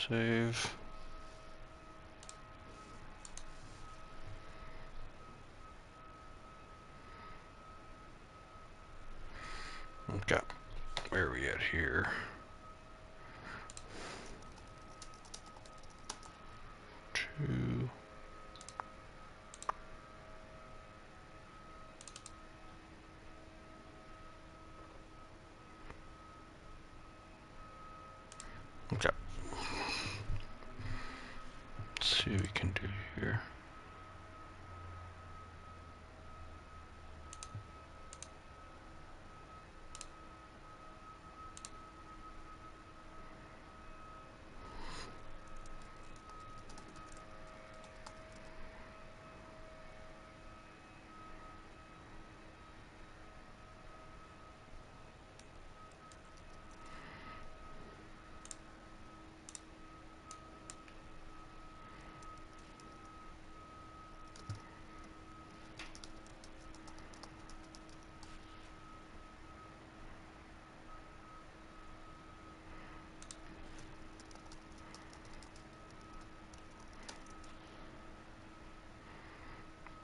Save. Okay, where are we at here? Two. Okay. Let's see what we can do here.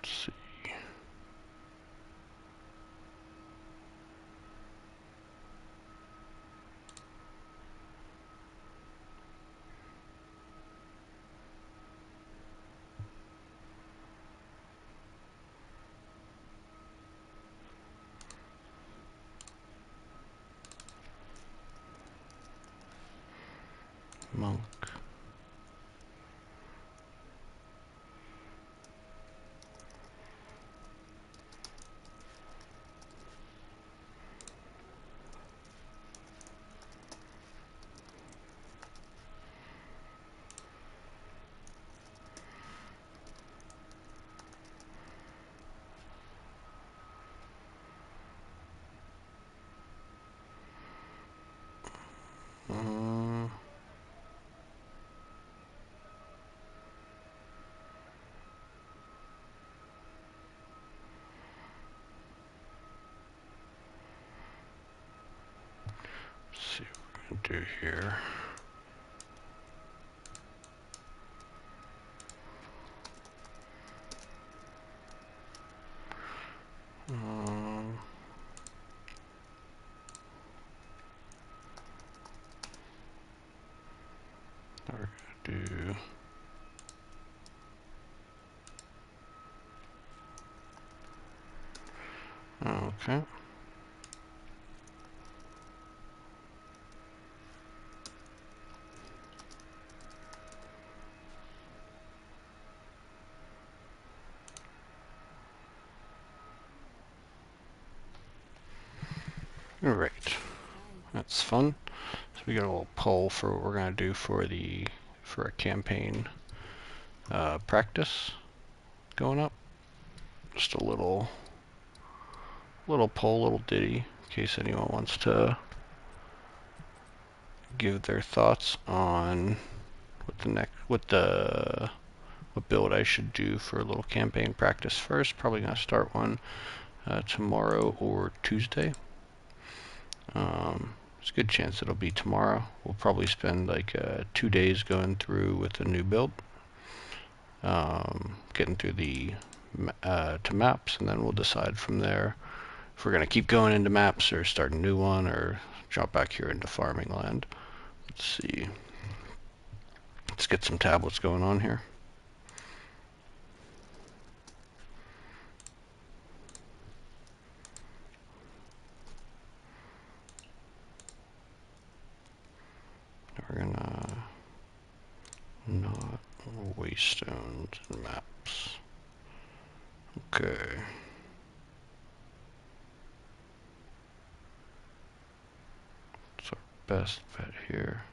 Let's see. Monk. Let's see what we can do here. We're gonna do okay. All right, that's fun. So we got a little poll for what we're gonna do for a campaign practice going up. Just a little poll, little ditty, in case anyone wants to give their thoughts on what build I should do for a little campaign practice first. Probably gonna start one tomorrow or Tuesday. There's a good chance it'll be tomorrow. We'll probably spend like 2 days going through with a new build, getting through to maps, and then we'll decide from there if we're gonna keep going into maps or start a new one or drop back here into farming land. Let's see. Let's get some tablets going on here. We're gonna not waystones and maps. Okay. What's our best bet here?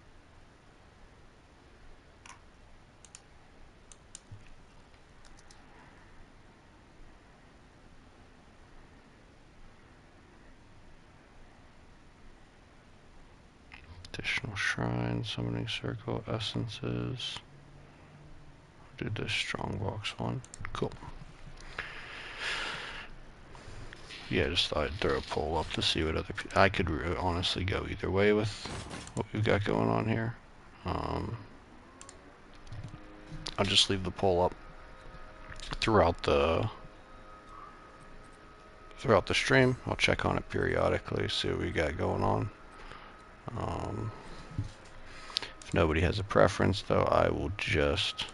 Additional shrine, summoning circle, essences. Do this strongbox one. Cool. Yeah, just thought I'd throw a poll up to see what other people. I could honestly go either way with what we've got going on here. I'll just leave the poll up throughout the stream. I'll check on it periodically, see what we got going on. If nobody has a preference, though, I will just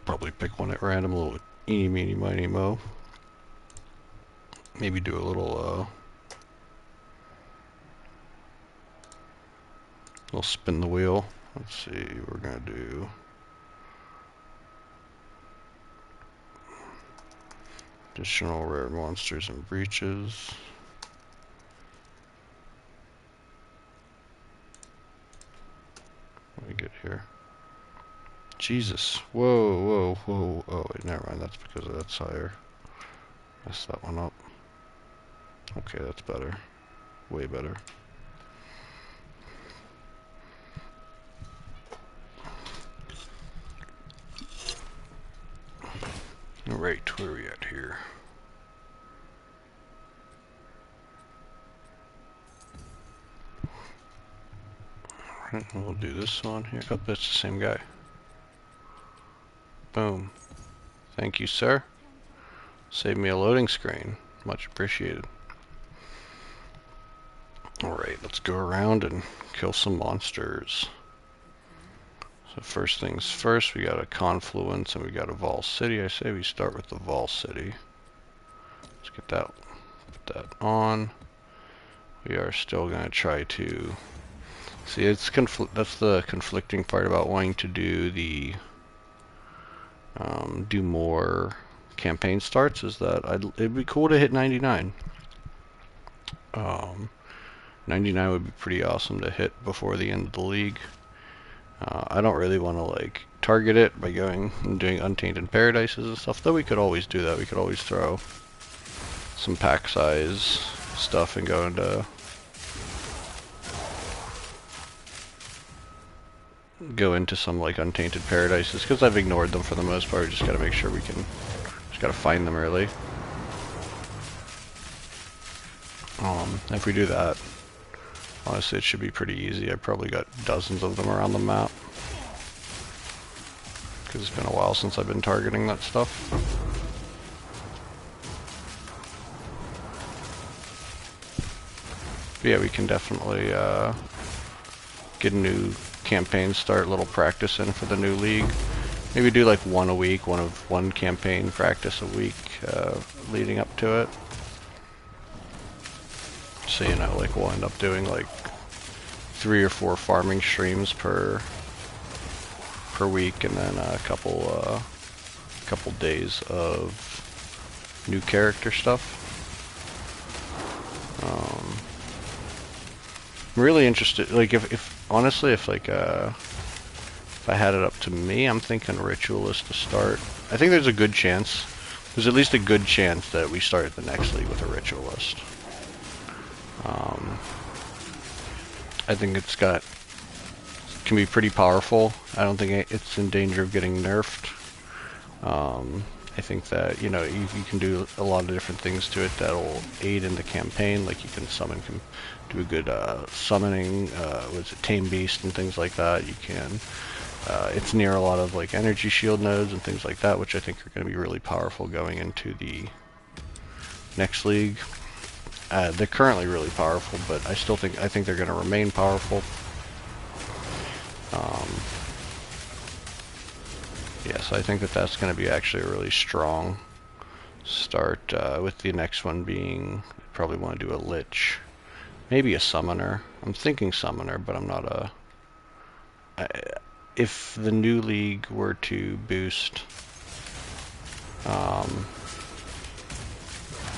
probably pick one at random, a little eeny, meeny, miny, mo. Maybe do a little spin the wheel. Let's see, we're gonna do additional rare monsters and breaches. What do we get here? Jesus. Whoa, whoa, whoa. Oh, wait, never mind. That's because of that sire. Messed that one up. Okay, that's better. Way better. Alright, where are we at here? Alright, we'll do this one here. Oh, that's the same guy. Boom. Thank you, sir. Save me a loading screen. Much appreciated. Alright, let's go around and kill some monsters. So first things first, we got a Confluence and we got a Vol City. I say we start with the Vol City. Let's get that, put that on. We are still going to try to... See, it's that's the conflicting part about wanting to do the... do more campaign starts, is that it'd be cool to hit 99. 99 would be pretty awesome to hit before the end of the league. I don't really want to like target it by going and doing Untainted Paradises and stuff, though we could always do that. We could always throw some pack size stuff and go into some like Untainted Paradises, because I've ignored them for the most part. We just gotta make sure we can, just gotta find them early. If we do that, honestly, it should be pretty easy. I've probably got dozens of them around the map, because it's been a while since I've been targeting that stuff. But yeah, we can definitely get a new campaign start, little practice in for the new league. Maybe do like one a week, one campaign practice a week leading up to it. So, you know, like we'll end up doing like 3 or 4 farming streams per week, and then a couple days of new character stuff. I'm really interested, like if honestly, if I had it up to me, I'm thinking Ritualist to start. I think there's a good chance, there's at least a good chance that we start the next league with a Ritualist. I think can be pretty powerful. I don't think it's in danger of getting nerfed. I think that, you know, you can do a lot of different things to it that'll aid in the campaign. Like you can do a good summoning, Tame Beast and things like that. You can, it's near a lot of like energy shield nodes and things like that, which I think are going to be really powerful going into the next league. They're currently really powerful, but I think they're going to remain powerful. Yeah, so I think that's going to be actually a really strong start, with the next one being, probably want to do a Lich. Maybe a Summoner. I'm thinking Summoner, but I'm not if the new league were to boost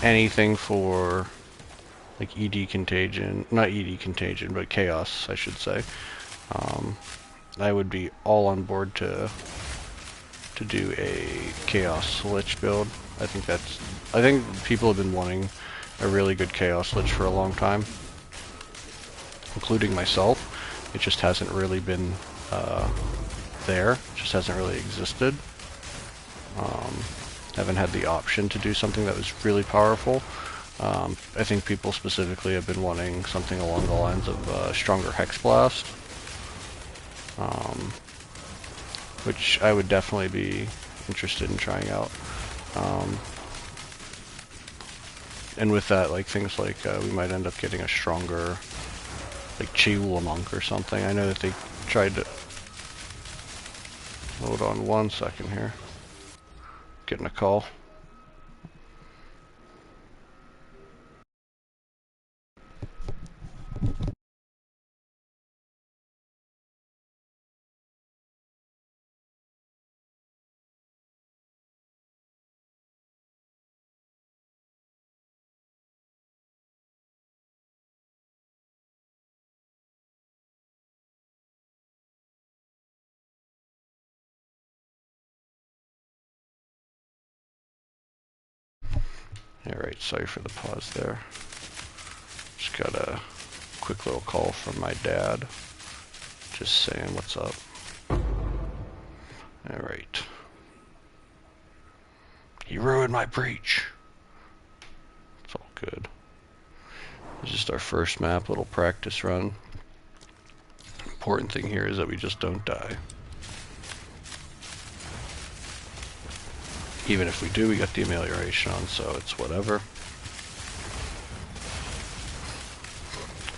anything for like ED Contagion, not ED Contagion, but Chaos, I should say, I would be all on board to do a Chaos Lich build. I think people have been wanting a really good Chaos Lich for a long time, including myself. It just hasn't really been there. It just hasn't really existed. Haven't had the option to do something that was really powerful. I think people specifically have been wanting something along the lines of stronger Hex Blast. which I would definitely be interested in trying out. And with that, like things like we might end up getting a stronger, like Chiwula monk or something. I know that they tried to. Hold on 1 second here. Getting a call. Alright, sorry for the pause there. Just got a quick little call from my dad. Just saying what's up. Alright. He ruined my breach. It's all good. It's just our first map, little practice run. Important thing here is that we just don't die. Even if we do, we got the amelioration on, so it's whatever.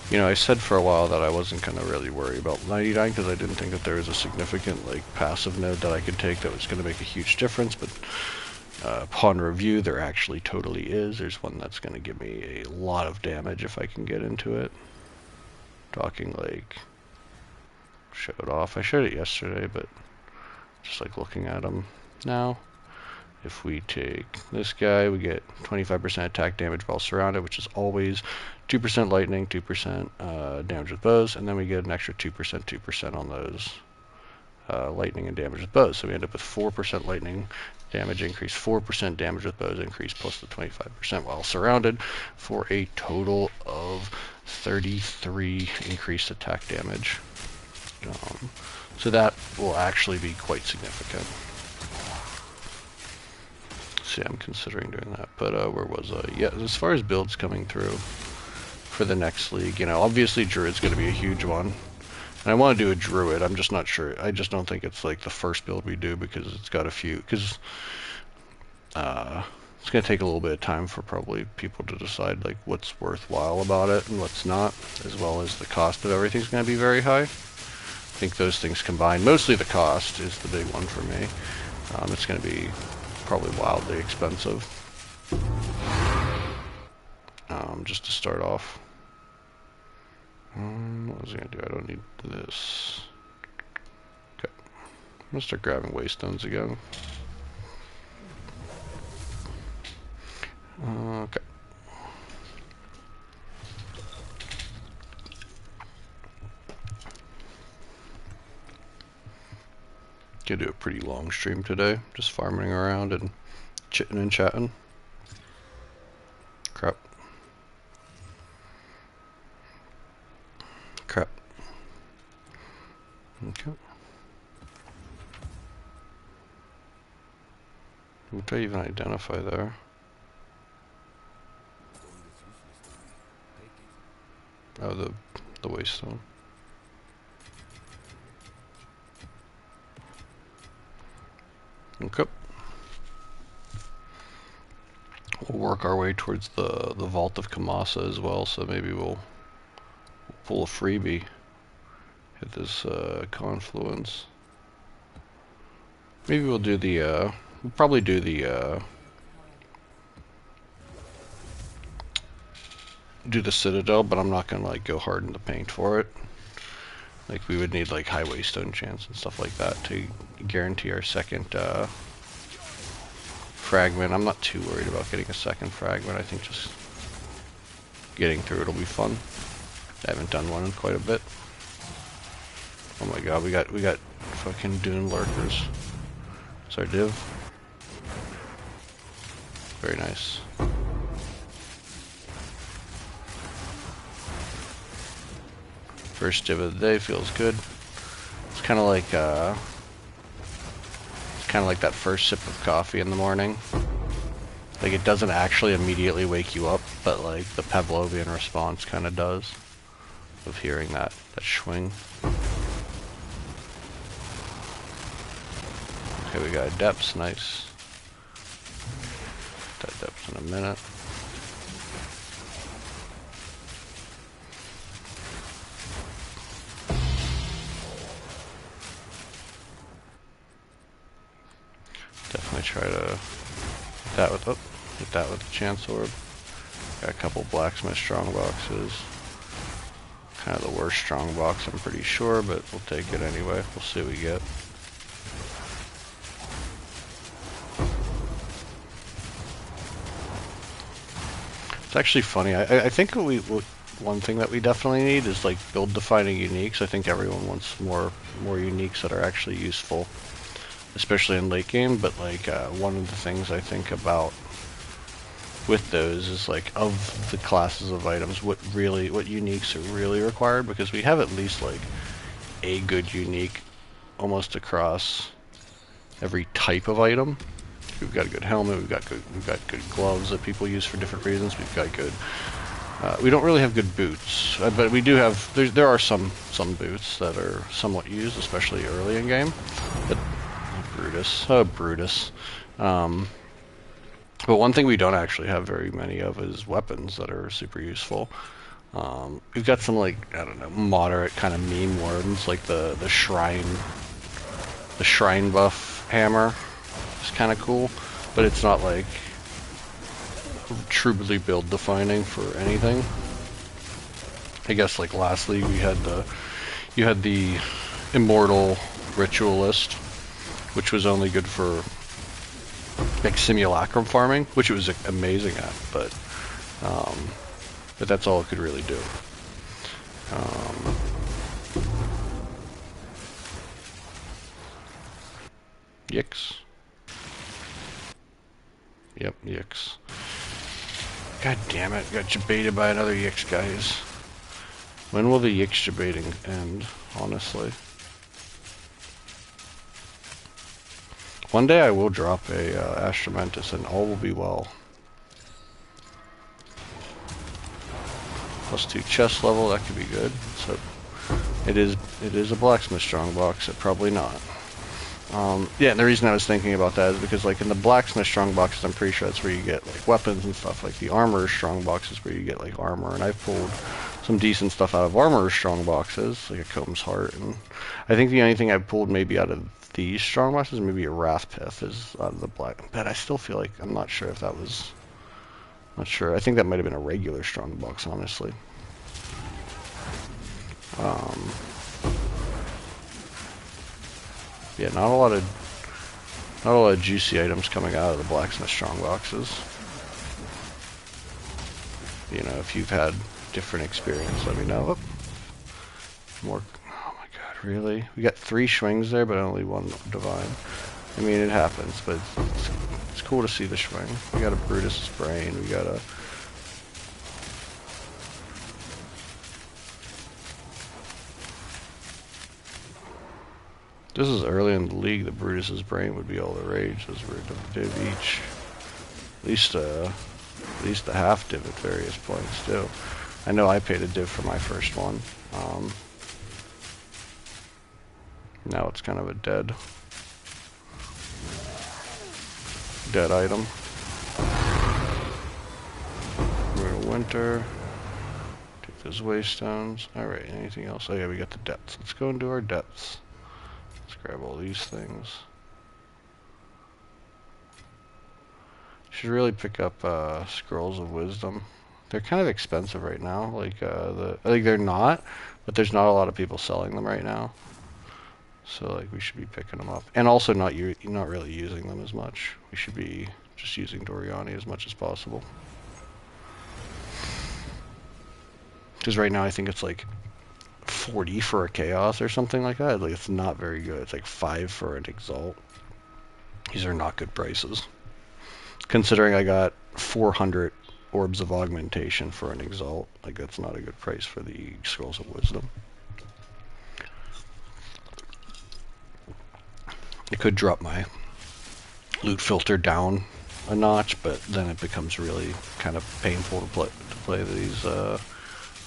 You know, I said for a while that I wasn't going to really worry about 99 because I didn't think that there was a significant like passive node that I could take that was going to make a huge difference, but upon review there actually totally is. There's one that's going to give me a lot of damage if I can get into it. Talking like, show it off. I showed it yesterday, but just like looking at them now. If we take this guy, we get 25% attack damage while surrounded, which is always 2% lightning, 2% damage with bows, and then we get an extra 2% on those lightning and damage with bows. So we end up with 4% lightning damage increase, 4% damage with bows increase, plus the 25% while surrounded, for a total of 33 increased attack damage. So that will actually be quite significant. Yeah, I'm considering doing that, but where was I? Yeah, as far as builds coming through for the next league, you know, obviously Druid's going to be a huge one, and I want to do a Druid. I'm just not sure. I just don't think it's like the first build we do because it's got a few, because it's going to take a little bit of time for probably people to decide like what's worthwhile about it and what's not, as well as the cost of everything's going to be very high. I think those things combined, mostly the cost is the big one for me. It's going to be probably wildly expensive. Just to start off. What was I going to do? I don't need this. Okay. I'm going to start grabbing waystones again. Okay. Gonna do a pretty long stream today. Just farming around and chitting and chatting. Crap. Crap. Okay. What did I even identify there? Oh, the waystone. Okay. We'll work our way towards the Vault of Kamasa as well, so maybe we'll pull a freebie at this confluence. Maybe we'll do the we'll probably do the Citadel, but I'm not gonna like go hard in the paint for it. Like we would need like high waystone chance and stuff like that to guarantee our second fragment. I'm not too worried about getting a second fragment. I think just getting through it'll be fun. I haven't done one in quite a bit. Oh my god, we got fucking Dune lurkers. It's our div. Very nice. First div of the day, feels good. It's kind of like that first sip of coffee in the morning. Like it doesn't actually immediately wake you up, but like the Pavlovian response kind of does, of hearing that swing. Okay, we got depths, nice. That depths in a minute. Definitely try to hit that with the chance orb. Got a couple blacksmith strongboxes. Kind of the worst strongbox, I'm pretty sure, but we'll take it anyway. We'll see what we get. It's actually funny. I think one thing that we definitely need is like build defining uniques. I think everyone wants more uniques that are actually useful, especially in late game. But like one of the things I think about with those is like of the classes of items, what uniques are really required, because we have at least like a good unique almost across every type of item. We've got a good helmet, we've got good gloves that people use for different reasons, we've got good we don't really have good boots, but we do have, there are some boots that are somewhat used, especially early in game. But Brutus. But one thing we don't actually have very many of is weapons that are super useful. We've got some, like, I don't know, moderate kind of meme ones, like the shrine buff hammer is kind of cool, but it's not like truly build defining for anything. I guess like lastly you had the immortal ritualist, which was only good for like simulacrum farming, which it was amazing at, but that's all it could really do. Yix. Yep, Yix. God damn it, got debated by another Yix, guys. When will the Yix debating end, honestly? One day I will drop a Astramentus and all will be well. +2 chest level, that could be good. So it is a blacksmith strongbox, so probably not. Yeah, and the reason I was thinking about that is because, like, in the blacksmith strongboxes, I'm pretty sure that's where you get like weapons and stuff. Like the armor strongbox is where you get like armor, and I've pulled some decent stuff out of armor strongboxes, like a Comb's Heart, and I think the only thing I've pulled maybe out of these strongboxes, maybe a Wrathpith is out of the black. But I still feel like I'm not sure if that was. Not sure. I think that might have been a regular strongbox, honestly. Yeah, not a lot of juicy items coming out of the blacksmith strongboxes. You know, if you've had different experience, let me know. More. Oh my god, really? We got 3 swings there, but only 1 divine. I mean, it happens, but it's cool to see the swing. We got a Brutus's Brain. We got a. This is early in the league. The Brutus's Brain would be all the rage. Those were div each. At least a half div at various points too. I know I paid a div for my first one. Now it's kind of a dead item. We're Winter. Take those waystones. Alright, anything else? Oh yeah, we got the depths. Let's go and do our depths. Let's grab all these things. Should really pick up Scrolls of Wisdom. They're kind of expensive right now. Like they're not, but there's not a lot of people selling them right now. So like we should be picking them up, and also not really using them as much. We should be just using Doriani as much as possible. Because right now I think it's like 40 for a Chaos or something like that. Like it's not very good. It's like 5 for an Exalt. These are not good prices. Considering I got 400 Orbs of Augmentation for an Exalt, like that's not a good price for the Scrolls of Wisdom. I could drop my loot filter down a notch, but then it becomes really kind of painful to play these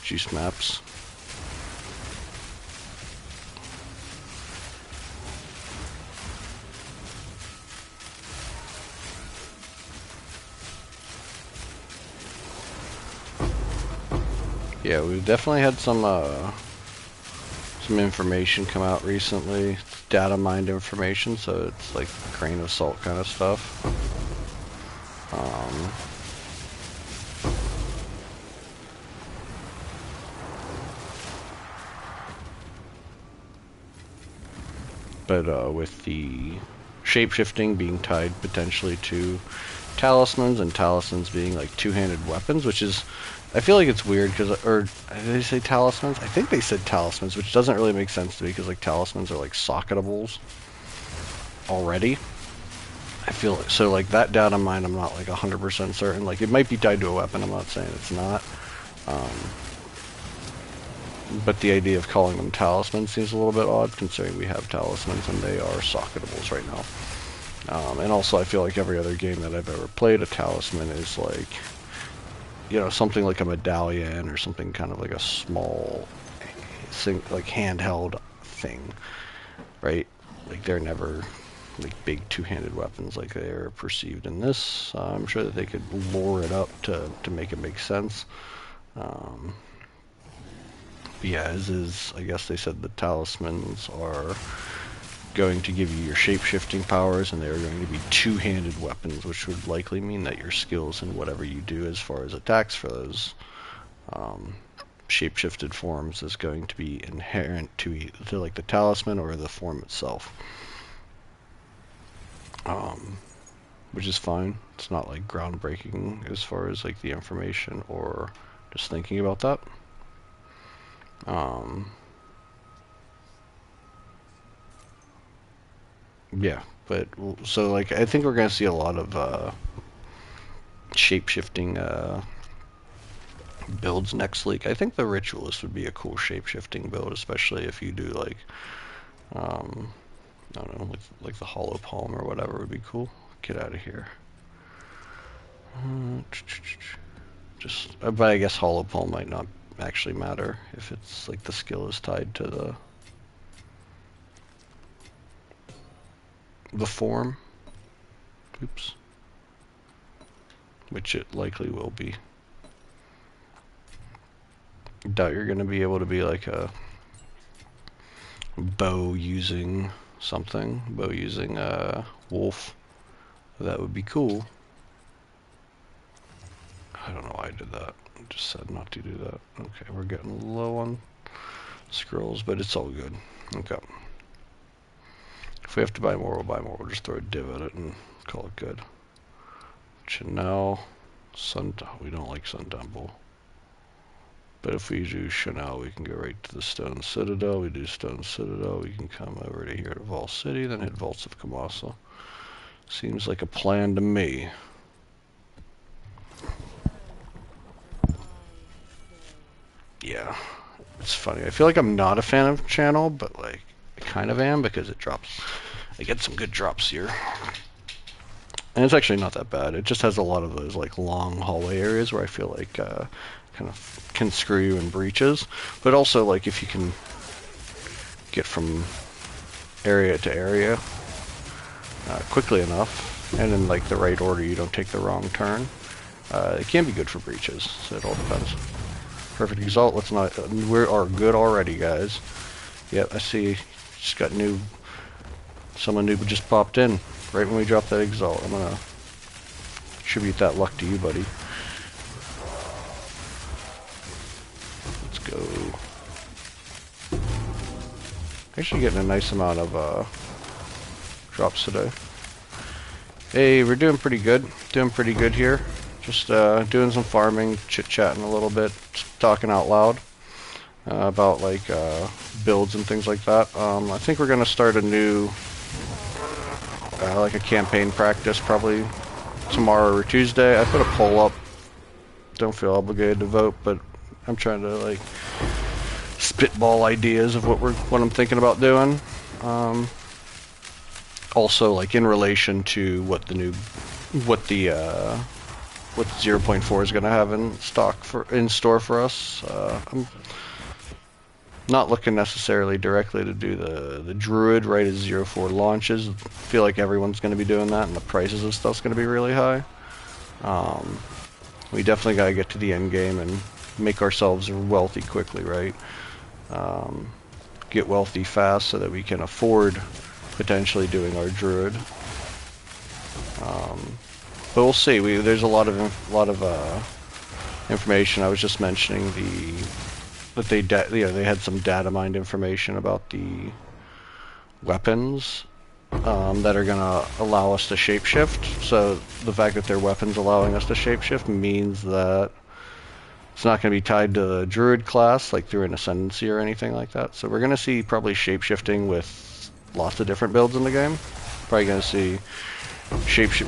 juice maps. Yeah, we've definitely had some information come out recently. Data mined information, so it's like grain of salt kind of stuff. But with the shapeshifting being tied potentially to talismans, and talismans being like two-handed weapons, which is, I feel like it's weird because, or did they say talismans? I think they said talismans, which doesn't really make sense to me because like talismans are like socketables already. I feel like, so like that data mine, I'm not like 100% certain. Like it might be tied to a weapon. I'm not saying it's not. But the idea of calling them talismans seems a little bit odd, considering we have talismans and they are socketables right now. And also, I feel like every other game that I've ever played, a talisman is like, you know, something like a medallion or something kind of like a small, like handheld thing, right? Like they're never like big two-handed weapons like they are perceived in this. I'm sure that they could lore it up to make it make sense. But yeah, I guess they said the talismans are going to give you your shape-shifting powers, and they're going to be two-handed weapons, which would likely mean that your skills and whatever you do as far as attacks for those shape-shifted forms is going to be inherent to either like the talisman or the form itself. Which is fine. It's not like groundbreaking as far as like the information or just thinking about that. Yeah, but so like I think we're gonna see a lot of shape-shifting builds next week. I think the Ritualist would be a cool shape-shifting build, especially if you do like I don't know, like the Hollow Palm or whatever would be cool. Get out of here. But I guess Hollow Palm might not actually matter if it's like the skill is tied to the form. Oops. Which it likely will be. I doubt you're going to be able to be like a bow using something. Bow using a wolf. That would be cool. I don't know why I did that. I just said not to do that. Okay, we're getting low on scrolls, but it's all good. Okay. If we have to buy more, we'll buy more. We'll just throw a div at it and call it good. Chanel, we don't like Sun Temple. But if we do Chanel, we can go right to the Stone Citadel. We do Stone Citadel, we can come over to here to Vault City, then hit Vaults of Kamasa. Seems like a plan to me. Yeah, it's funny. I feel like I'm not a fan of Channel, but like I kind of am because it drops. I get some good drops here. And it's actually not that bad. It just has a lot of those like long hallway areas where I feel like kind of can screw you in breaches. But also like if you can get from area to area quickly enough and in like the right order, you don't take the wrong turn. It can be good for breaches. So it all depends. Perfect Exalt. Let's not. We are good already, guys. Yep, I see. Just got someone new just popped in right when we dropped that Exalt. I'm gonna attribute that luck to you, buddy. Let's go. Actually getting a nice amount of drops today. Hey, we're doing pretty good. Doing pretty good here. Just doing some farming, chit-chatting a little bit, talking out loud about like builds and things like that. I think we're gonna start a new like a campaign practice probably tomorrow or Tuesday. I put a poll up. Don't feel obligated to vote, but I'm trying to like spitball ideas of what I'm thinking about doing. Also, like in relation to what the 0.4 is going to have in store for us. I'm not looking necessarily directly to do the Druid right as 0.4 launches. I feel like everyone's going to be doing that, and the prices of stuff's going to be really high. We definitely got to get to the end game and make ourselves wealthy quickly, right? Get wealthy fast so that we can afford potentially doing our druid. But we'll see. There's a lot of information. I was just mentioning that they had some data mined information about the weapons that are going to allow us to shapeshift. So the fact that they're weapons allowing us to shapeshift means that it's not going to be tied to the druid class, like through an ascendancy or anything like that. So we're going to see probably shapeshifting with lots of different builds in the game. Probably going to see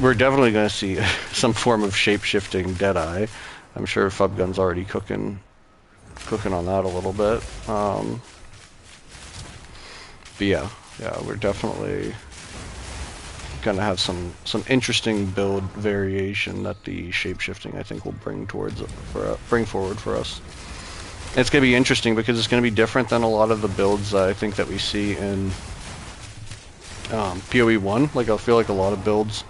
we're definitely going to see some form of shapeshifting Deadeye. I'm sure Fubgun's already cooking on that a little bit. But yeah, we're definitely gonna have some interesting build variation that the shapeshifting I think will bring forward for us. And it's gonna be interesting because it's gonna be different than a lot of the builds I think that we see in PoE 1. Like I feel like a lot of builds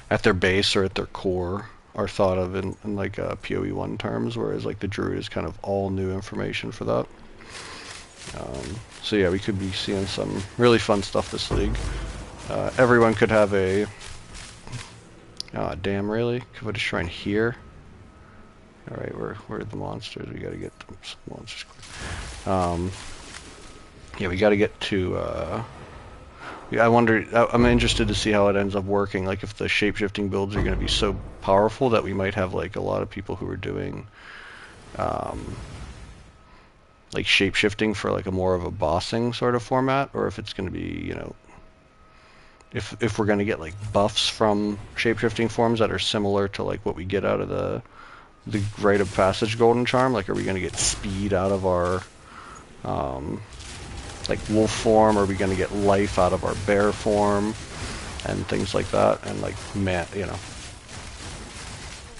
at their base or at their core are thought of in like PoE 1 terms, whereas like the Druid is kind of all new information for that. So yeah, we could be seeing some really fun stuff this league. Everyone could have a... Oh, damn, really? Could I just shrine here? Alright, where are the monsters? We gotta get some monsters quick. Yeah, we gotta get to... I wonder... I'm interested to see how it ends up working. Like, if the shapeshifting builds are gonna be so powerful that we might have, like, a lot of people who are doing... like, shapeshifting for, like, a more of a bossing sort of format, or if it's gonna be, you know... If we're going to get like buffs from shapeshifting forms that are similar to like what we get out of the Rite of Passage Golden Charm, like are we going to get speed out of our like wolf form, or are we going to get life out of our bear form and things like that, and like you know,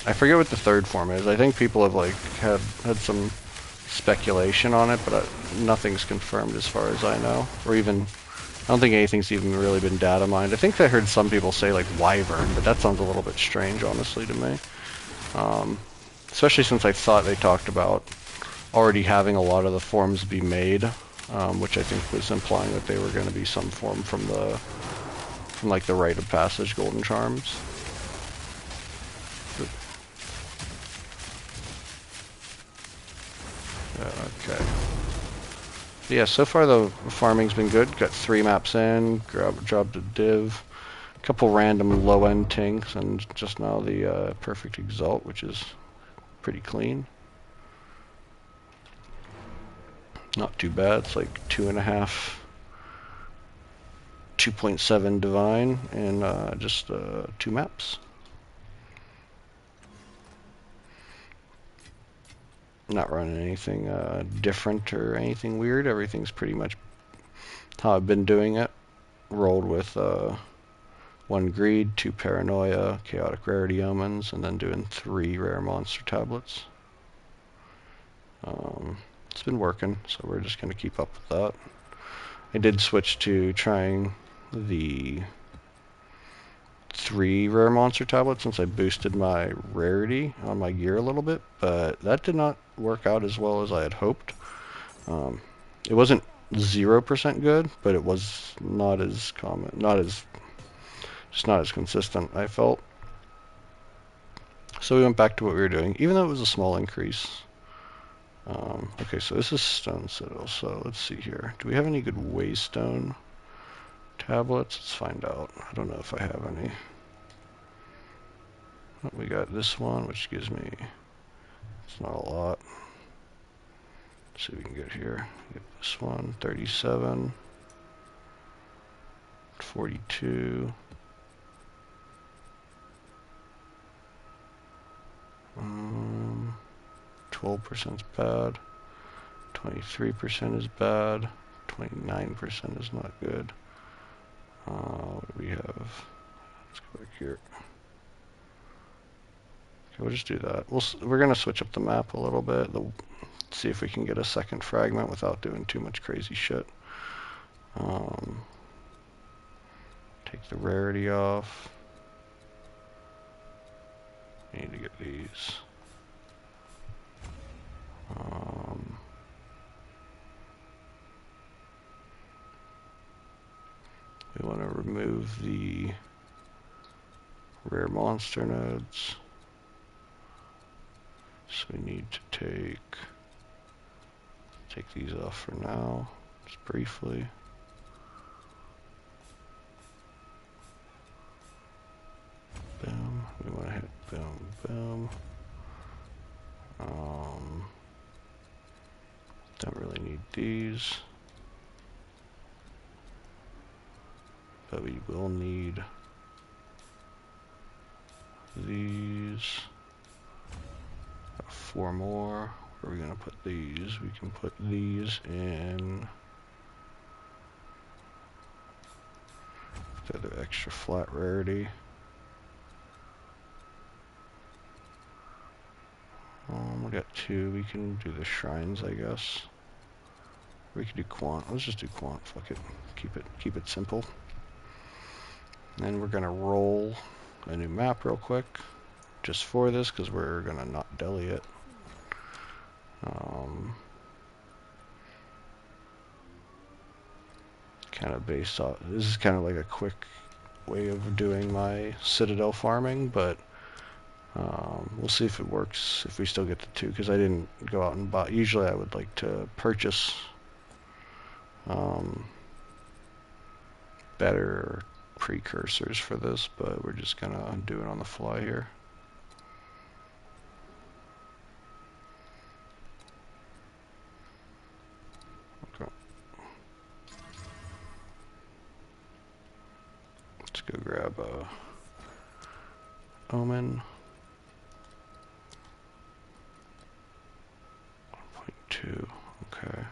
I forget what the third form is. I think people have like had some speculation on it, but nothing's confirmed as far as I know, or even I don't think anything's even really been data mined. I think I heard some people say like Wyvern, but that sounds a little bit strange, honestly, to me. Especially since I thought they talked about already having a lot of the forms be made, which I think was implying that they were going to be some form from like the Rite of Passage Golden Charms. Okay. Yeah, so far the farming's been good. Got 3 maps in, dropped a div, a couple random low-end tinks, and just now the perfect exalt, which is pretty clean. Not too bad. It's like 2.5, 2.7 divine, and just 2 maps. Not running anything different or anything weird. Everything's pretty much how I've been doing it. Rolled with 1 greed, 2 paranoia, chaotic rarity omens, and then doing 3 rare monster tablets. It's been working, so we're just going to keep up with that. I did switch to trying the 3 rare monster tablets since I boosted my rarity on my gear a little bit, but that did not work out as well as I had hoped. It wasn't 0% good, but it was not as common, just not as consistent, I felt. So we went back to what we were doing, even though it was a small increase. Okay, so this is Stone Citadel, so let's see here. Do we have any good Waystone tablets? Let's find out. I don't know if I have any. Oh, we got this one, which gives me, it's not a lot. Let's see if we can get here. Get this one, 37, 42. 12% is bad. 23% is bad. 29% is not good. What do we have? Let's go back here. Okay, we'll just do that. We're going to switch up the map a little bit. See if we can get a second fragment without doing too much crazy shit. Take the rarity off. I need to get these. remove the rare monster nodes. So we need to take these off for now, just briefly. Boom. We want to hit boom, boom. Don't really need these, but we will need these. 4 more. Where are we going to put these? We can put these in. They're the extra flat rarity. We got 2. We can do the shrines, I guess. We can do quant. Let's just do quant. Fuck it. Keep it simple. And we're gonna roll a new map real quick, just for this, because we're gonna not deli it. Kind of based off. This is kind of like a quick way of doing my Citadel farming, but we'll see if it works, if we still get the 2, because I didn't go out and buy. Usually I would like to purchase better precursors for this, but we're just gonna do it on the fly here. Okay. Let's go grab a Omen. 1.2, okay.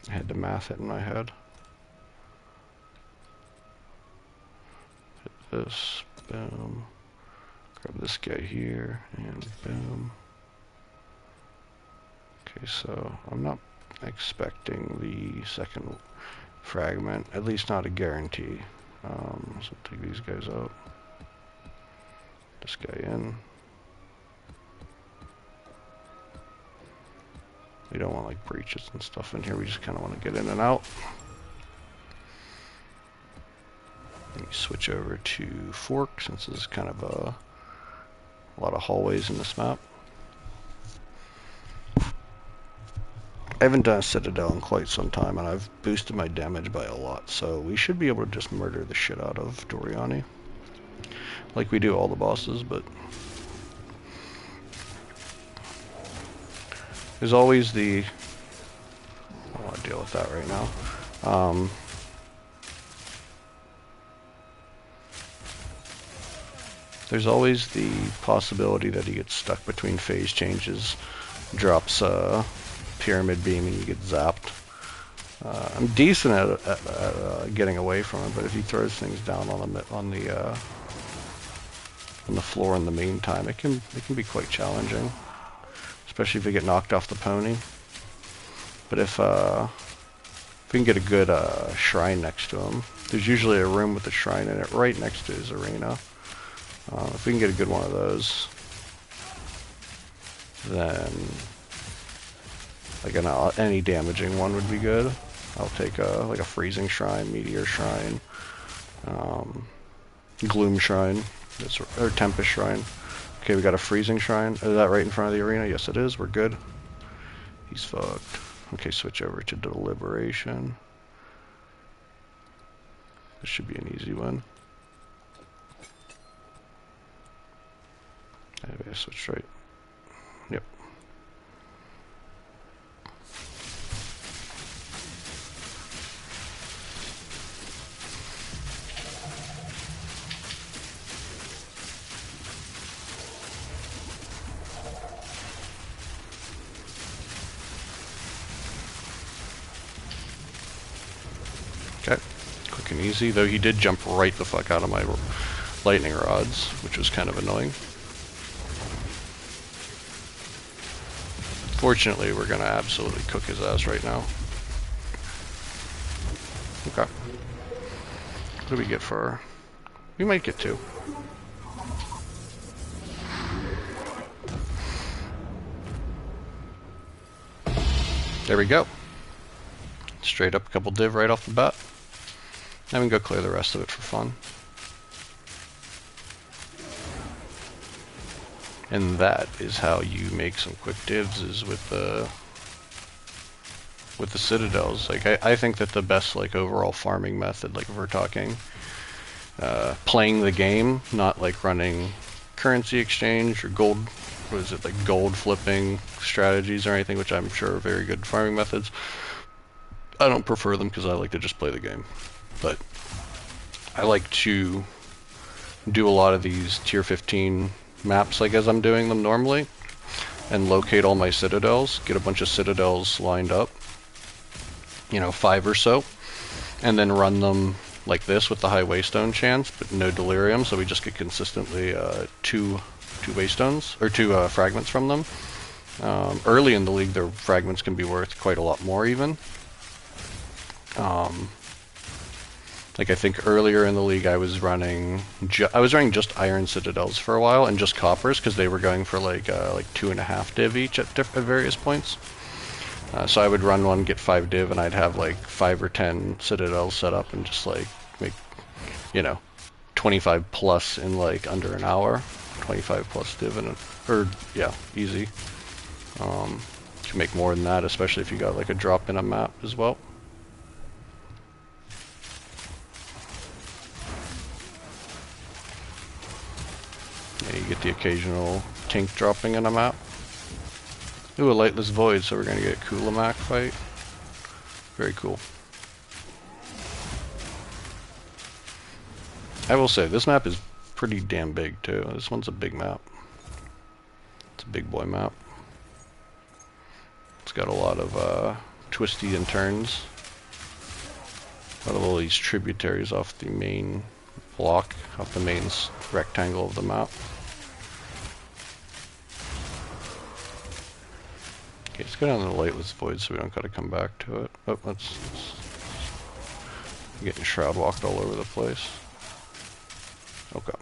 I had to math it in my head. Hit this, boom. Grab this guy here, and boom. Okay, so I'm not expecting the second fragment, at least not a guarantee. So take these guys out. This guy in. We don't want like breaches and stuff in here. We just kind of want to get in and out. Let me switch over to Fork, since this is kind of a lot of hallways in this map. I haven't done a Citadel in quite some time, and I've boosted my damage by a lot, so we should be able to just murder the shit out of Doriani. Like we do all the bosses, but there's always the... I don't want to deal with that right now. There's always the possibility that he gets stuck between phase changes, drops a pyramid beam, and you get zapped. I'm decent at getting away from him, but if he throws things down on the floor in the meantime, it can be quite challenging. Especially if we get knocked off the pony. But if we can get a good shrine next to him, there's usually a room with a shrine in it right next to his arena. If we can get a good one of those, then like any damaging one would be good. I'll take like a freezing shrine, meteor shrine, gloom shrine, or tempest shrine. Okay, we got a freezing shrine. Is that right in front of the arena? Yes, it is. We're good. He's fucked. Okay, switch over to deliberation. This should be an easy one. Anyway, I switched right. Yep. Okay, quick and easy, though he did jump right the fuck out of my lightning rods, which was kind of annoying. Fortunately, we're gonna absolutely cook his ass right now. Okay. What do we get for... We might get 2. There we go. Straight up a couple div right off the bat. Now we can go clear the rest of it for fun. And that is how you make some quick divs, is with the citadels. Like I think that the best like overall farming method, like if we're talking playing the game, not like running currency exchange or gold, what is it, like gold flipping strategies or anything, which I'm sure are very good farming methods. I don't prefer them because I like to just play the game. But I like to do a lot of these tier 15 maps like as I'm doing them normally, and locate all my citadels, get a bunch of citadels lined up, you know, 5 or so, and then run them like this with the high waystone chance, but no delirium, so we just get consistently two waystones, or 2 fragments from them. Early in the league, their fragments can be worth quite a lot more even. Like I think earlier in the league I was running just iron citadels for a while and just coppers because they were going for like 2.5 div each at various points. So I would run one, get 5 div, and I'd have like 5 or 10 citadels set up and just like make, you know, 25 plus in like under an hour. 25 plus div or yeah, easy. You can make more than that, especially if you got like a drop in a map as well. Yeah, you get the occasional Tink dropping in a map. Ooh, a Lightless Void, so we're gonna get a Kulamak fight. Very cool. I will say, this map is pretty damn big too. This one's a big map. It's a big boy map. It's got a lot of twisty and turns. A lot of all these tributaries off the main block, off the main rectangle of the map. Okay, let's go down to the Lightless Void so we don't gotta come back to it. Oh, let's getting shroud walked all over the place. Okay.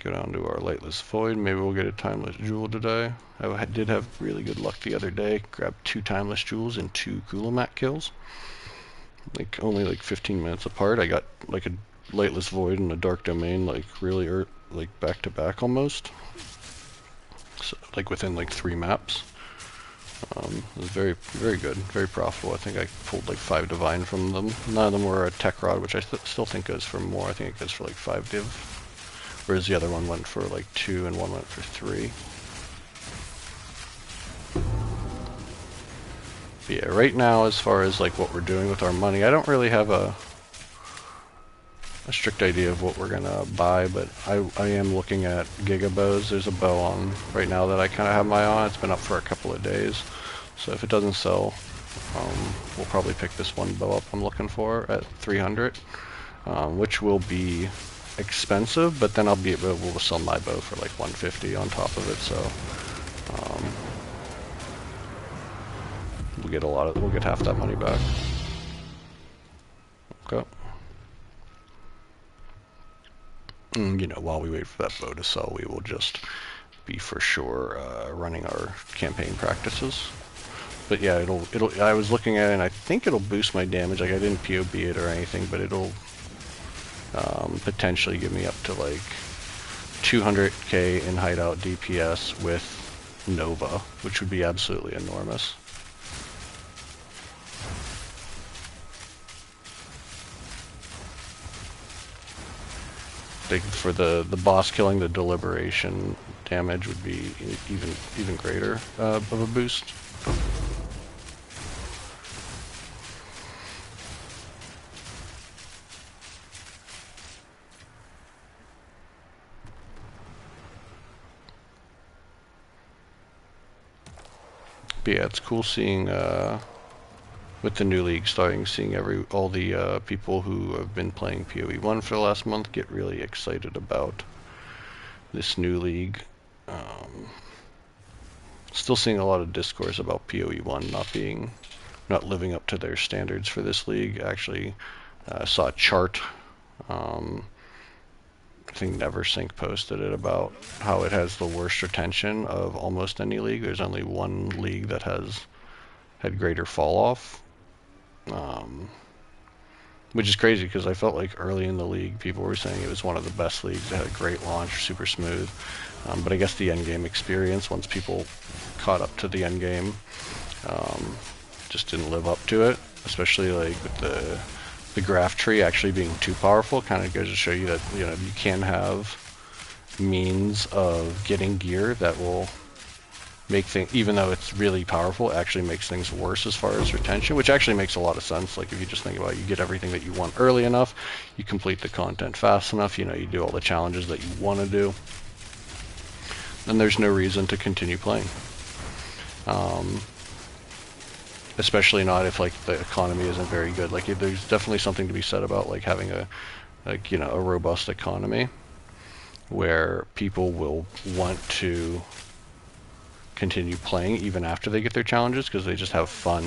Go down to our Lightless Void. Maybe we'll get a Timeless Jewel today. I did have really good luck the other day. Grabbed 2 Timeless Jewels and 2 Kulamak kills. Like only like 15 minutes apart. I got like a Lightless Void and a Dark Domain like really like back to back almost. So, like within like 3 maps. It was very, very good, very profitable. I think I pulled like 5 Divine from them. None of them were a Tech Rod, which I still think goes for more. I think it goes for like 5 div. Whereas the other one went for like 2 and one went for 3. But yeah, right now as far as like what we're doing with our money, I don't really have a strict idea of what we're gonna buy, but I am looking at Giga Bows. There's a bow on right now that I kind of have my eye on. It's been up for a couple of days, so if it doesn't sell, we'll probably pick this one bow up I'm looking for at 300, which will be expensive, but then I'll be able to sell my bow for like 150 on top of it, so we'll get half that money back. Okay. You know, while we wait for that bow to sell, we will just be for sure running our campaign practices. But yeah, I was looking at it and I think it'll boost my damage. Like I didn't POB it or anything, but it'll potentially give me up to like 200k in hideout DPS with Nova, which would be absolutely enormous. For the boss killing, the deliberation damage would be even greater of a boost. But yeah, it's cool seeing with the new league starting, seeing all the people who have been playing PoE 1 for the last month get really excited about this new league. Still seeing a lot of discourse about PoE 1 not living up to their standards for this league. Actually, saw a chart. I think NeverSync posted it about how it has the worst retention of almost any league. There's only one league that has had greater fall off, which is crazy because I felt like early in the league people were saying it was one of the best leagues. It had a great launch, super smooth. But I guess the end game experience, once people caught up to the end game, just didn't live up to it, especially like with the graph tree actually being too powerful. Kind of goes to show you that, you know, you can have means of getting gear that will make things, even though it's really powerful, it actually makes things worse as far as retention, which actually makes a lot of sense. Like if you just think about it, you get everything that you want early enough, you complete the content fast enough, you know, you do all the challenges that you want to do, then there's no reason to continue playing. Especially not if like the economy isn't very good. Like there's definitely something to be said about like having a robust economy where people will want to continue playing even after they get their challenges because they just have fun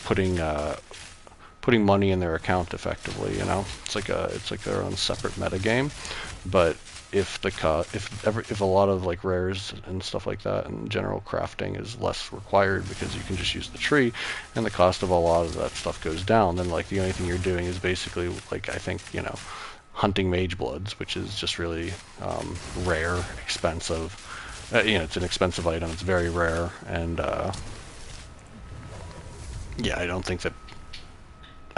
putting money in their account effectively. You know, it's like their own separate meta game. But if a lot of like rares and stuff like that and general crafting is less required because you can just use the tree and the cost of a lot of that stuff goes down, then like the only thing you're doing is basically like, I think, you know, hunting mage bloods, which is just really rare, expensive. You know, it's an expensive item, it's very rare, and yeah, I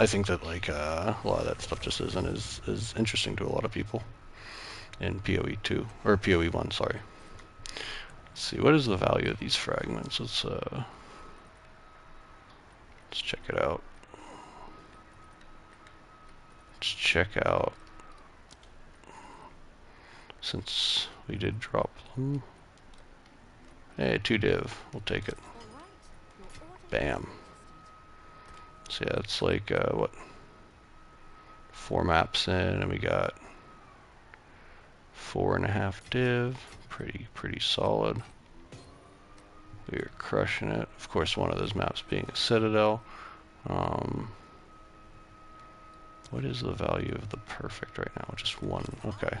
think that like a lot of that stuff just isn't as interesting to a lot of people in PoE 2 or PoE 1, sorry. Let's see, what is the value of these fragments? Let's check it out. Let's check out, since we did drop them. Hey, 2 div, we'll take it. Bam. So yeah, it's like what, 4 maps in, and we got 4.5 div, pretty solid. We are crushing it. Of course, one of those maps being a citadel. What is the value of the perfect right now? Just 1. Okay,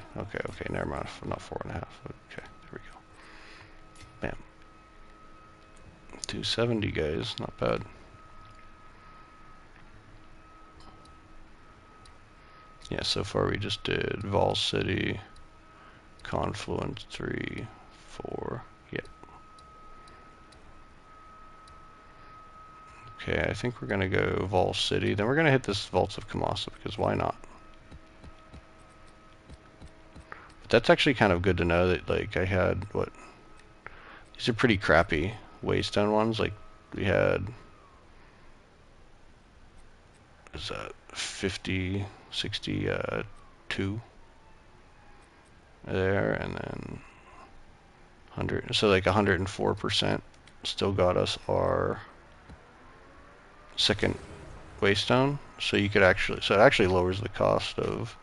never mind. Not 4.5. Okay, there we go. Bam. 270, guys. Not bad. Yeah, so far we just did Vol City, Confluence 3, 4. Yep. Okay, I think we're gonna go Vol City. Then we're gonna hit this Vaults of Kamasa because why not? But that's actually kind of good to know that like I had what? These are pretty crappy Waystone ones. Like we had, is that 50, 62 there, and then 100. So like 104% still got us our second Waystone. So you could actually, so it actually lowers the cost of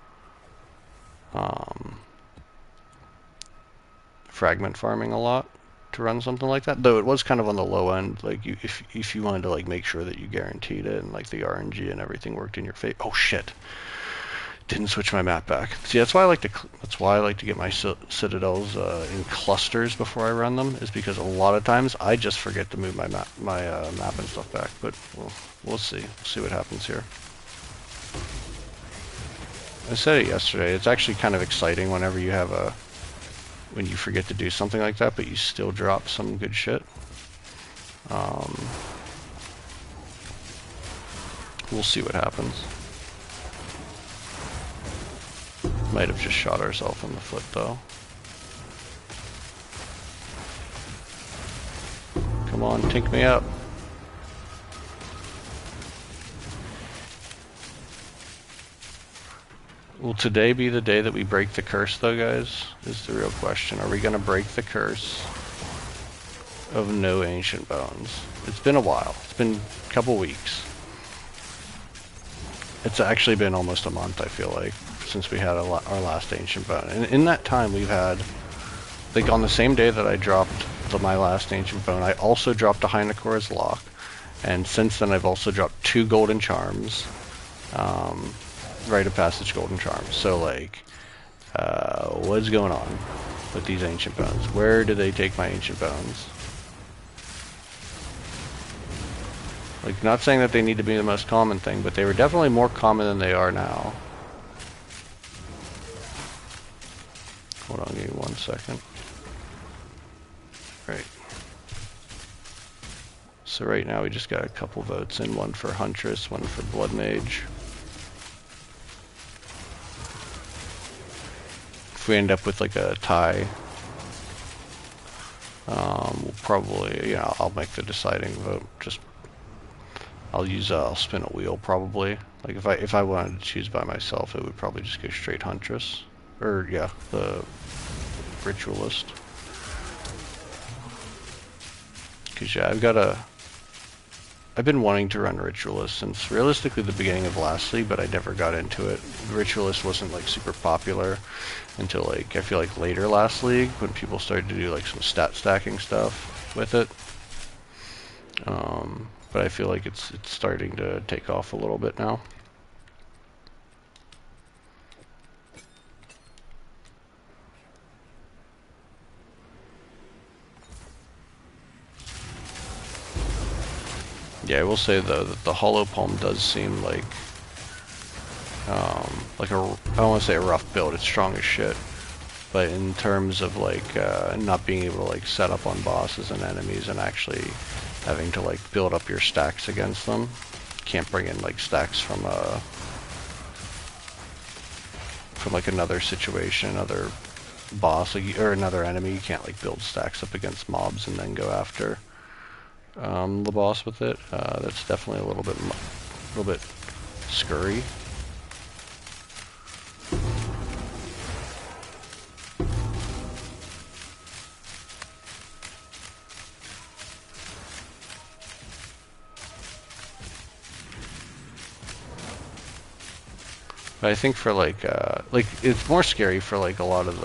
fragment farming a lot to run something like that, though it was kind of on the low end. Like if you wanted to like make sure that you guaranteed it and like the RNG and everything worked in your favor. Oh shit, didn't switch my map back. See, that's why I like to get my citadels in clusters before I run them, is because a lot of times I just forget to move my map and stuff back. But we'll see what happens here. I said it yesterday, it's actually kind of exciting whenever you have when you forget to do something like that, but you still drop some good shit. We'll see what happens. Might have just shot ourselves in the foot though. Come on, tink me up. Will today be the day that we break the curse though, guys? Is the real question. Are we gonna break the curse of no ancient bones? It's been a while. It's been a couple weeks. It's actually been almost a month, I feel like, since we had our last ancient bone. And in that time we've had like on the same day that I dropped my last Ancient Bone, I also dropped a Hynocor's Lock, and since then I've also dropped 2 Golden Charms, Rite of Passage Golden Charms. So like, what's going on with these Ancient Bones? Where do they take my Ancient Bones? Like, not saying that they need to be the most common thing, but they were definitely more common than they are now. Hold on, give me 1 second. Right. So right now we just got a couple votes in, one for Huntress, one for Blood Mage. If we end up with like a tie, we'll probably, you know, I'll make the deciding vote. Just, I'll spin a wheel probably. Like if I wanted to choose by myself, it would probably just go straight Huntress. Or yeah, the Ritualist. Cause yeah, I've been wanting to run Ritualist since realistically the beginning of last league, but I never got into it. Ritualist wasn't like super popular until like, I feel like later last league when people started to do like some stat stacking stuff with it. But I feel like it's starting to take off a little bit now. Yeah, I will say though that the Hollow Palm does seem like I don't want to say a rough build. It's strong as shit, but in terms of like not being able to like set up on bosses and enemies and actually having to like build up your stacks against them, can't bring in like stacks from like another situation, another boss, like, or another enemy. You can't like build stacks up against mobs and then go after the boss with it. That's definitely a little bit scurry. But I think for like it's more scary for like a lot of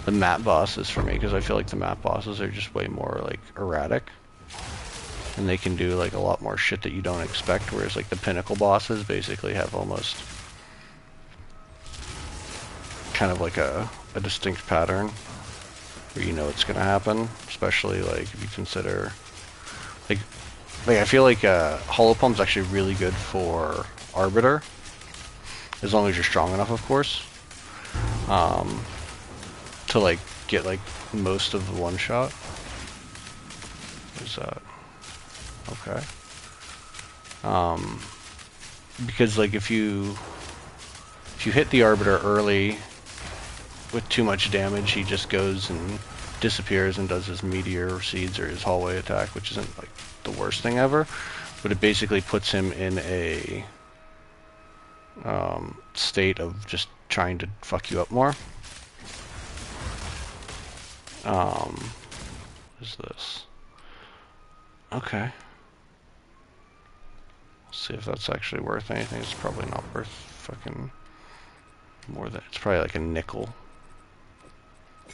the map bosses for me, because I feel like the map bosses are just way more like erratic. And they can do like a lot more shit that you don't expect, whereas like the pinnacle bosses basically have almost kind of like a distinct pattern where you know it's gonna happen, especially like if you consider like I feel like Hollow Palm's actually really good for Arbiter, as long as you're strong enough, of course, to like get like most of the one shot. Is that okay? Because like if you hit the Arbiter early with too much damage, he just goes and disappears and does his Meteor Seeds or his hallway attack, which isn't like the worst thing ever, but it basically puts him in a state of just trying to fuck you up more. What is this? Okay. Let's see if that's actually worth anything. It's probably not worth fucking more than, it's probably like a nickel.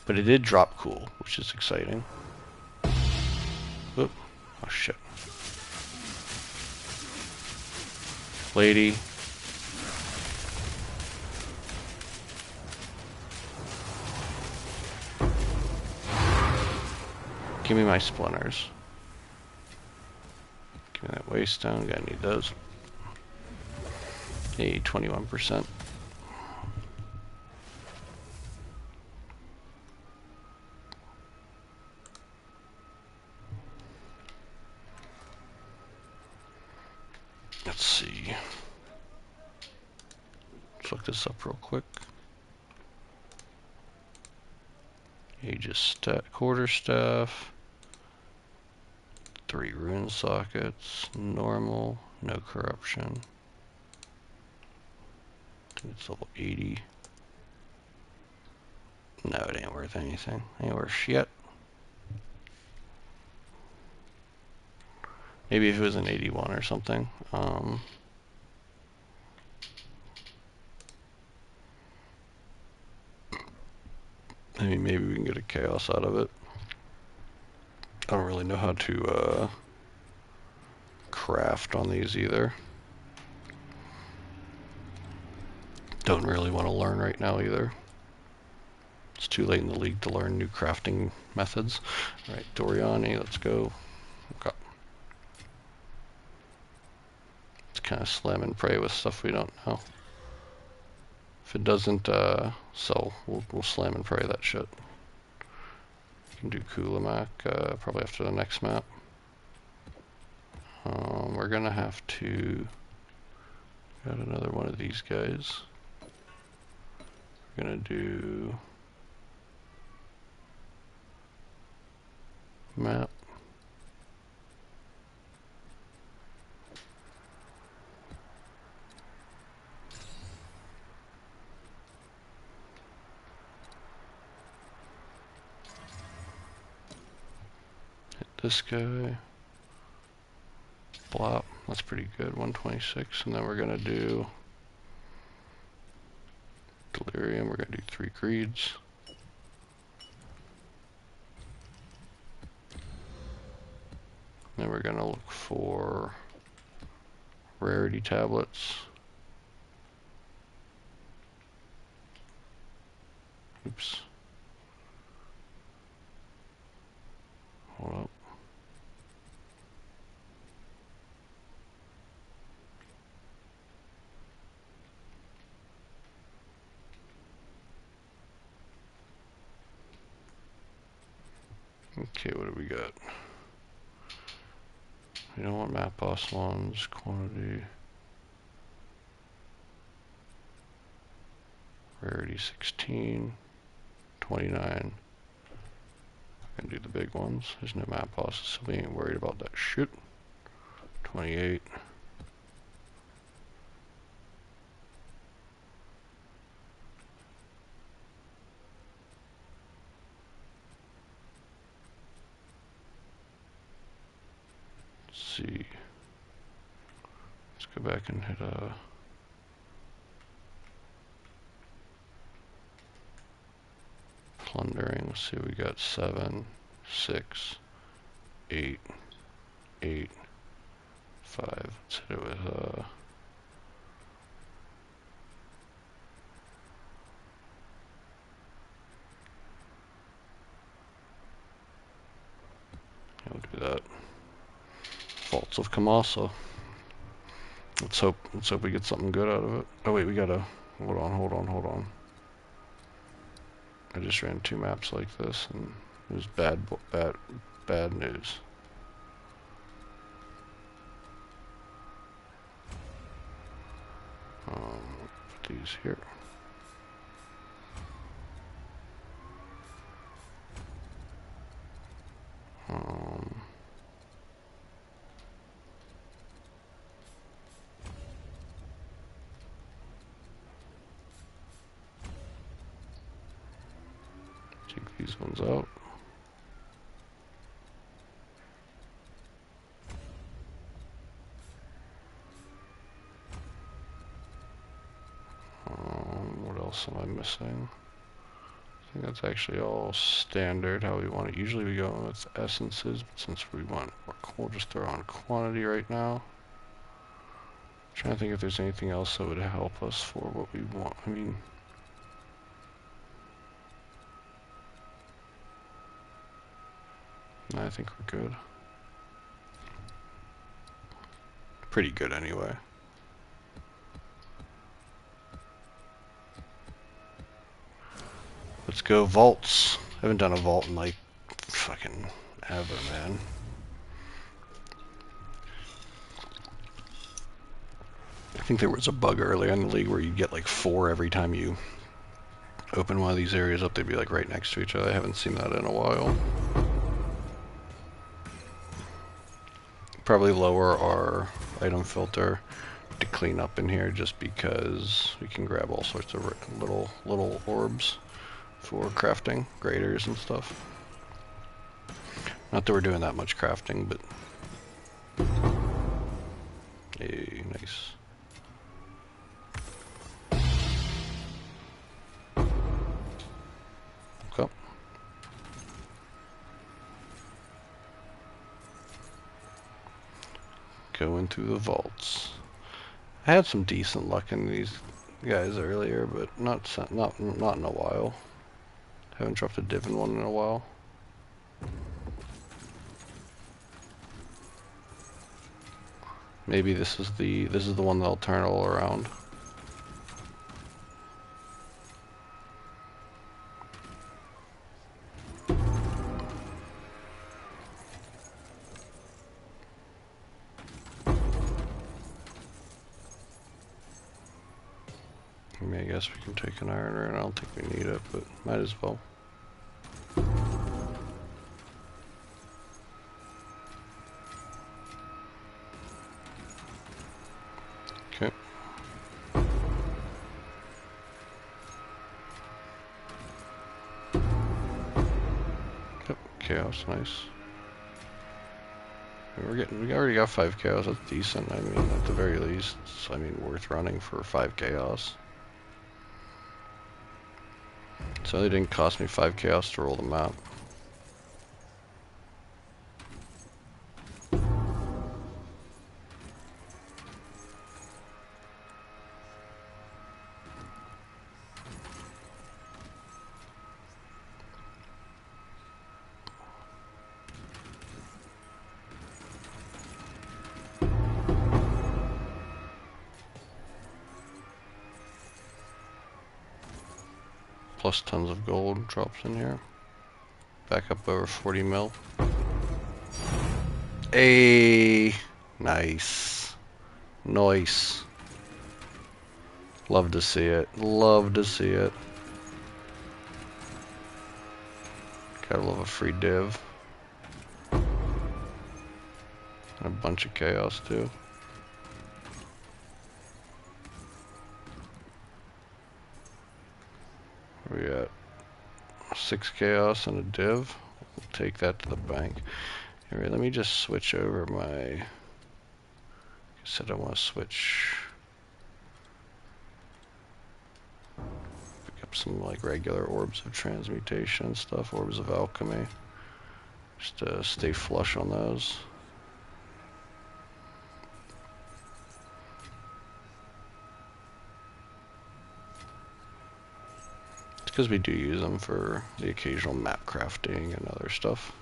But it did drop cool, which is exciting. Oop. Oh shit. Lady. Give me my splinters. Give me that waste stone, gotta need those. Hey, 21%. Let's see. Let's look this up real quick. Aegis quarterstaff. 3 rune sockets. Normal. No corruption. I think it's level 80. No, it ain't worth anything. Ain't worth shit. Maybe if it was an 81 or something. I mean, maybe we can get a chaos out of it. I don't really know how to craft on these either. Don't really want to learn right now either. It's too late in the league to learn new crafting methods. Alright, Doriani, let's go. Okay. Let's kind of slam and pray with stuff we don't know. If it doesn't sell, we'll slam and pray that shit. We can do Kulamak probably after the next map. We're gonna have to got another one of these guys. We're gonna do map. Hit this guy. Blop. That's pretty good. 126. And then we're gonna do Delirium. We're gonna do 3 Greeds. Then we're gonna look for rarity tablets. Oops. Hold up. Okay, what do we got? We don't want map boss ones, quantity. Rarity 16, 29. I can do the big ones. There's no map bosses, so we ain't worried about that shit. 28. Let's see. Let's go back and hit plundering. Let's see, we got 7, 6, 8, 8, 5. Let's hit it with we'll do that. Vaults of Kamasa. Let's hope we get something good out of it. Oh wait, we gotta hold on. I just ran 2 maps like this and it was bad news. Put these here. Take these ones out. What else am I missing? I think that's actually all standard how we want it. Usually we go with essences, but since we want, we'll just throw on quantity right now. I'm trying to think if there's anything else that would help us for what we want. I mean, no, I think we're good. Pretty good anyway. Let's go vaults. I haven't done a vault in like fucking ever, man. I think there was a bug earlier in the league where you get like 4 every time you open one of these areas up. They'd be like right next to each other. I haven't seen that in a while. Probably lower our item filter to clean up in here just because we can grab all sorts of little orbs for crafting, graders and stuff. Not that we're doing that much crafting, but hey, nice. Okay. going through the vaults. I had some decent luck in these guys earlier, but not in a while. Haven't dropped a div in one in a while. Maybe this is the one that'll turn all around. I mean, I guess we can take an iron ring. I don't think we need it, but might as well. Okay. Yep, chaos, nice. We already got 5 chaos, that's decent. I mean, at the very least, it's, I mean, worth running for 5 chaos. So it didn't cost me 5 chaos to roll the map. Plus tons of gold drops in here. Back up over 40 mil. Hey, nice. Nice. Love to see it. Love to see it. Gotta love a free div. And a bunch of chaos too. We got 6 chaos and a div. We'll take that to the bank. Alright, let me just switch over my... I said I want to switch... Pick up some like regular orbs of transmutation and stuff, orbs of alchemy. Just to stay flush on those. Because we do use them for the occasional map crafting and other stuff.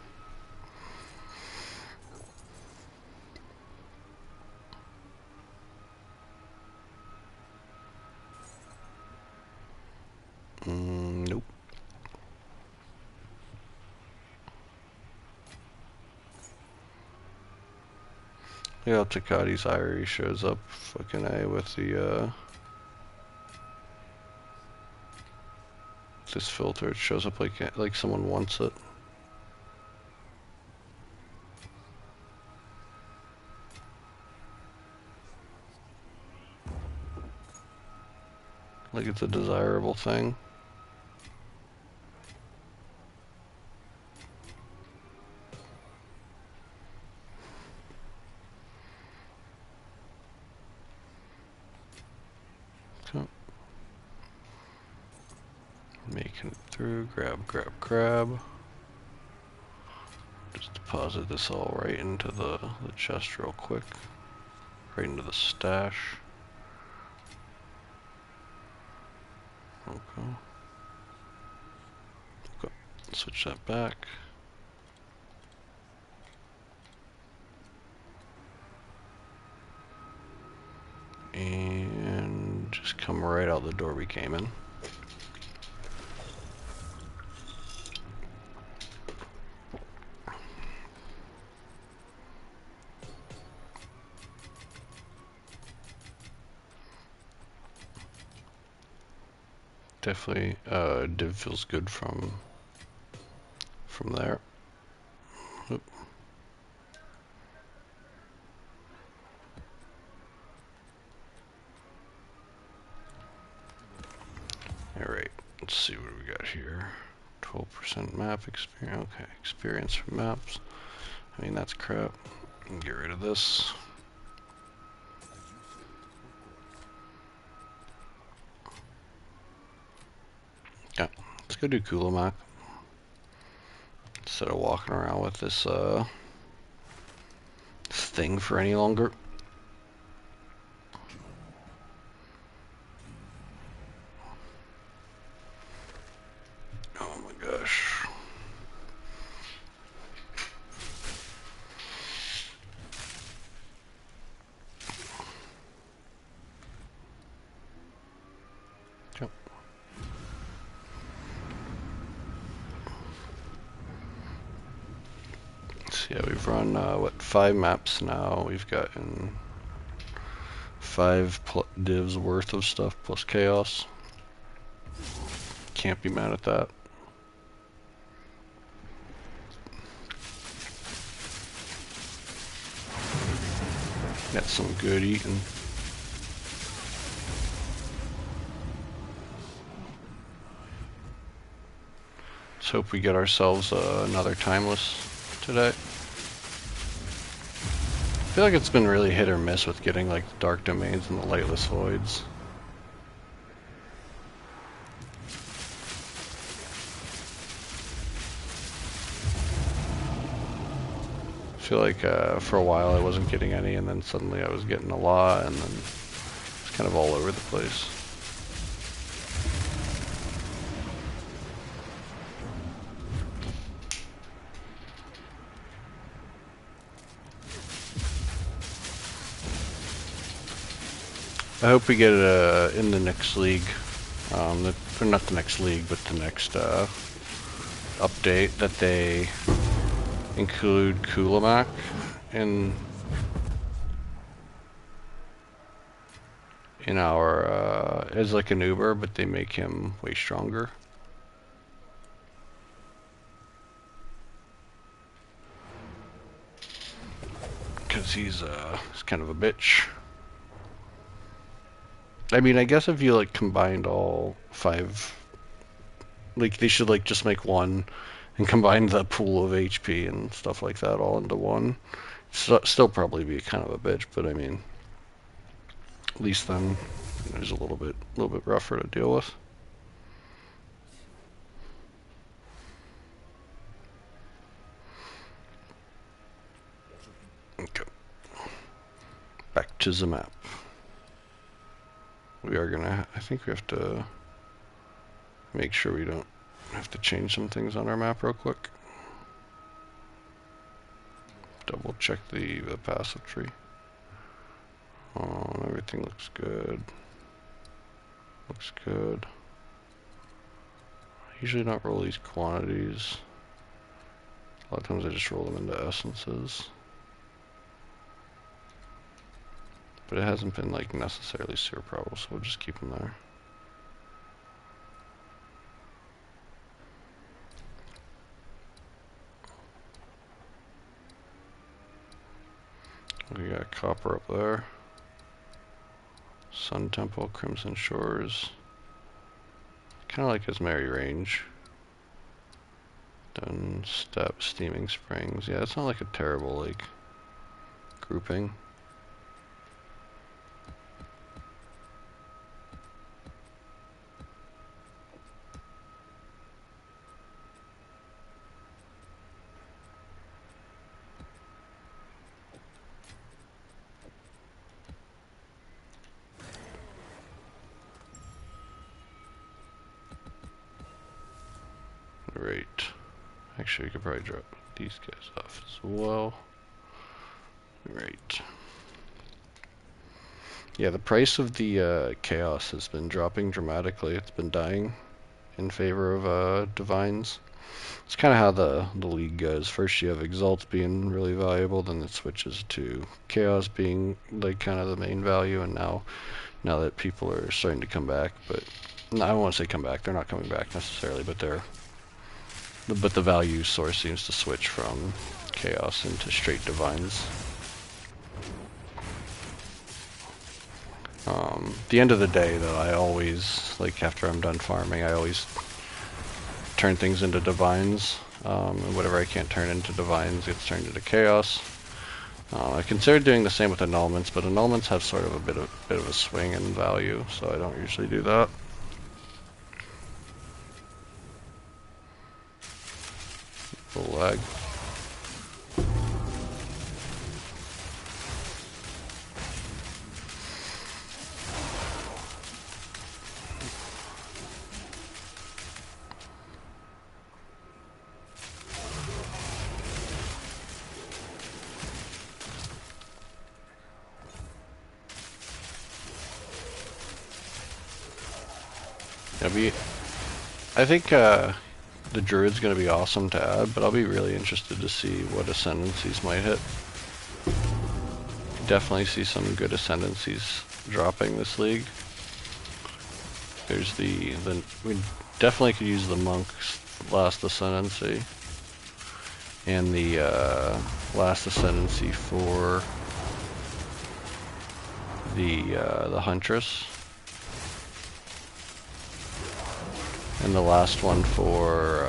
Nope. Yeah, Takati's Irie shows up fucking A with the this filter. It shows up like someone wants it. Like it's a desirable thing. So, making it through, grab. Just deposit this all right into the chest real quick. Right into the stash. Okay. Switch that back. And just come right out the door we came in. Definitely, div feels good from there. Oop. Alright, let's see what we got here. 12% map experience. Okay, experience from maps. I mean, that's crap. Get rid of this. Yeah, let's go do Kulamak. Instead of walking around with this thing for any longer. Yep. So yeah, we've run, what, 5 maps now. We've gotten 5 divs worth of stuff plus chaos. Can't be mad at that. Got some good eating. Let's hope we get ourselves another timeless today. I feel like it's been really hit or miss with getting like the dark domains and the lightless voids. I feel like for a while I wasn't getting any, and then suddenly I was getting a lot, and then it's kind of all over the place. I hope we get it in the next league, or not the next league, but the next update, that they include Kulamak in our as like an Uber, but they make him way stronger. Because he's kind of a bitch. I mean, I guess if you like combined all 5, like they should like just make one and combine the pool of HP and stuff like that all into one. Still probably be kind of a bitch, but I mean, at least then it's a little bit rougher to deal with. Okay. Back to the map. We are gonna, I think we have to make sure we don't have to change some things on our map real quick. Double check the passive tree. Everything looks good. Looks good. I usually don't roll these quantities. A lot of times I just roll them into essences. But it hasn't been like necessarily super probable, so we'll just keep them there. We got copper up there. Sun Temple, Crimson Shores. Kind of like his Merry Range. Dun Step, Steaming Springs. Yeah, it's not like a terrible like grouping. Right. Actually, we could probably drop these guys off as well. Right. Yeah, the price of the chaos has been dropping dramatically. It's been dying in favor of divines. It's kind of how the league goes. First you have exalts being really valuable, then it switches to chaos being like kind of the main value, and now that people are starting to come back, but no, I don't want to say come back. They're not coming back necessarily, but the value source seems to switch from chaos into straight divines. At the end of the day, though, I always, like after I'm done farming, I always turn things into divines, and whatever I can't turn into divines gets turned into chaos. I considered doing the same with annulments, but annulments have sort of a bit of a swing in value, so I don't usually do that. Full lag. I think the Druid's going to be awesome to add, but I'll be really interested to see what ascendancies might hit. Definitely see some good ascendancies dropping this league. There's we definitely could use the Monk's last ascendancy and the last ascendancy for the Huntress, and the last one for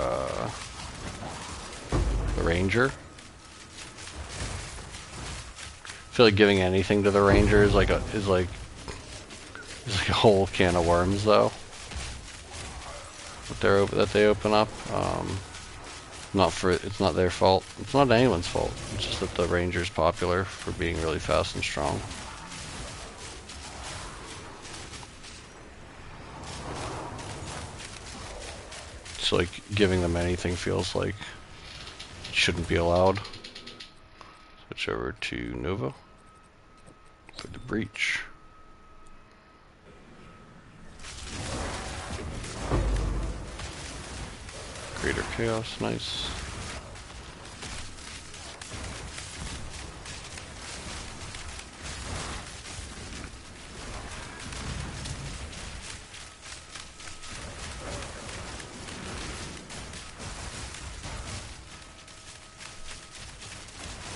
the Ranger. I feel like giving anything to the Ranger is like a whole can of worms, though. That they open up. It's not their fault. It's not anyone's fault. It's just that the Ranger's popular for being really fast and strong. So like giving them anything feels like it shouldn't be allowed. Switch over to Nova for the Breach. Greater Chaos, nice.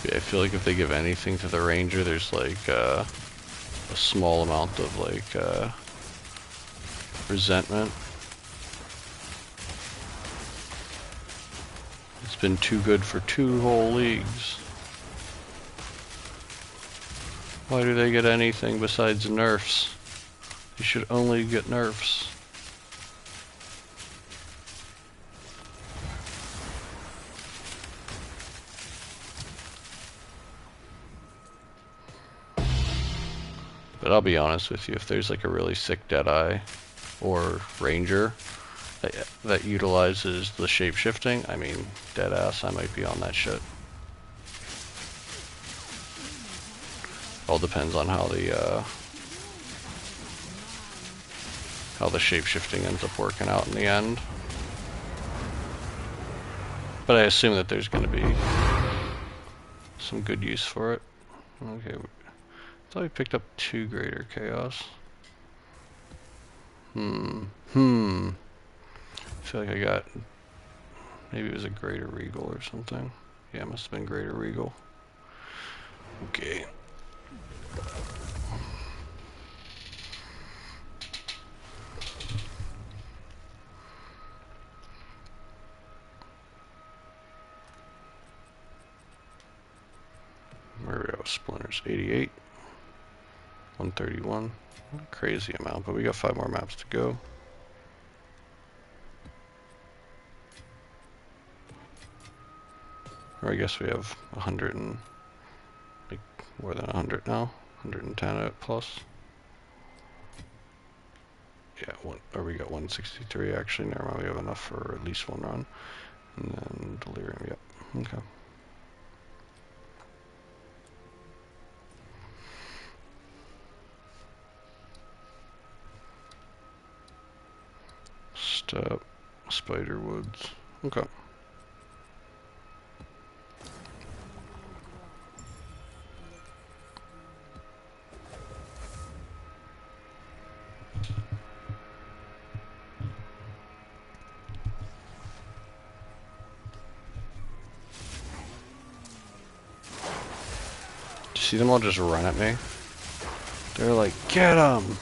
Yeah, I feel like if they give anything to the Ranger, there's like a small amount of like resentment. It's been too good for 2 whole leagues. Why do they get anything besides nerfs? They should only get nerfs. But I'll be honest with you, if there's like a really sick Deadeye or Ranger that utilizes the shape-shifting, I mean, dead ass, I might be on that shit. All depends on how the shape-shifting ends up working out in the end. But I assume that there's going to be some good use for it. Okay. I thought we picked up 2 Greater Chaos. I feel like I got... Maybe it was a Greater Regal or something. Yeah, it must have been Greater Regal. Okay. Where we go? Splinters 88. 131. Not a crazy amount, but we got 5 more maps to go. Or I guess we have 100 and like more than 100 now. 110 out plus. Yeah, or we got 163 actually. Never mind, we have enough for at least 1 run. And then Delirium, yep. Okay. Step, Spider Woods. Okay. See them all just run at me? They're like, get him!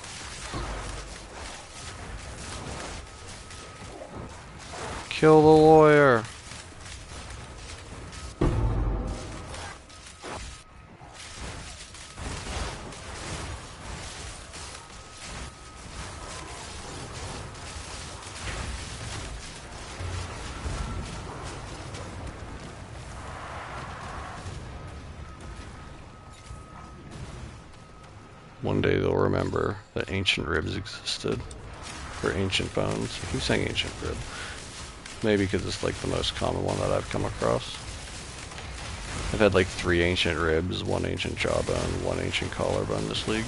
Kill the lawyer! One day they'll remember that ancient ribs existed, or ancient bones. I keep saying ancient rib. Maybe because it's like the most common one that I've come across. I've had like 3 ancient ribs, 1 ancient jawbone, 1 ancient collarbone this league.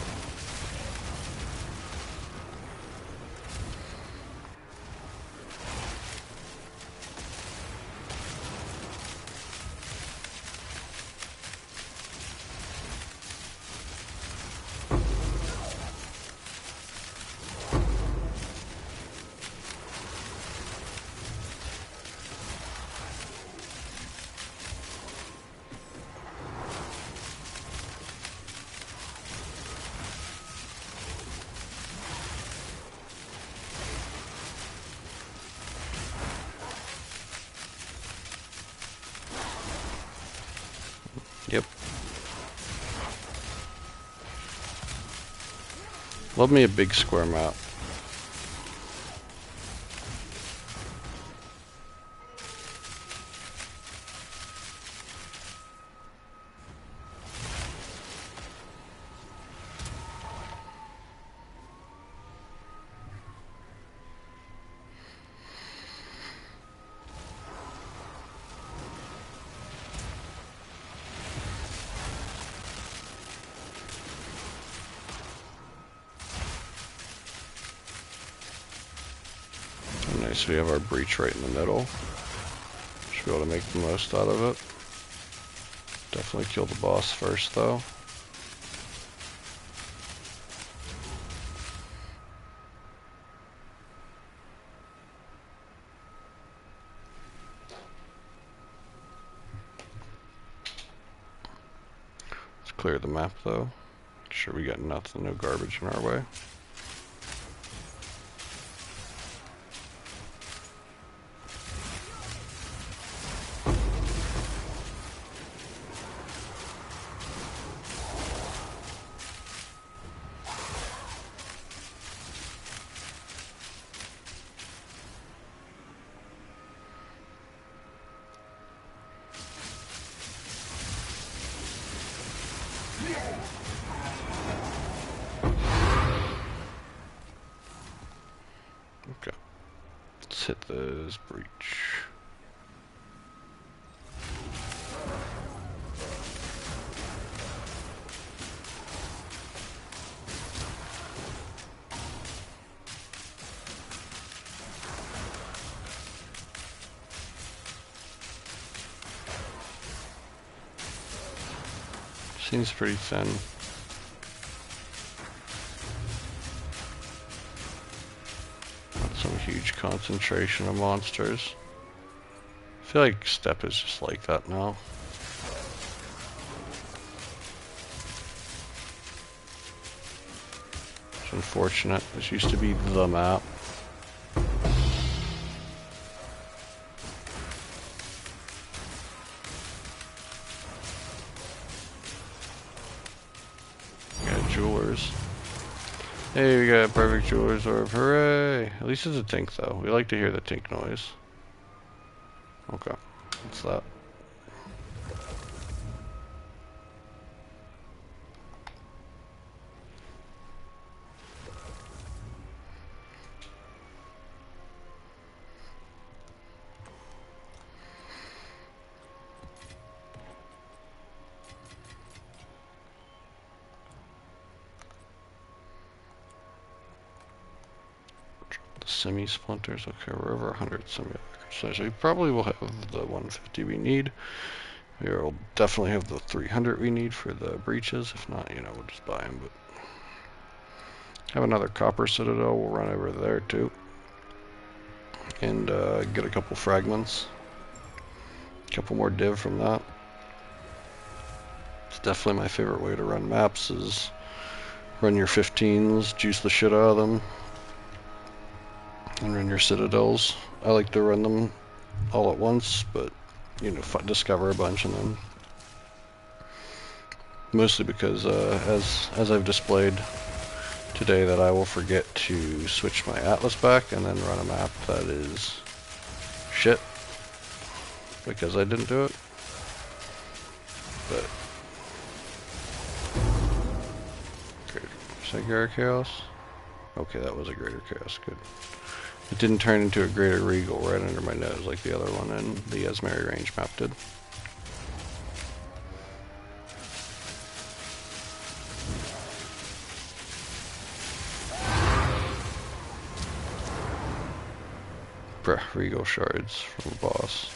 Love me a big square map. Nice, we have our breach right in the middle. Should be able to make the most out of it. Definitely kill the boss first though. Let's clear the map though. Make sure we got nothing, no garbage in our way. Okay, let's hit this breach. Seems pretty thin. Some huge concentration of monsters. I feel like Step is just like that now. It's unfortunate. This used to be the map. Jewelers. Hey, we got a perfect Jewelers orb. Hooray! At least it's a Tink though. We like to hear the Tink noise. Okay, what's that? Semi-splinters. Okay, we're over 100 semi-records. So we probably will have the 150 we need. We'll definitely have the 300 we need for the breaches. If not, you know, we'll just buy them. But have another copper citadel. We'll run over there too. And get a couple fragments. A couple more div from that. It's definitely my favorite way to run maps is run your 15s, juice the shit out of them. And run your citadels. I like to run them all at once, but you know, discover a bunch and then mostly because as I've displayed today that I will forget to switch my atlas back and then run a map that is shit because I didn't do it. But is that Greater Chaos? Okay, that was a Greater Chaos. Good. It didn't turn into a Greater Regal right under my nose like the other one in the Esmeri range map did. Bruh, Regal shards from a boss.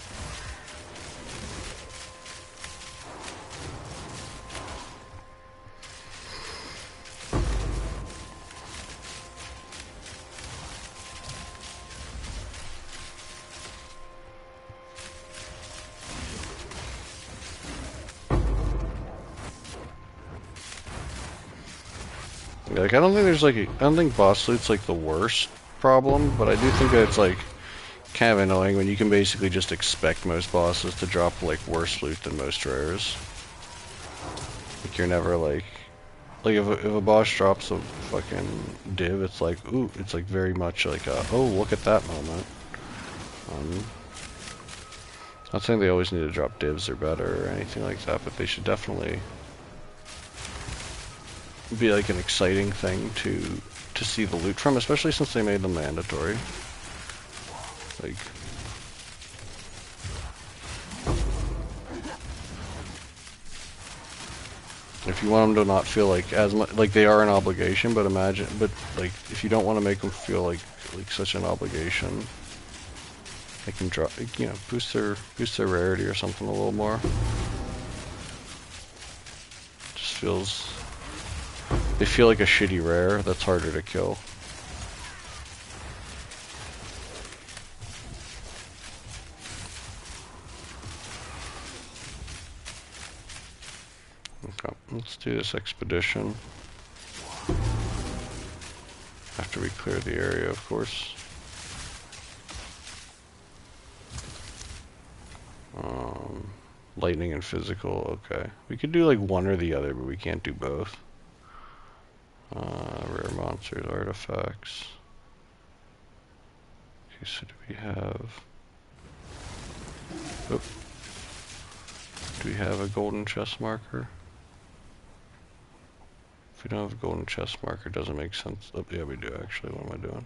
Like, I don't think there's like I don't think boss loot's like the worst problem, but I do think that it's like kind of annoying when you can basically just expect most bosses to drop like worse loot than most rares. Like you're never like like if a boss drops a fucking div, it's like, ooh, it's like very much like a, oh, look at that moment. Not saying they always need to drop divs or better or anything like that, but they should definitely be like an exciting thing to see the loot from, especially since they made them mandatory. Like, if you want them to not feel like as much like they are an obligation, but imagine, but like if you don't want to make them feel like such an obligation, they can drop, you know, boost their rarity or something a little more. Just feels, they feel like a shitty rare that's harder to kill. Okay, let's do this expedition. After we clear the area, of course. Lightning and physical, okay. We could do like one or the other, but we can't do both. Rare monsters, artifacts. Okay, so do we have... Oh. Do we have a golden chest marker? If we don't have a golden chest marker, it doesn't make sense. Oh, yeah, we do actually. What am I doing?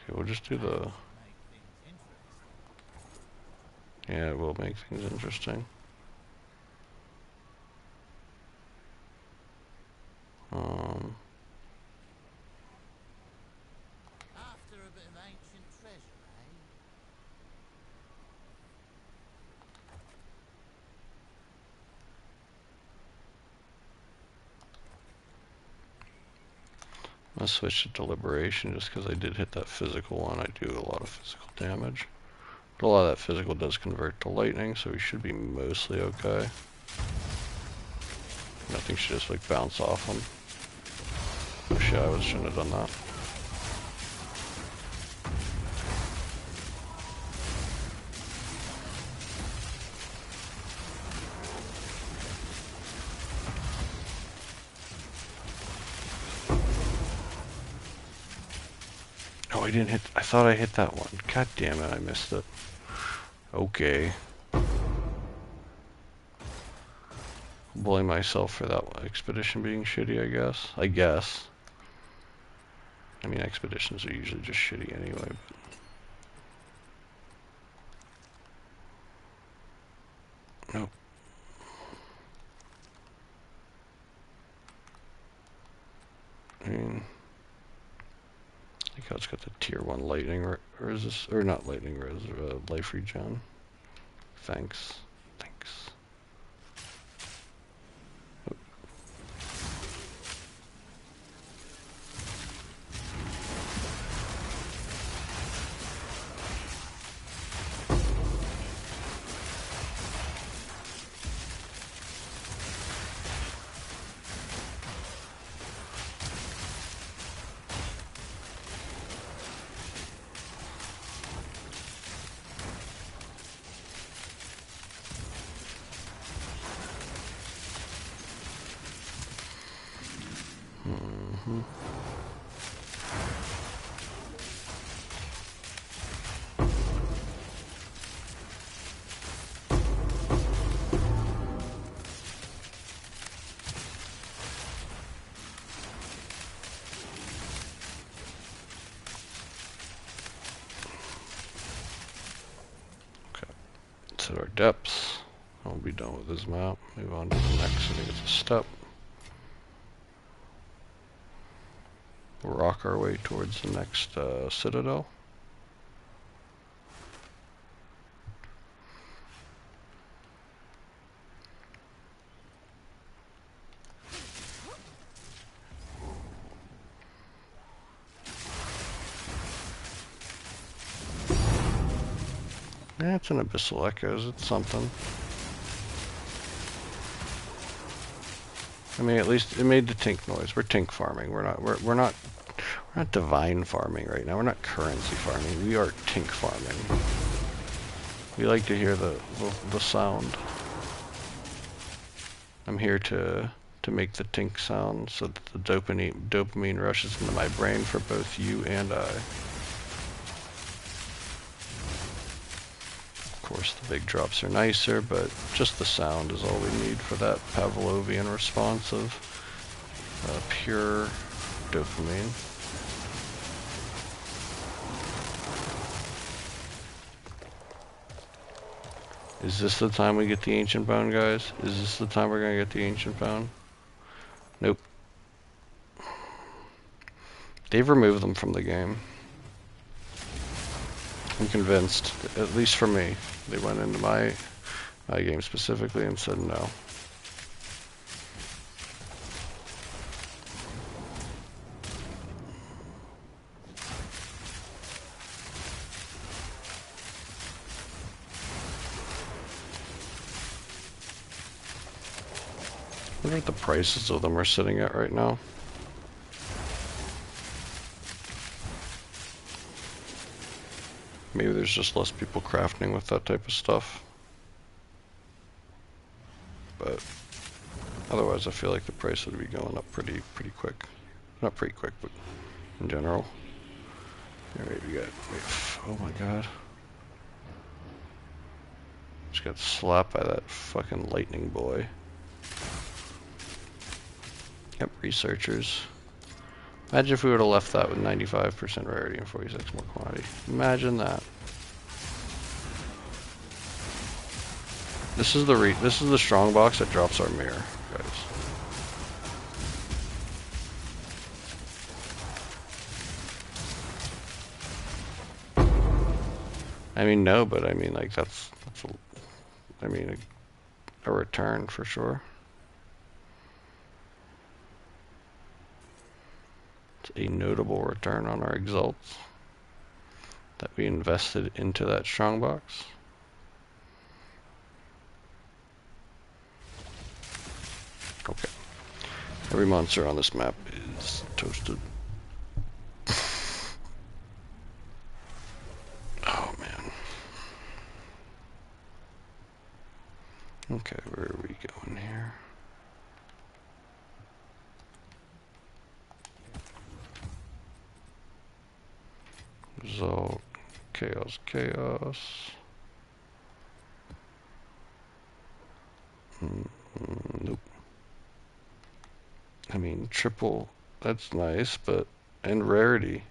Okay, we'll just do the... Yeah, it will make things interesting. After a bit of ancient treasure, eh? I'll switch to deliberation just because I did hit that physical one. I do a lot of physical damage. But a lot of that physical does convert to lightning, so we should be mostly okay. Nothing should just like bounce off them. Oh shit, I shouldn't have done that. Oh, I didn't hit, I thought I hit that one. God damn it, I missed it. Okay. Blame myself for that expedition being shitty, I guess. I mean, expeditions are usually just shitty anyway. But... Nope. I mean, I think it's got the tier 1 lightning resist, or not lightning res, life regen. Thanks. At our depths. I'll be done with this map. Move on to the next. I think it's a step. We'll rock our way towards the next citadel. Yeah, it's an Abyssal Echoes. It's something. I mean, at least it made the tink noise. We're tink farming. We're not divine farming right now. We're not currency farming. We are tink farming. We like to hear the sound. I'm here to make the tink sound so that the dopamine rushes into my brain for both you and I. Of course, the big drops are nicer, but just the sound is all we need for that Pavlovian response of pure dopamine. Is this the time we get the ancient bone, guys? Is this the time we're gonna get the ancient bone? Nope. They've removed them from the game. I'm convinced, at least for me. They went into my game specifically and said no. I wonder what the prices of them are sitting at right now. Maybe there's just less people crafting with that type of stuff. But otherwise I feel like the price would be going up pretty quick. Not pretty quick, but in general. Alright, we got... oh my god. Just got slapped by that fucking lightning boy. Yep, researchers. Imagine if we would have left that with 95% rarity and 46 more quantity. Imagine that. This is the strong box that drops our mirror, guys. I mean, no, but I mean, like, that's I mean, a return for sure. It's a notable return on our exalts that we invested into that strongbox. Okay. Every monster on this map is toasted. Oh man. Okay, where are we going here? Result, chaos, chaos. Nope. I mean, triple, that's nice, but, and rarity.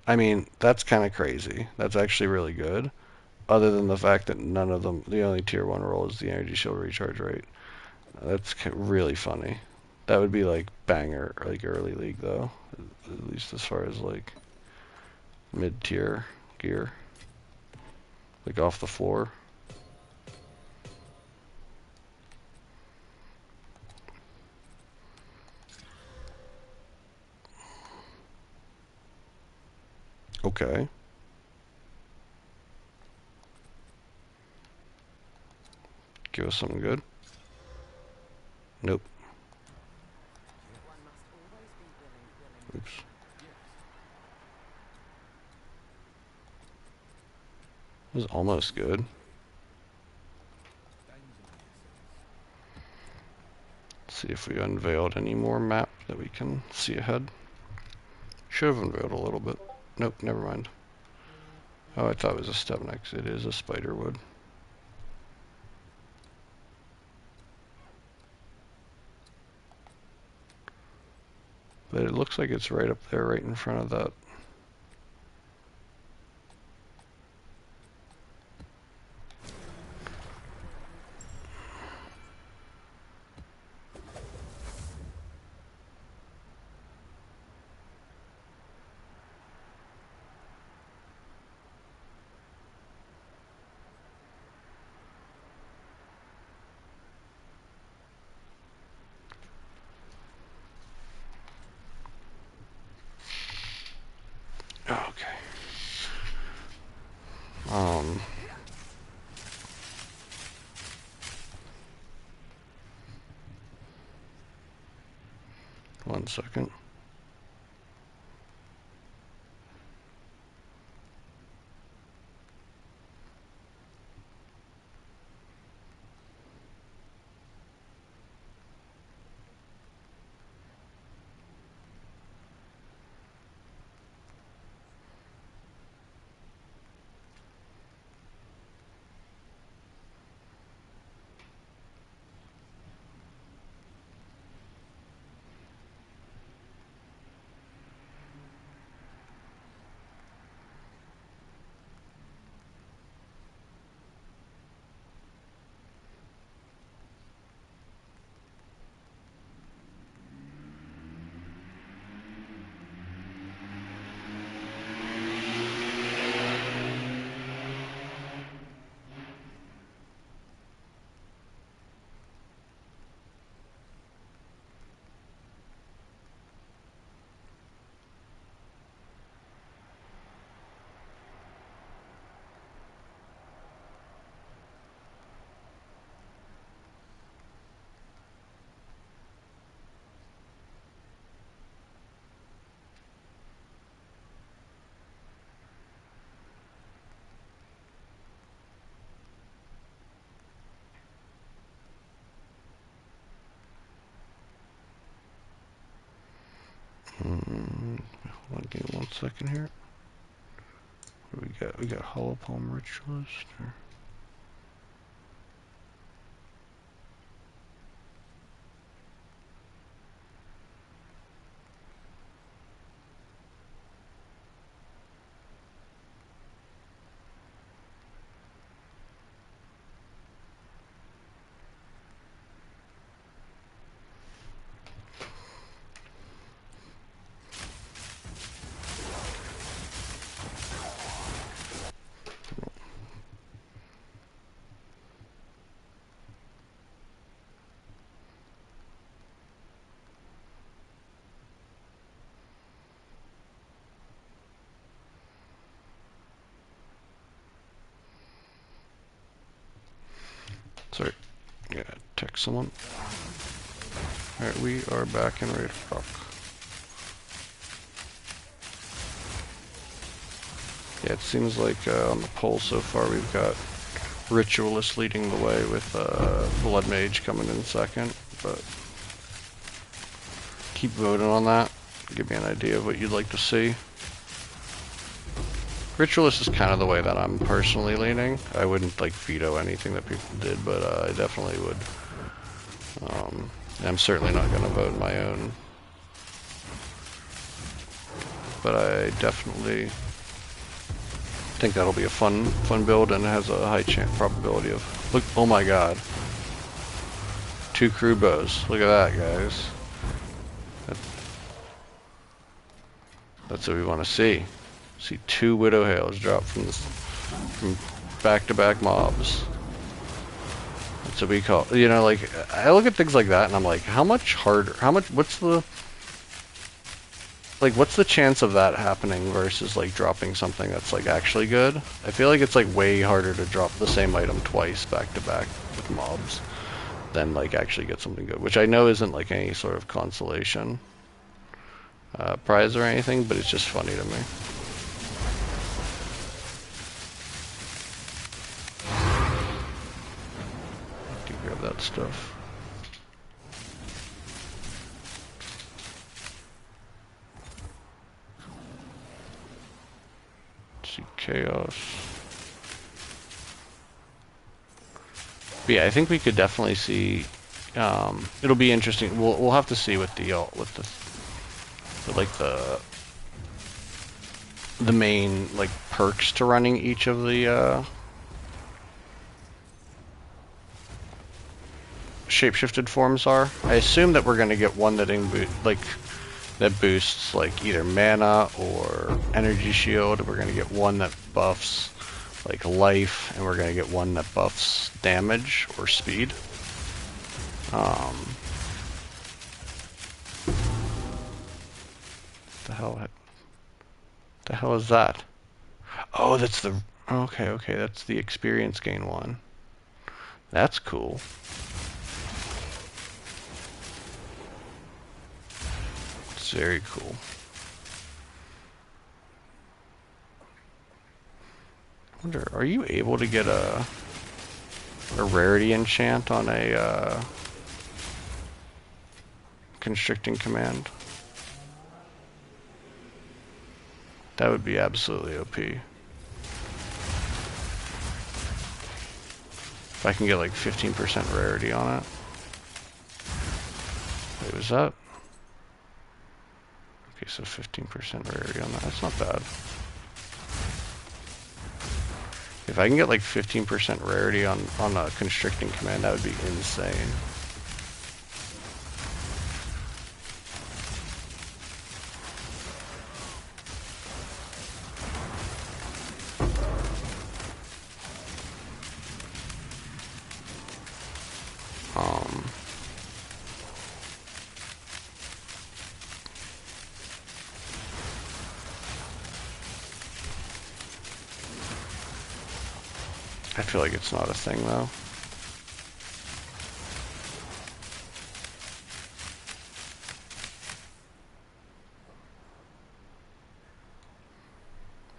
I mean, that's kind of crazy. That's actually really good. Other than the fact that none of them, the only tier 1 roll is the energy shield recharge rate. That's really funny. That would be like banger, like early league though. At least as far as like mid-tier gear. Like off the floor. Okay. Give us something good. Nope. Oops. This is almost good. Let's see if we unveiled any more map that we can see ahead. Should have unveiled a little bit. Nope, never mind. Oh, I thought it was a step next. It is a spiderwood. But it looks like it's right up there, right in front of that. Okay. One second. Hold on, give me 1 second here. What do we got? We got Hollow Palm Ritualist. Sorry, yeah, text someone. Alright, we are back and ready to rock. Yeah, it seems like on the poll so far we've got Ritualist leading the way with Blood Mage coming in second, but keep voting on that. Give me an idea of what you'd like to see. Ritualist is kind of the way that I'm personally leaning. I wouldn't like veto anything that people did, but I definitely would. I'm certainly not going to vote my own. But I definitely think that'll be a fun build, and it has a high chance probability of. Look! Oh my God! 2 crew bows. Look at that, guys. That's what we want to see. See 2 Widow Hails drop from back-to-back mobs. That's what we call. You know, like I look at things like that, and I'm like, how much harder? What's the chance of that happening versus like dropping something that's like actually good? I feel like it's like way harder to drop the same item twice back to back with mobs than like actually get something good, which I know isn't like any sort of consolation prize or anything, but it's just funny to me. I can grab that stuff. Chaos. But yeah, I think we could definitely see. It'll be interesting. We'll have to see with the main like perks to running each of the shapeshifted forms are. I assume that we're gonna get one that that boosts like either mana or energy shield. We're gonna get one that buffs like life, and we're gonna get one that buffs damage or speed. The hell is that? Oh, that's the okay. That's the experience gain one. That's cool. It's very cool. I wonder, are you able to get a rarity enchant on a constricting command? That would be absolutely OP. If I can get like 15% rarity on it. Wait, was that? Okay, so 15% rarity on that. That's not bad. If I can get like 15% rarity on a constricting command, that would be insane. I feel like it's not a thing though.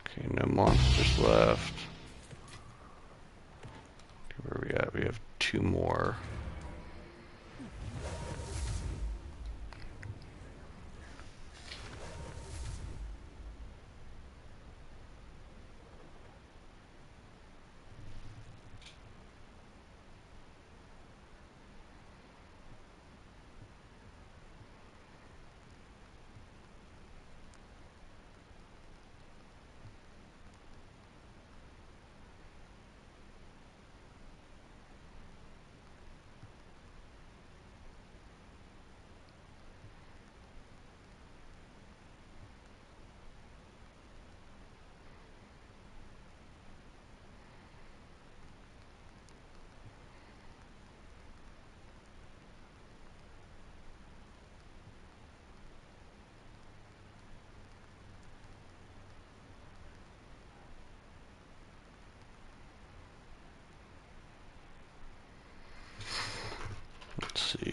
Okay, no monsters left. Where are we at? We have 2 more.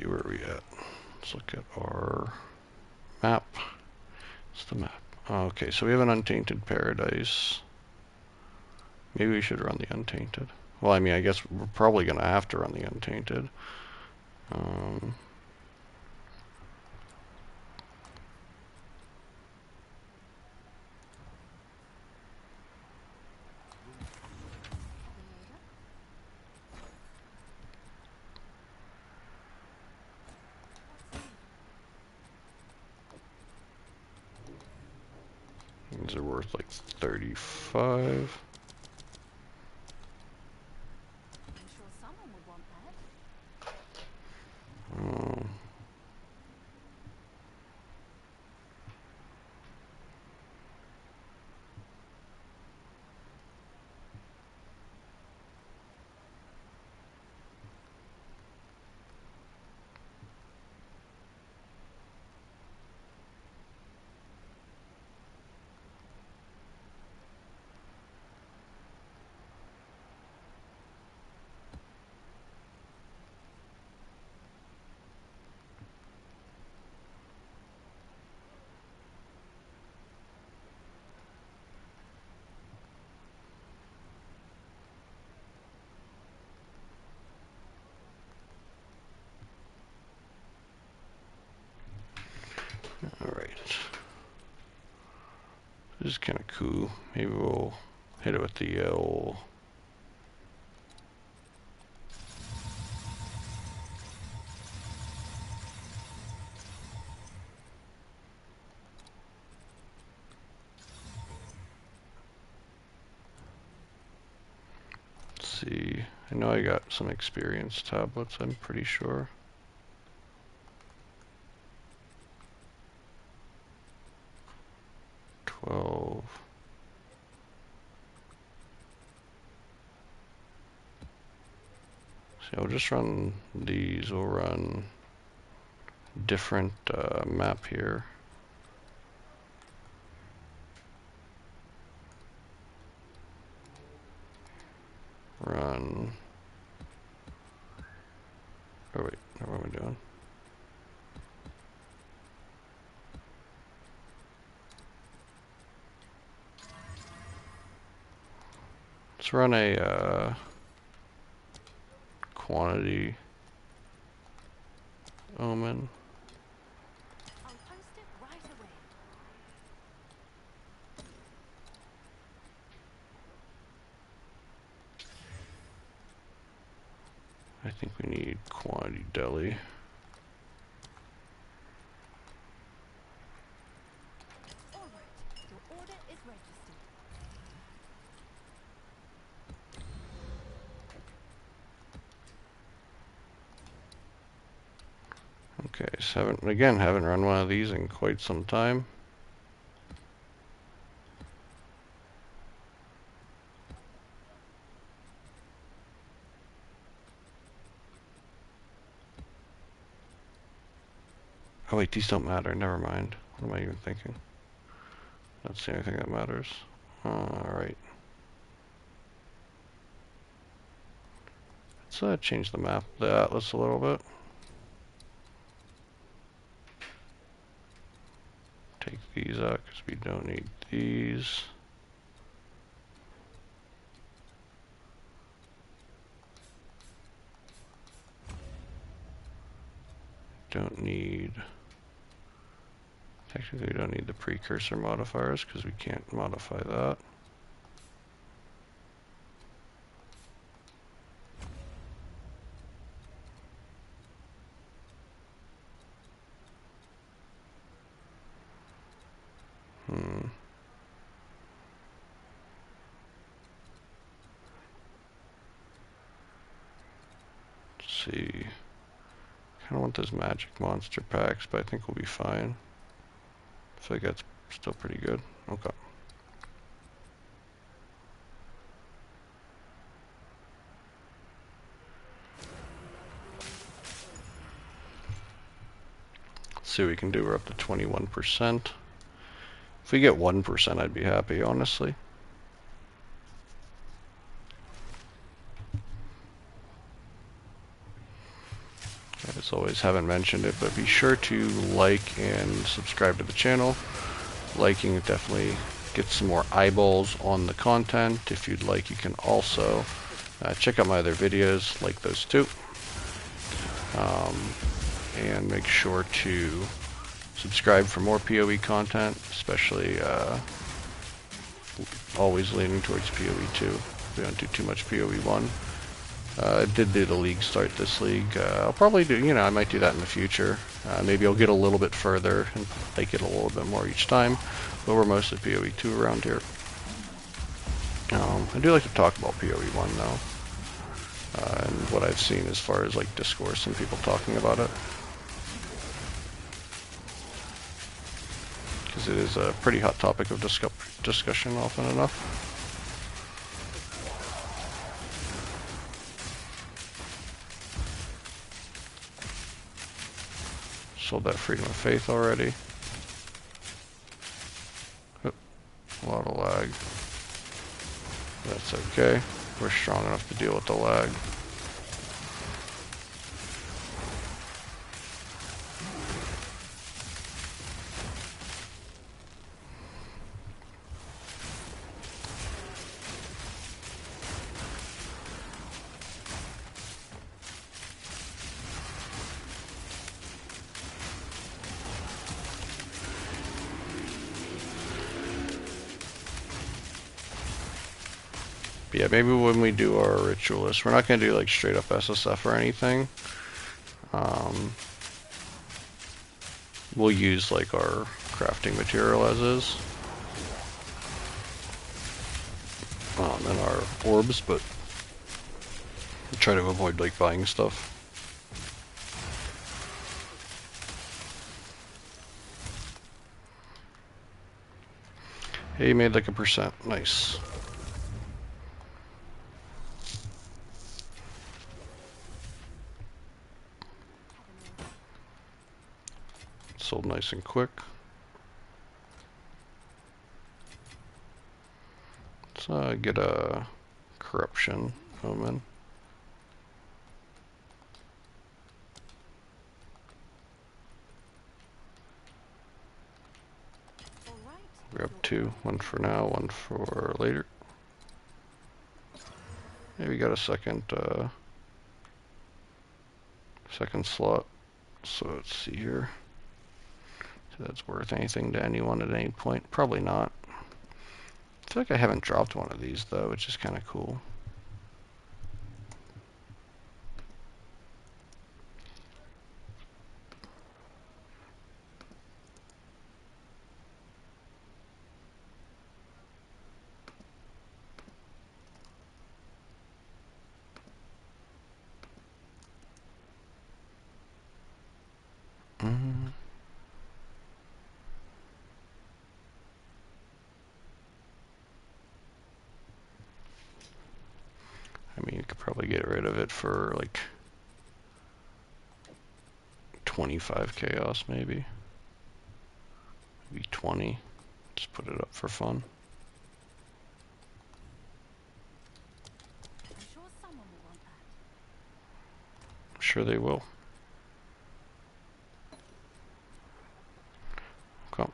where are we at? Let's look at our map. It's the map. Okay, so we have an untainted paradise. Maybe we should run the untainted. Well, I mean, I guess we're probably going to have to run the untainted. Um, these are worth like 35. I'm sure someone would want that. Um, Alright. This is kind of cool. Maybe we'll hit it with the old... Let's see. I know I got some experience tablets, I'm pretty sure. So we'll just run these. We'll run different map here. Run. Oh wait, what am I doing? Let's run a quantity omen. I'll post it right away. I think we need quantity deli. All right, your order is registered. Okay, so haven't run one of these in quite some time. Oh wait, these don't matter. Never mind. What am I even thinking? That's the only thing that matters. Alright. Let's change the map, the atlas a little bit. Take these out because we don't need these. Don't need... Technically we don't need the precursor modifiers because we can't modify that. Let's see. Kind of want those magic monster packs, but I think we'll be fine. I feel like that's still pretty good. Okay. Let's see what we can do. We're up to 21%. If we get 1%, I'd be happy, honestly. That is As always, haven't mentioned it, but be sure to like and subscribe to the channel. Liking it definitely gets some more eyeballs on the content. If you'd like, you can also check out my other videos, like those too. And make sure to subscribe for more PoE content, especially always leaning towards PoE 2. We don't do too much PoE 1. I did do the league start this league. I'll probably do, you know, I might do that in the future. Maybe I'll get a little bit further and make it a little bit more each time. But we're mostly PoE 2 around here. I do like to talk about PoE 1 though. And what I've seen as far as like discourse and people talking about it. Because it is a pretty hot topic of discussion often enough. Sold that freedom of faith already. Oh, a lot of lag. That's okay. We're strong enough to deal with the lag. But yeah, maybe when we do our ritualist, we're not going to do like straight up SSF or anything. We'll use like our crafting material as is. And our orbs, but we'll try to avoid like buying stuff. Hey, you made like 1%. Nice. Sold nice and quick. Let's get a corruption omen. Grab 2. One for now, one for later. Hey, we got a second slot. So let's see here. If that's worth anything to anyone at any point. Probably not. I feel like I haven't dropped one of these though, which is kind of cool. I mean, you could probably get rid of it for like 25 chaos maybe. Maybe 20. Just put it up for fun. I'm sure someone will want that. I'm sure they will. Come.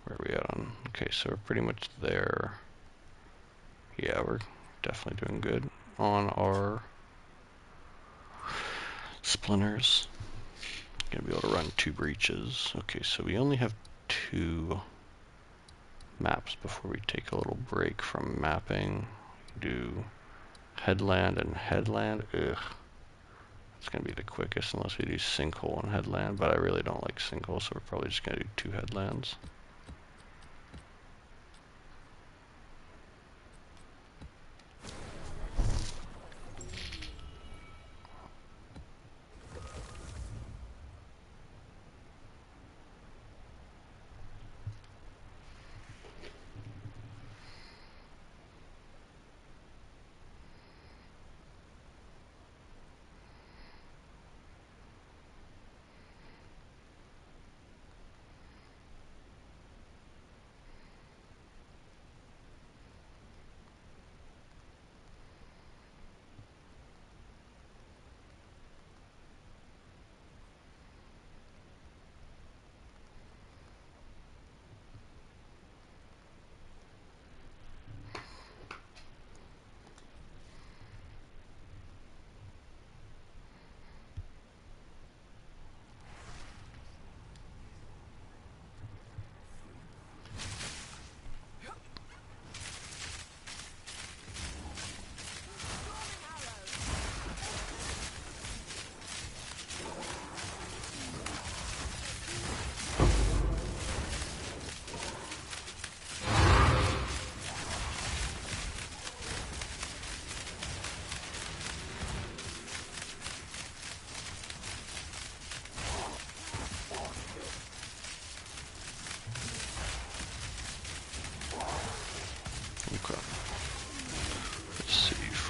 Where are we at on? Okay, so we're pretty much there. Yeah, we're definitely doing good on our splinters. Gonna be able to run 2 breaches. Okay, so we only have 2 maps before we take a little break from mapping. Do headland and headland. Ugh. It's gonna be the quickest unless we do sinkhole and headland, but I really don't like sinkhole, so we're probably just gonna do 2 headlands.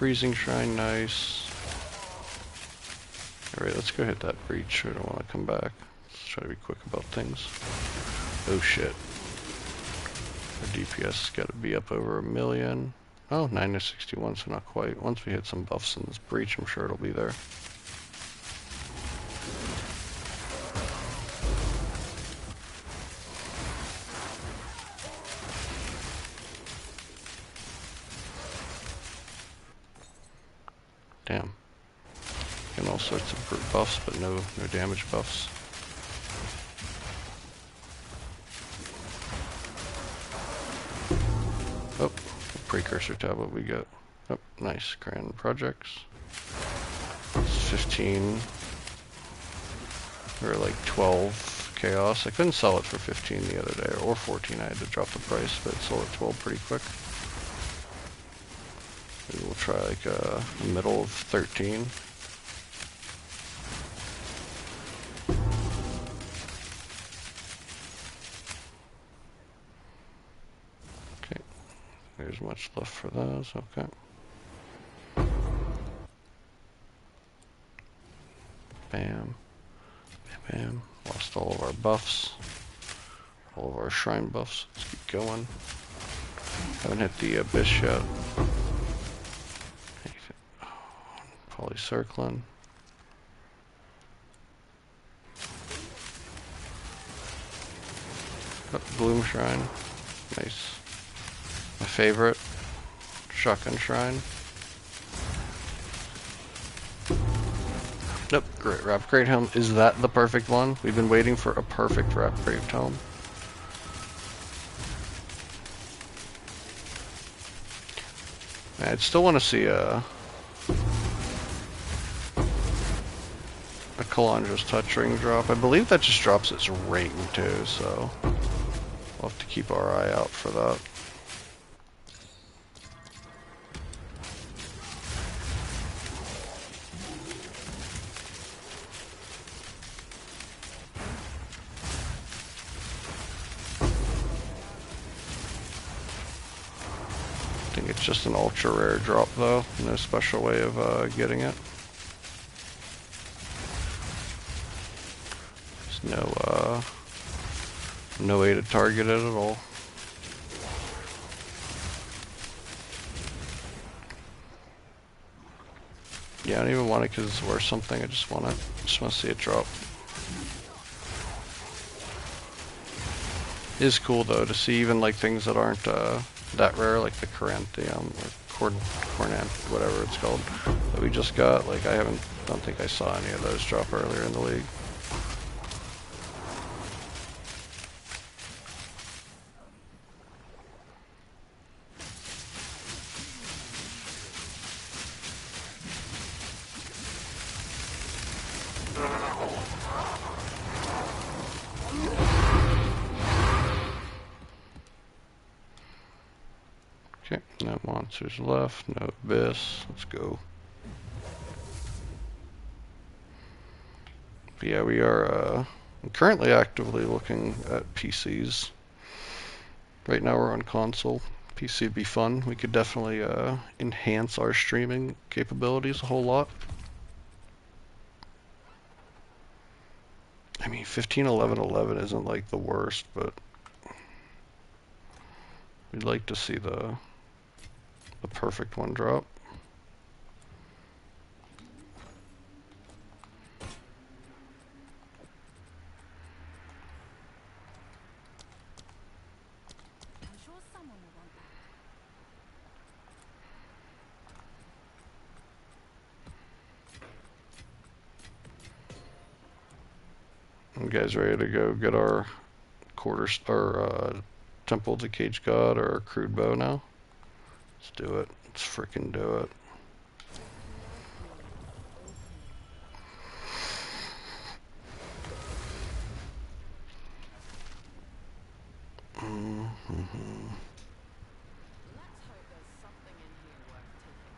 freezing shrine, nice. Alright, let's go hit that breach. I don't want to come back. Let's try to be quick about things. Oh shit. Our DPS has got to be up over 1,000,000. Oh, 9 to 61, so not quite. Once we hit some buffs in this breach, I'm sure it'll be there. Damn. Getting all sorts of brute buffs, but no damage buffs. Oh, precursor tablet we got. Oh, nice. Grand projects. It's 15 or like 12 chaos. I couldn't sell it for 15 the other day, or 14. I had to drop the price, but it sold at 12 pretty quick. Maybe we'll try like a middle of 13. Okay, there's much left for those. Okay. Bam. Bam, bam. Lost all of our buffs. All of our shrine buffs. Let's keep going. Haven't hit the abyss yet. Polycircling. Oh, Bloom Shrine. Nice. My favorite. Shotgun Shrine. Nope, great. Wrap Great Helm. Is that the perfect one? We've been waiting for a perfect Wrap Great Helm. I'd still want to see a Kalandra's Touch Ring drop. I believe that just drops its ring too, so we'll have to keep our eye out for that. I think it's just an ultra rare drop though, no special way of getting it. There's no way to target it at all. Yeah, I don't even want it because it's worth something. I just want to see it drop. It is cool though to see even like things that aren't that rare, like the Coranthium or Cornant, whatever it's called, that we just got. Like I don't think I saw any of those drop earlier in the league. Okay, no monsters left, no abyss. Let's go. But yeah, we are currently actively looking at PCs. Right now we're on console. PC would be fun. We could definitely enhance our streaming capabilities a whole lot. I mean, 15.11.11 isn't like the worst, but we'd like to see the perfect one drop. I'm sure someone will want that. You guys ready to go get our Temple to Cage God or our crude bow now? Let's do it. Let's freaking do it. Let's hope there's something in here worth taking.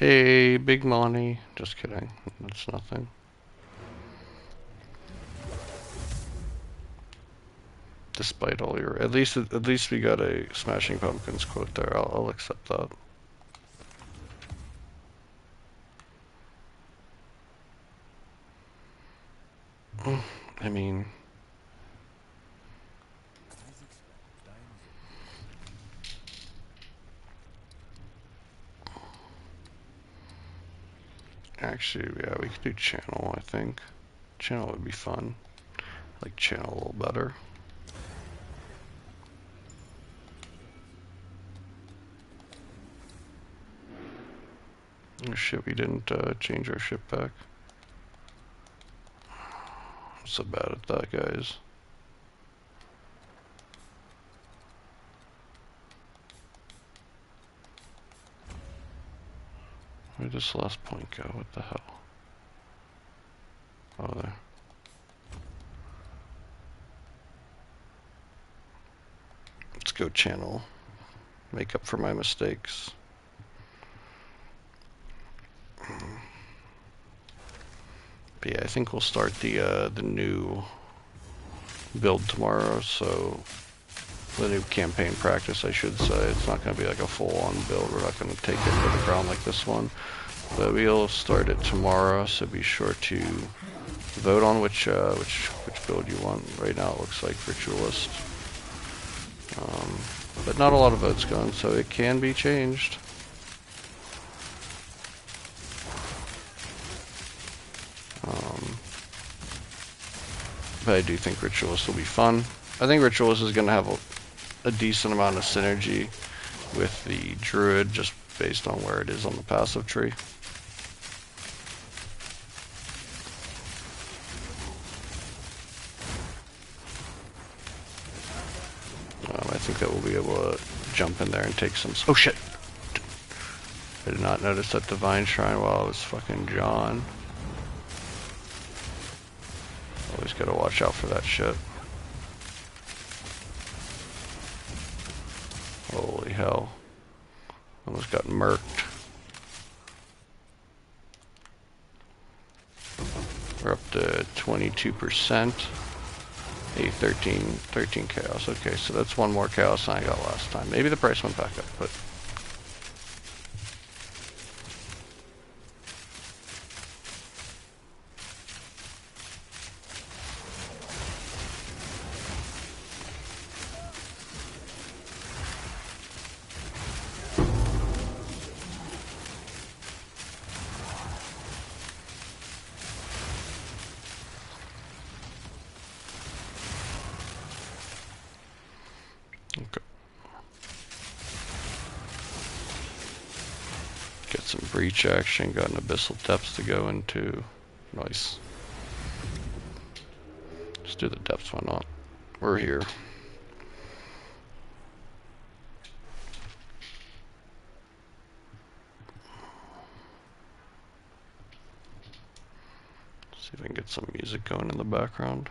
Hey, big money. Just kidding. That's nothing. Despite all your, at least we got a Smashing Pumpkins quote there. I'll accept that. I mean, actually, yeah, we could do channel, I think. Channel would be fun. I like channel a little better. Oh shit, we didn't change our ship back. I'm so bad at that, guys. Where'd this last point go? What the hell? Oh, there. Let's go channel. Make up for my mistakes. But yeah, I think we'll start the new build tomorrow, so the new campaign practice, I should say. It's not going to be like a full-on build. We're not going to take it to the ground like this one. But we'll start it tomorrow, so be sure to vote on which build you want. Right now it looks like Ritualist. But not a lot of votes going, so it can be changed. But I do think Ritualist will be fun. I think Ritualist is going to have a decent amount of synergy with the Druid, just based on where it is on the passive tree. I think that we'll be able to jump in there and take some... Oh shit! I did not notice that Divine Shrine while I was fucking John. Always gotta watch out for that shit. Holy hell. Almost got murked. We're up to 22%. Hey, 13 chaos. Okay, so that's one more chaos than I got last time. Maybe the price went back up, but... Get some breach action, got an abyssal depths to go into. Nice. Let's do the depths, why not? We're here. See if I can get some music going in the background.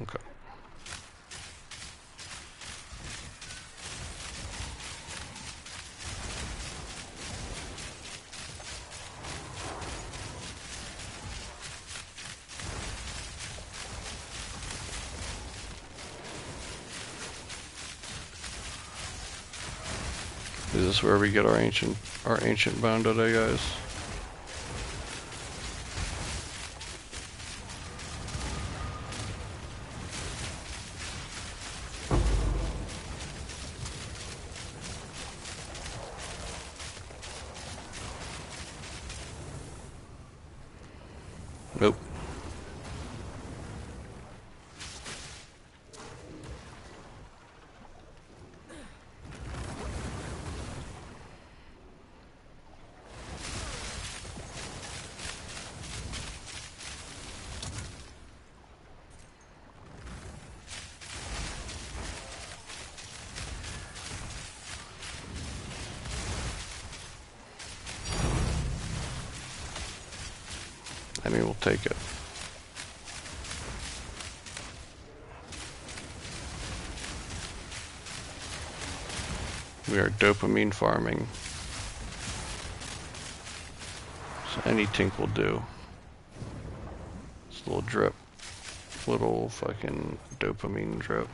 Okay. Is this where we get our ancient bone today, guys? Nope. mean, we'll take it. We are dopamine farming. So any tink will do. It's a little drip. Little fucking dopamine drip.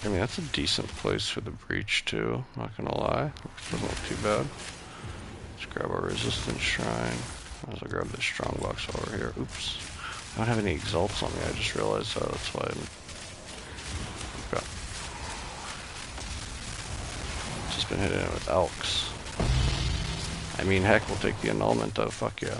I mean, that's a decent place for the breach, too. Not gonna lie. Doesn't look too bad. Let's grab our resistance shrine. Might as well grab this strong box while we're here. Oops. I don't have any exalts on me. I just realized that. That's why I'm... Okay. Just been hitting it with Elks. I mean, heck, we'll take the annulment, though. Fuck yeah.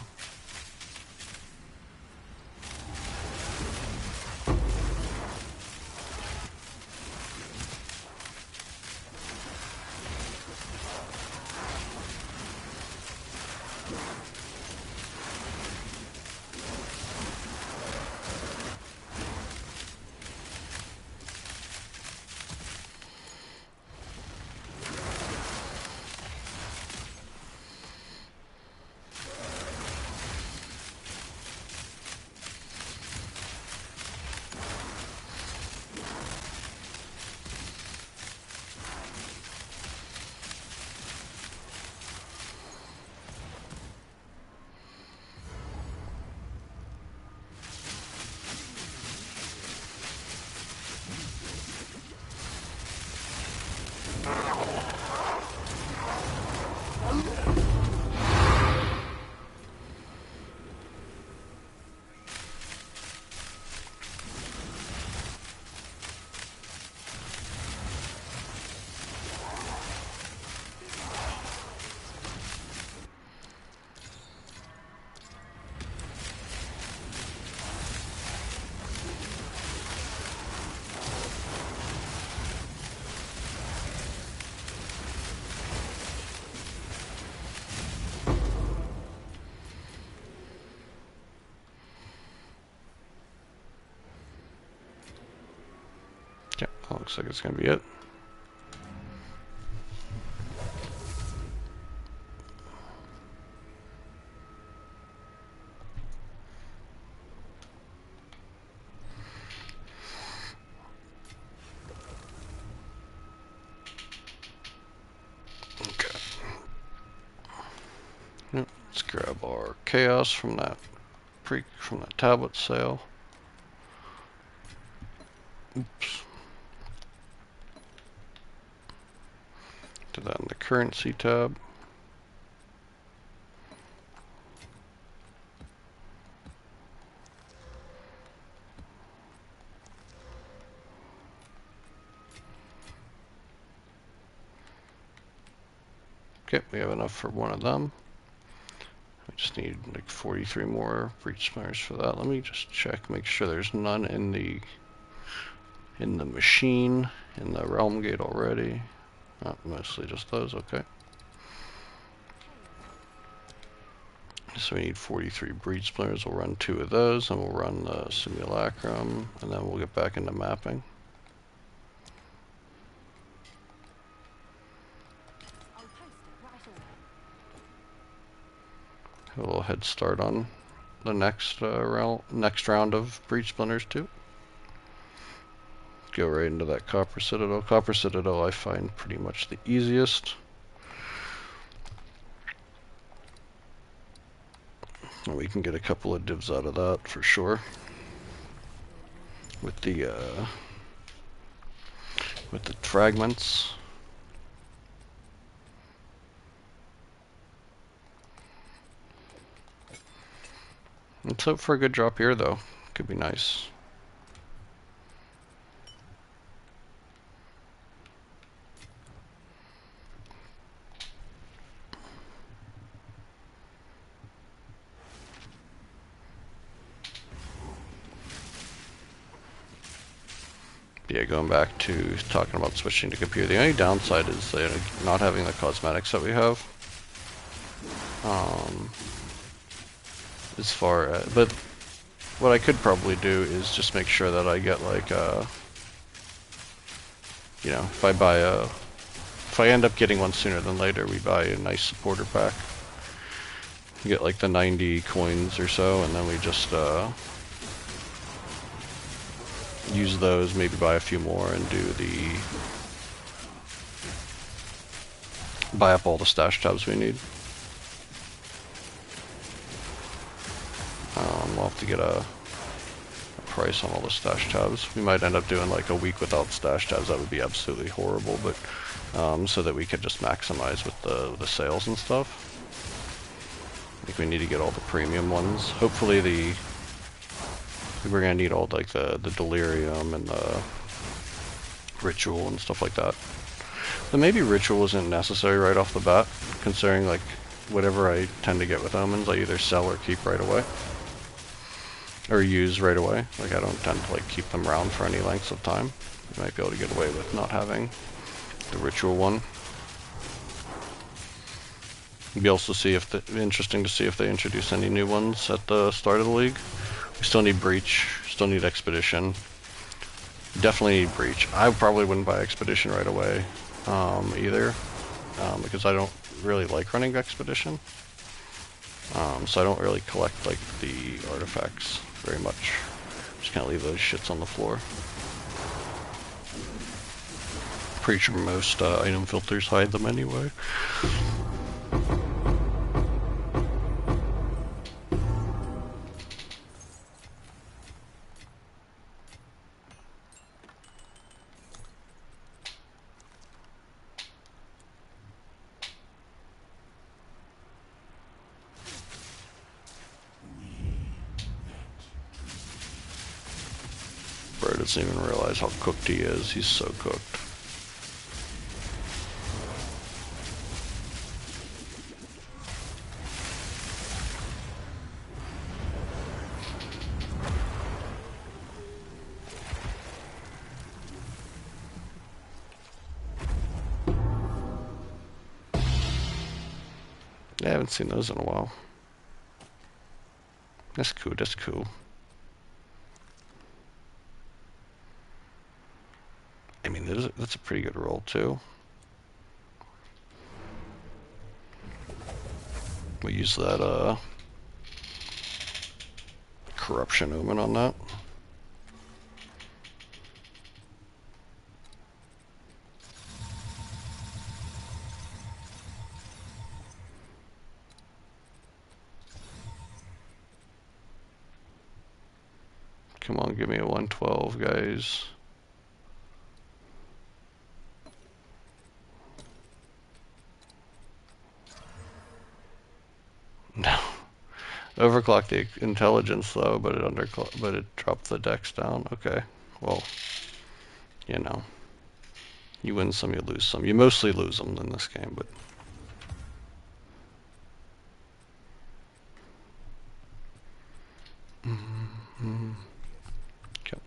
Yeah, that looks like it's gonna be it. Okay. Yep, let's grab our chaos from that tablet sale. Oops. Do that in the currency tab. Okay, we have enough for one of them. We just need like 43 more breach splinters for that. Let me just check, make sure there's none in the machine, in the realm gate already. Oh, mostly just those, okay. So we need 43 breach splinters. We'll run 2 of those, and we'll run the simulacrum, and then we'll get back into mapping. I'll post it right away. Have a little head start on the next round of breach splinters too. Go right into that copper citadel. Copper citadel I find pretty much the easiest. And we can get a couple of divs out of that for sure. With the fragments. Let's hope for a good drop here though. Could be nice. yeah, going back to talking about switching to computer, the only downside is not having the cosmetics that we have. As far as, but what I could probably do is just make sure that I get like you know, if I end up getting one sooner than later, we buy a nice supporter pack. You get like the 90 coins or so, and then we just use those, maybe buy a few more, and buy up all the stash tabs we need. We'll have to get a price on all the stash tabs. We might end up doing like a week without stash tabs. That would be absolutely horrible, but so that we could just maximize with the sales and stuff. I think we need to get all the premium ones. Hopefully we're gonna need all like the delirium and the ritual and stuff like that. But maybe ritual isn't necessary right off the bat, considering like whatever I tend to get with omens, I either sell or keep right away. Or use right away. Like I don't tend to like keep them around for any lengths of time. You might be able to get away with not having the ritual one. It'd be also interesting to see if they introduce any new ones at the start of the league. We still need breach, still need expedition. Definitely need breach. I probably wouldn't buy expedition right away either, because I don't really like running expedition. So I don't really collect like the artifacts very much. Just can't leave those shits on the floor. Pretty sure most item filters hide them anyway. Bro doesn't even realize how cooked he is. He's so cooked. I haven't seen those in a while. That's cool, that's cool. I mean, that's a pretty good roll, too. We use that, corruption omen on that. Come on, give me a 112, guys. No. Overclocked the intelligence though, but it dropped the dex down. Okay. Well, you know. You win some, you lose some. You mostly lose them in this game, but okay.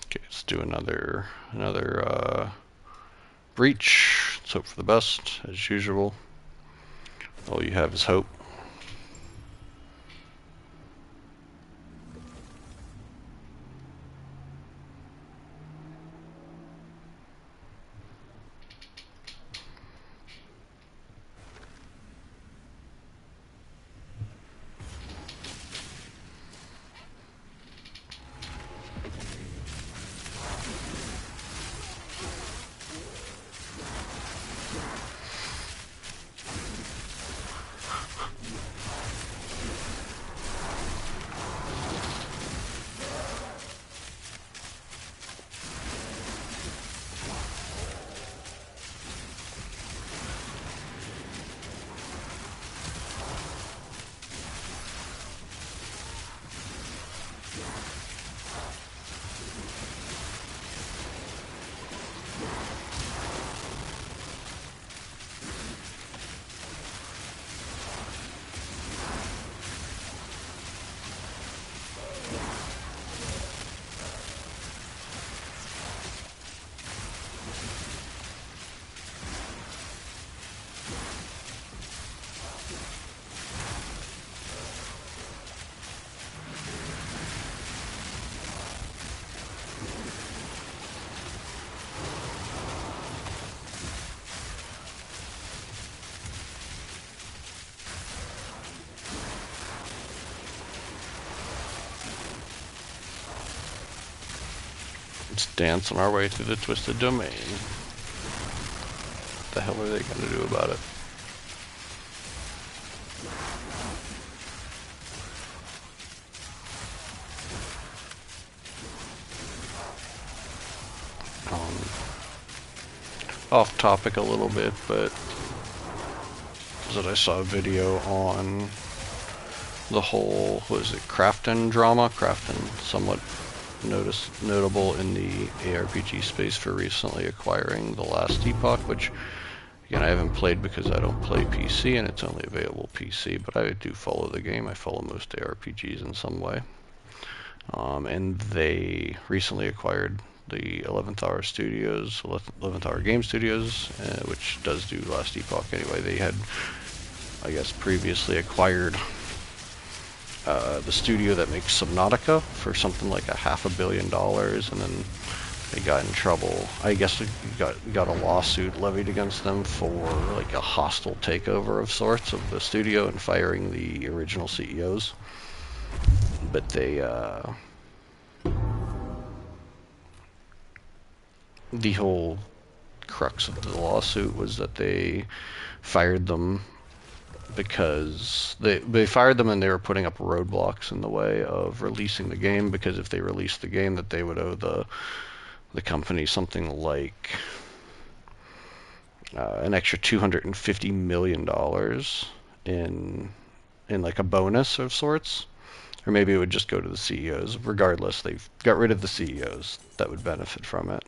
Okay, let's do another breach. Let's hope for the best, as usual. All you have is hope. Let's dance on our way through the Twisted Domain. What the hell are they going to do about it? Off topic a little bit, but that I saw a video on the whole, what is it, Crafton drama? Crafton, somewhat notable in the ARPG space for recently acquiring The Last Epoch, which, again, I haven't played because I don't play PC and it's only available PC, but I do follow the game. I follow most ARPGs in some way. And they recently acquired the 11th Hour Studios, 11th Hour Game Studios, which does do Last Epoch anyway. They had, I guess, previously acquired the studio that makes Subnautica for something like $500 million, and then they got in trouble. I guess they got a lawsuit levied against them for like a hostile takeover of sorts of the studio and firing the original CEOs. But they the whole crux of the lawsuit was that they fired them because they fired them and they were putting up roadblocks in the way of releasing the game, because if they released the game that they would owe the company something like an extra $250 million in like a bonus of sorts. Or maybe it would just go to the CEOs. Regardless, they've got rid of the CEOs that would benefit from it.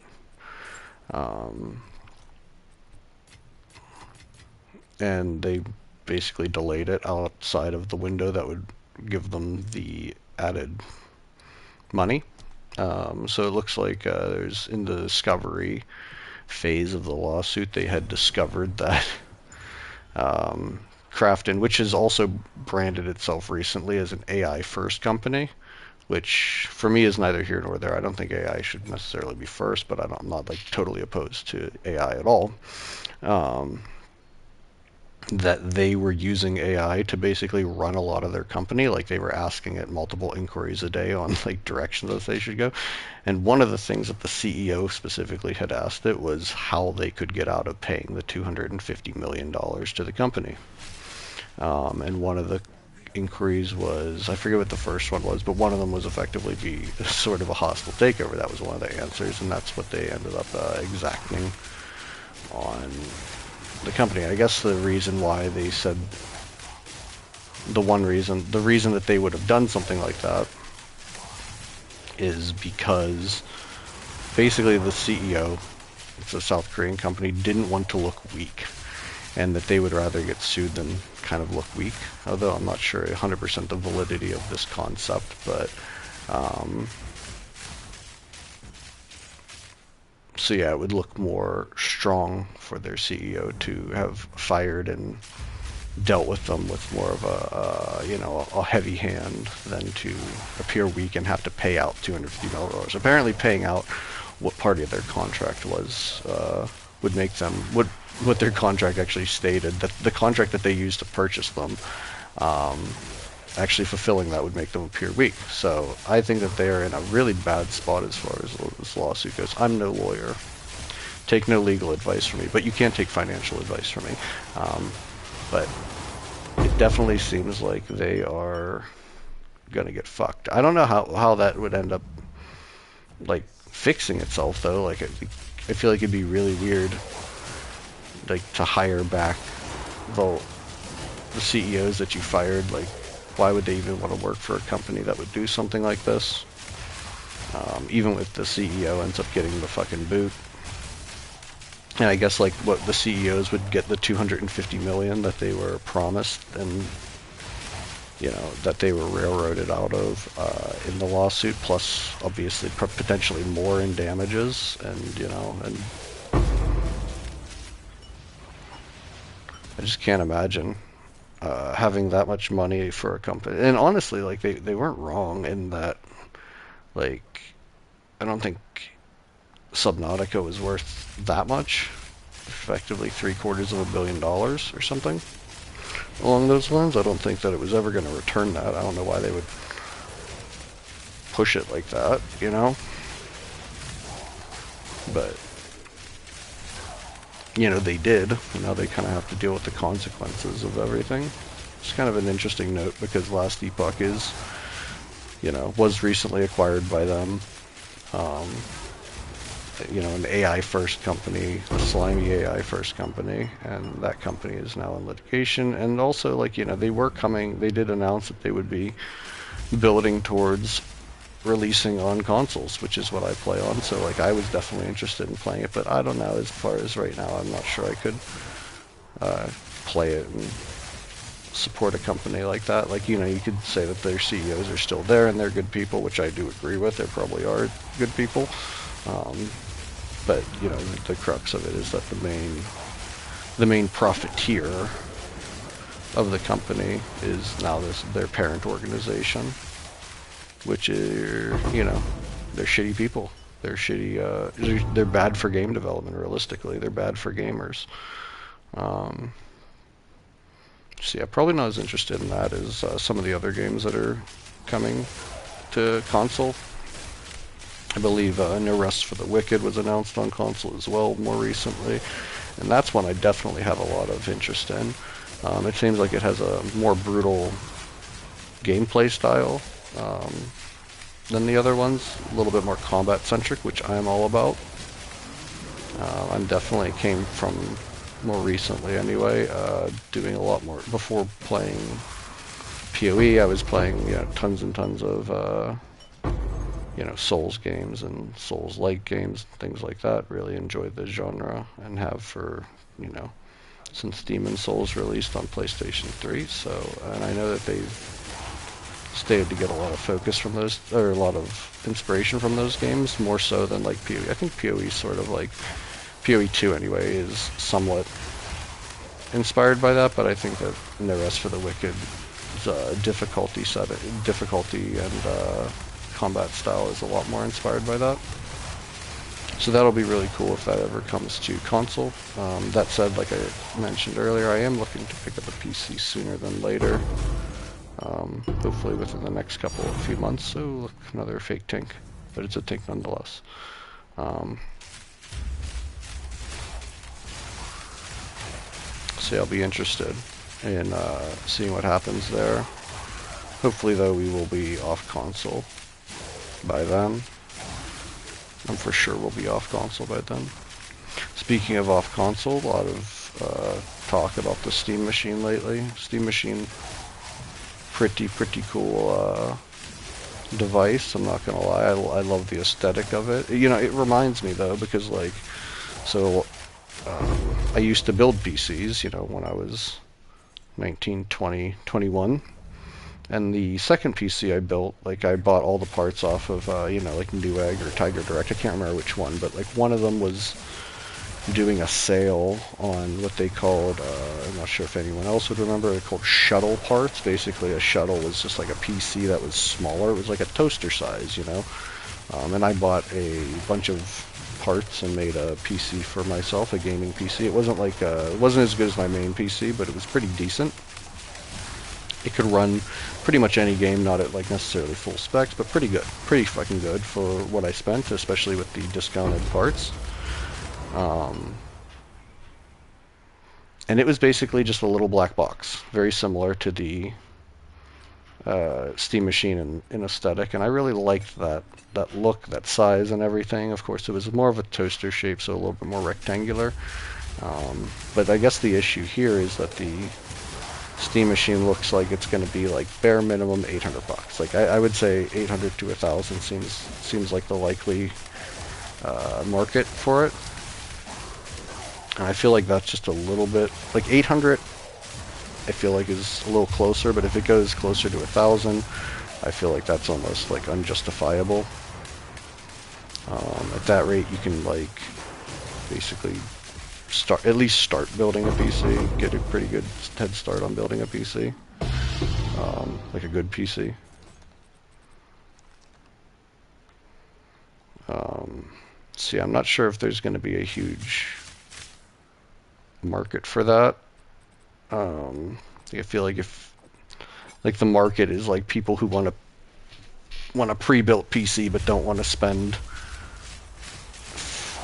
And they basically delayed it outside of the window that would give them the added money. So it looks like there's in the discovery phase of the lawsuit, they had discovered that Crafton, which has also branded itself recently as an AI first company, which for me is neither here nor there. I don't think AI should necessarily be first, but I'm not like totally opposed to AI at all. That they were using AI to basically run a lot of their company. Like they were asking it multiple inquiries a day on like directions that they should go. And one of the things that the CEO specifically had asked it was how they could get out of paying the $250 million to the company. And one of the inquiries was, I forget what the first one was, but one of them was effectively be sort of a hostile takeover. That was one of the answers, and that's what they ended up exacting on the company. I guess the reason why they said the reason that they would have done something like that is because basically the CEO, it's a South Korean company, didn't want to look weak, and that they would rather get sued than kind of look weak. Although I'm not sure 100% the validity of this concept, but so yeah, it would look more strong for their CEO to have fired and dealt with them with more of a heavy hand than to appear weak and have to pay out $250 million. Apparently paying out what part of their contract was would make them, what their contract actually stated, that the contract that they used to purchase them, actually fulfilling that would make them appear weak. So I think that they are in a really bad spot as far as this lawsuit goes. I'm no lawyer. Take no legal advice from me, but you can't take financial advice from me. But it definitely seems like they are going to get fucked. I don't know how that would end up like fixing itself though. Like I feel like it'd be really weird like to hire back the CEOs that you fired. Like why would they even want to work for a company that would do something like this? Even if the CEO ends up getting the fucking boot. And I guess like what the CEOs would get the $250 million that they were promised, and you know that they were railroaded out of in the lawsuit, plus obviously potentially more in damages, and you know, and I just can't imagine having that much money for a company. And honestly, like they weren't wrong in that, like I don't think Subnautica was worth that much. Effectively $750 million or something along those lines. I don't think that it was ever going to return that. I don't know why they would push it like that, you know? but you know, they did, and now they kind of have to deal with the consequences of everything. It's kind of an interesting note because Last Epoch is, you know, was recently acquired by them. You know, an AI first company, a slimy AI first company, and that company is now in litigation. And also, like, you know, they did announce that they would be building towards releasing on consoles, which is what I play on. So, like, I was definitely interested in playing it, but I don't know, as far as right now, I'm not sure I could play it and support a company like that. Like, you know, you could say that their CEOs are still there and they're good people, which I do agree with. They probably are good people. But, you know, the crux of it is that the main profiteer of the company is now their parent organization, which are, you know, they're shitty people. They're shitty, they're bad for game development, realistically. They're bad for gamers. So yeah, probably not as interested in that as some of the other games that are coming to console. I believe No Rest for the Wicked was announced on console as well more recently, and that's one I definitely have a lot of interest in. It seems like it has a more brutal gameplay style than the other ones, a little bit more combat-centric, which I'm all about. I'm definitely came from more recently anyway, doing a lot more. Before playing PoE, I was playing, you know, tons and tons of you know, Souls games and Souls-like games, things like that. Really enjoyed the genre and have for, you know, since Demon's Souls released on PlayStation 3. So, and I know that they've stated to get a lot of focus from those, or a lot of inspiration from those games, more so than like PoE. I think PoE sort of like, PoE 2 anyway, is somewhat inspired by that, but I think that No Rest for the Wicked difficulty and combat style is a lot more inspired by that. So that'll be really cool if that ever comes to console. That said, like I mentioned earlier, I am looking to pick up a PC sooner than later. Hopefully within the next few months. So look, another fake Tink, but it's a Tink nonetheless. So I'll be interested in seeing what happens there. Hopefully, though, we will be off console by then. I'm for sure we'll be off console by then. Speaking of off console, a lot of talk about the Steam Machine lately. Steam Machine, pretty cool device. I'm not gonna lie, I love the aesthetic of it. You know, it reminds me though, because like, so I used to build PCs, you know, when I was 19, 20, 21. And the second PC I built, like, I bought all the parts off of, you know, like Newegg or Tiger Direct. I can't remember which one, but like one of them was doing a sale on what they called, I'm not sure if anyone else would remember, they're called shuttle parts. Basically, a shuttle was just like a PC that was smaller. It was like a toaster size, you know. And I bought a bunch of parts and made a PC for myself, a gaming PC. It wasn't like, it wasn't as good as my main PC, but it was pretty decent. It could run pretty much any game, not at like necessarily full specs, but pretty good. Pretty fucking good for what I spent, especially with the discounted parts. And it was basically just a little black box, very similar to the Steam Machine in aesthetic, and I really liked that look, that size and everything. Of course, it was more of a toaster shape, so a little bit more rectangular. But I guess the issue here is that the Steam Machine looks like it's going to be like bare minimum $800. Like I would say 800 to 1,000 seems like the likely market for it. And I feel like that's just a little bit, like 800 I feel like is a little closer, but if it goes closer to 1,000, I feel like that's almost like unjustifiable. At that rate, you can like basically at least start building a PC, get a pretty good head start on building a PC, like a good PC. See, I'm not sure if there's going to be a huge market for that. I feel like if like the market is like people who want a pre-built PC but don't want to spend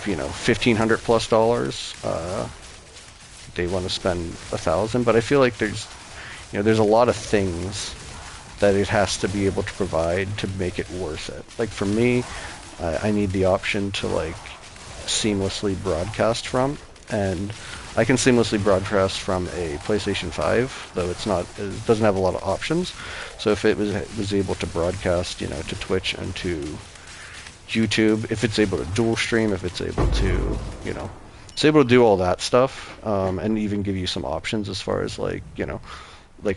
$1,500+ they want to spend 1,000. But I feel like there's a lot of things that it has to be able to provide to make it worth it. Like for me, I need the option to like seamlessly broadcast from, and I can seamlessly broadcast from a PlayStation 5, though it doesn't have a lot of options. So if it was able to broadcast, to Twitch and to YouTube, if it's able to dual stream, if it's able to, it's able to do all that stuff, and even give you some options as far as like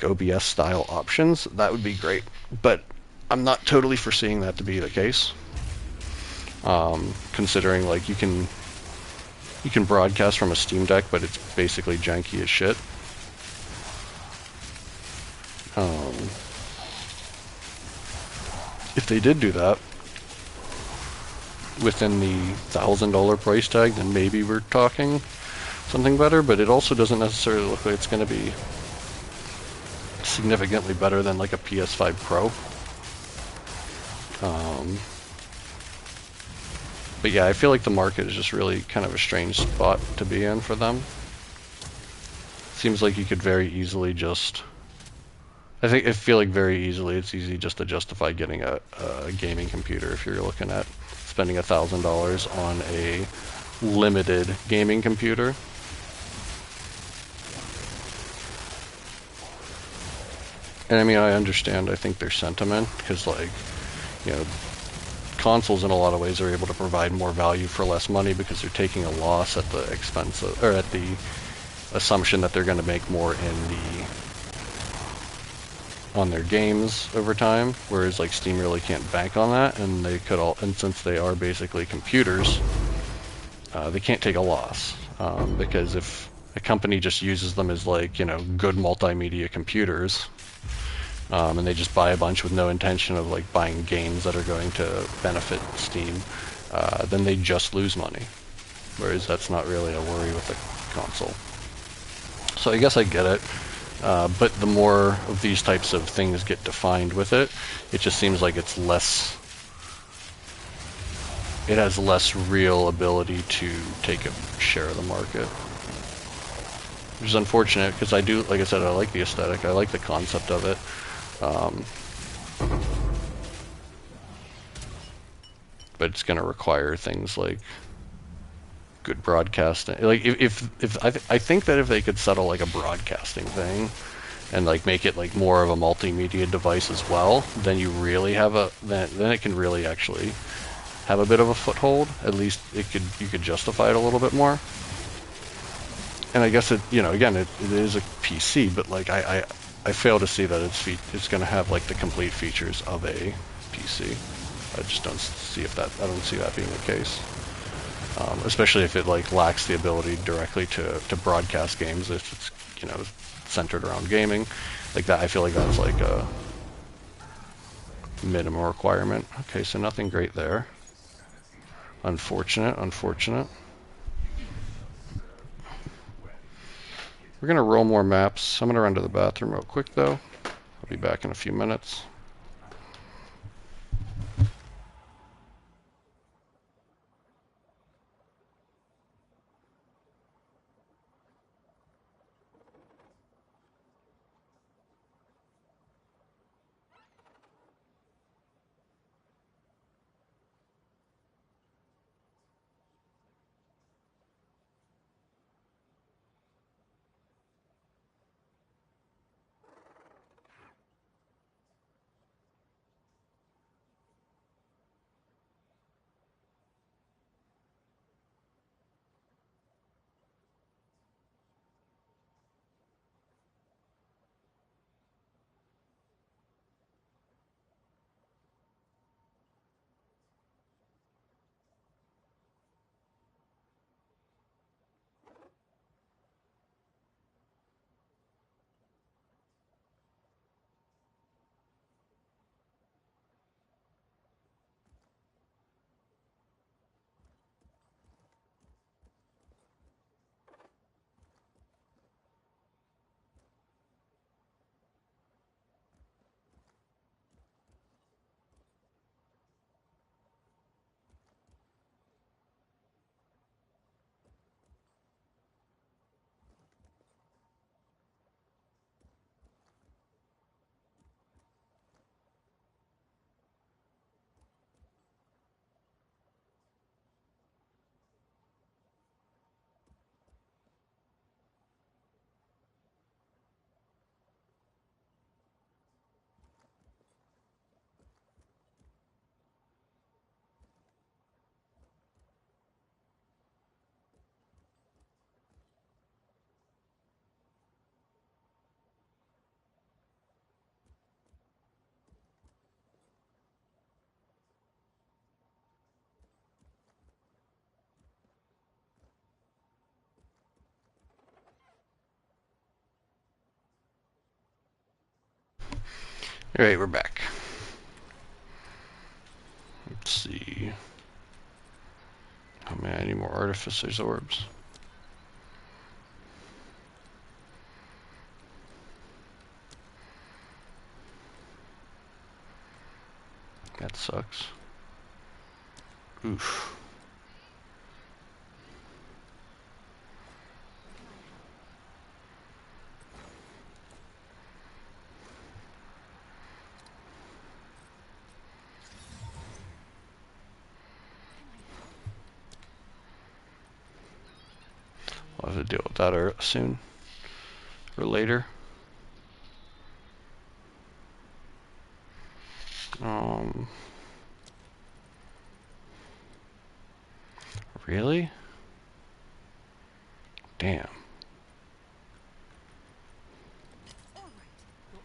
OBS style options, that would be great. But I'm not totally foreseeing that to be the case. Considering like you can broadcast from a Steam Deck, but it's basically janky as shit. If they did do that within the $1,000 price tag, then maybe we're talking something better. But it also doesn't necessarily look like it's going to be significantly better than like a PS5 Pro. But yeah, I feel like the market is just really kind of a strange spot to be in for them. Seems like you could very easily just... I feel like very easily it's easy just to justify getting a gaming computer if you're looking at spending $1,000 on a limited gaming computer. And I mean, I understand, I think their sentiment, because like, consoles in a lot of ways are able to provide more value for less money because they're taking a loss at the expense of, or at the assumption that they're going to make more on their games over time, whereas like Steam really can't bank on that, and and since they are basically computers, they can't take a loss, because if a company just uses them as like good multimedia computers, and they just buy a bunch with no intention of like buying games that are going to benefit Steam, then they just lose money. Whereas that's not really a worry with the console. So I guess I get it. But the more of these types of things get defined with it, it just seems like it has less real ability to take a share of the market. Which is unfortunate, because like I said, I like the aesthetic, I like the concept of it. But it's going to require things like good broadcasting. Like I think that if they could settle like a broadcasting thing and like make it like more of a multimedia device as well, then you really have then it can really actually have a bit of a foothold. At least you could justify it a little bit more. And I guess again, it is a PC, but like I fail to see that it's going to have like the complete features of a PC. I just don't see I don't see that being the case. Especially if it like lacks the ability directly to broadcast games, if it's centered around gaming, like that. I feel like that's like a minimum requirement. Okay, so nothing great there. Unfortunate. We're gonna roll more maps. I'm gonna run to the bathroom real quick though. I'll be back in a few minutes. Alright, we're back. Let's see. Oh man, I need more Artificer's Orbs. That sucks. Oof. I'll have to deal with that soon or later. Really? Damn. All right.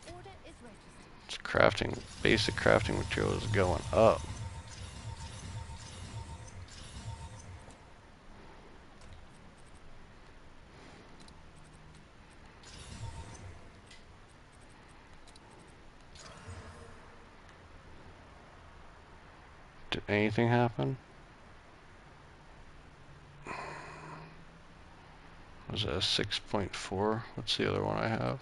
Your order is registered. It's crafting, basic crafting material is going up. Did anything happen? Was it a 6.4? What's the other one I have?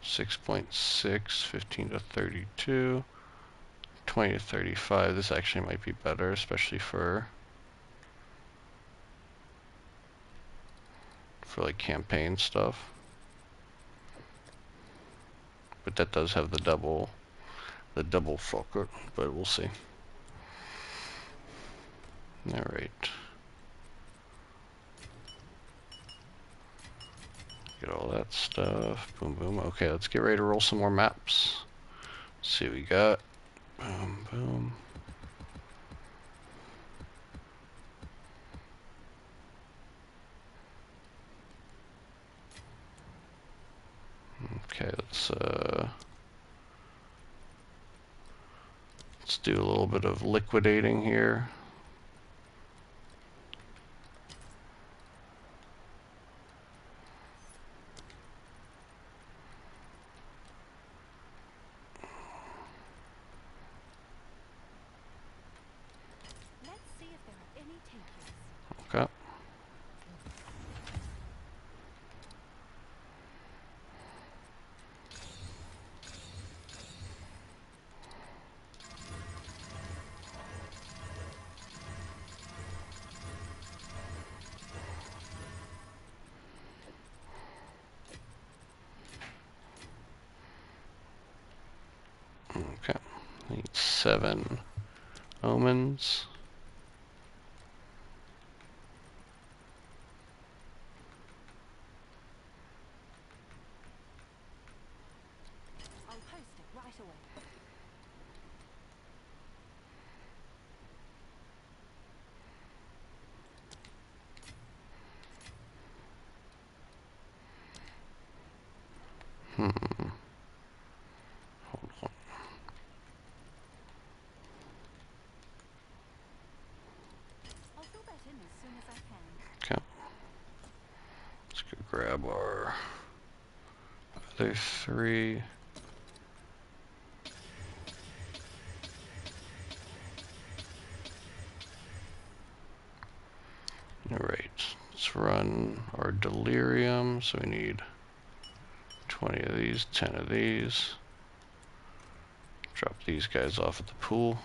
6.6, 15 to 32, 20 to 35. This actually might be better, especially for like campaign stuff. But that does have the double focus, but we'll see. Alright. Get all that stuff. Boom, boom. Okay, let's get ready to roll some more maps. See what we got. Boom, boom. Okay, let's do a little bit of liquidating here. Let's see if there are any takers. Okay. Okay. Need 7 omens. I'll post it right away. Hold on. I'll fill that in as soon as I can. Okay. Let's go grab our other 3. Alright, let's run our delirium. So we need 20 of these, 10 of these. Drop these guys off at the pool.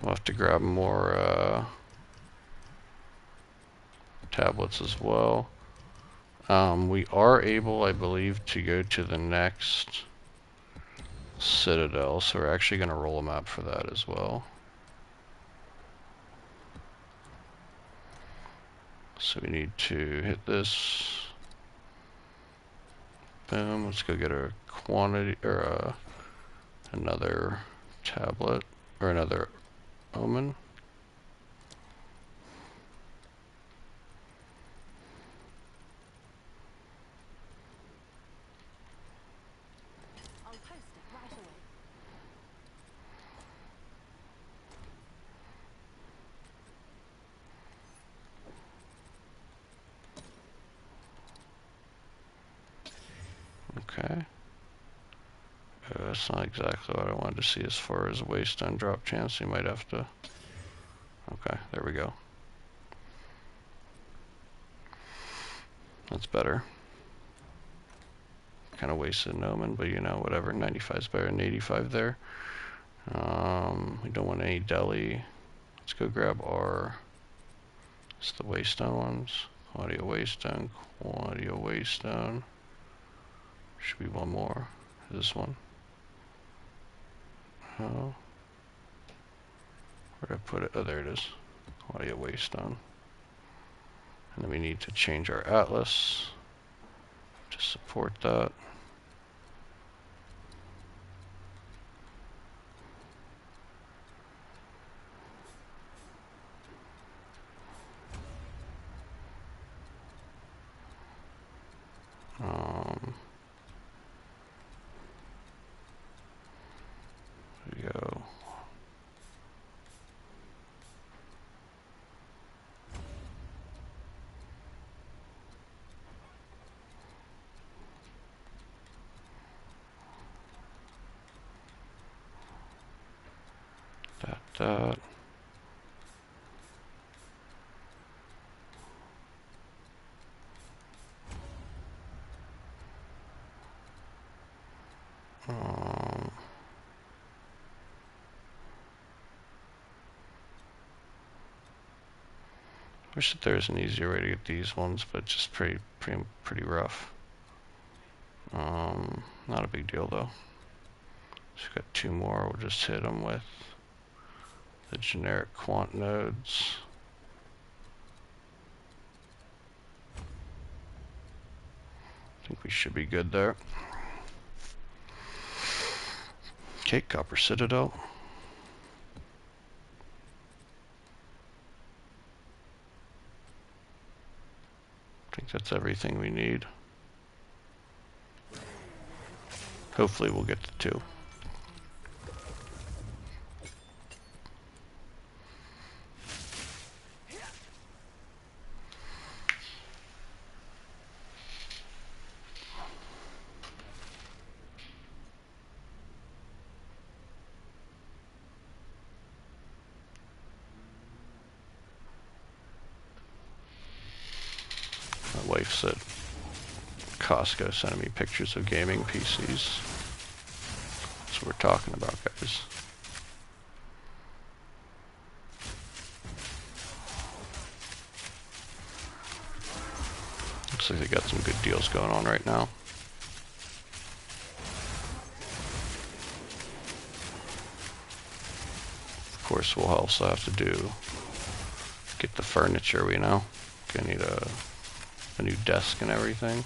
We'll have to grab more tablets as well. We are able, I believe, to go to the next citadel, so we're actually going to roll a map for that as well. So we need to hit this. Boom. Let's go get a quantity or another tablet, or another omen. I'll post it right away. Okay. That's not exactly what I wanted to see as far as waste on drop chance. You might have to... Okay, there we go. That's better. Kind of wasted an omen, but you know, whatever. 95 is better than 85 there. We don't want any deli. Let's go grab our... It's the waystone ones. Quantity of waystone, quantity of waystone. Should be one more. This one. Oh. Where did I put it? Oh, there it is. Quantity of waystone. And then we need to change our atlas to support that. There we go. That. Wish that there was an easier way to get these ones, but just pretty rough. Not a big deal though. So we've got two more. We'll just hit them with the generic quant nodes. I think we should be good there. Okay, Copper Citadel. I think that's everything we need. Hopefully we'll get to 2. My wife's at Costco sending me pictures of gaming PCs. That's what we're talking about, guys. Looks like they got some good deals going on right now. Of course, we'll also have to get the furniture, we know. Gonna need a new desk and everything.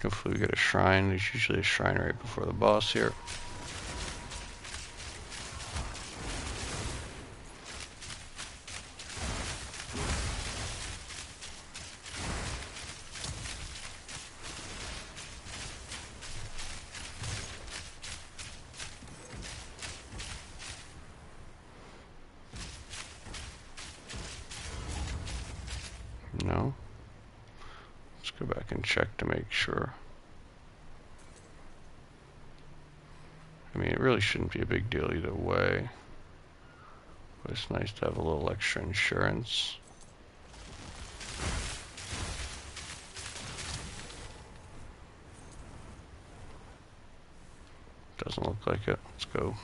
Hopefully we get a shrine. There's usually a shrine right before the boss here. No. Let's go back and check to make sure. I mean, it really shouldn't be a big deal either way. But it's nice to have a little extra insurance. Doesn't look like it. Let's go.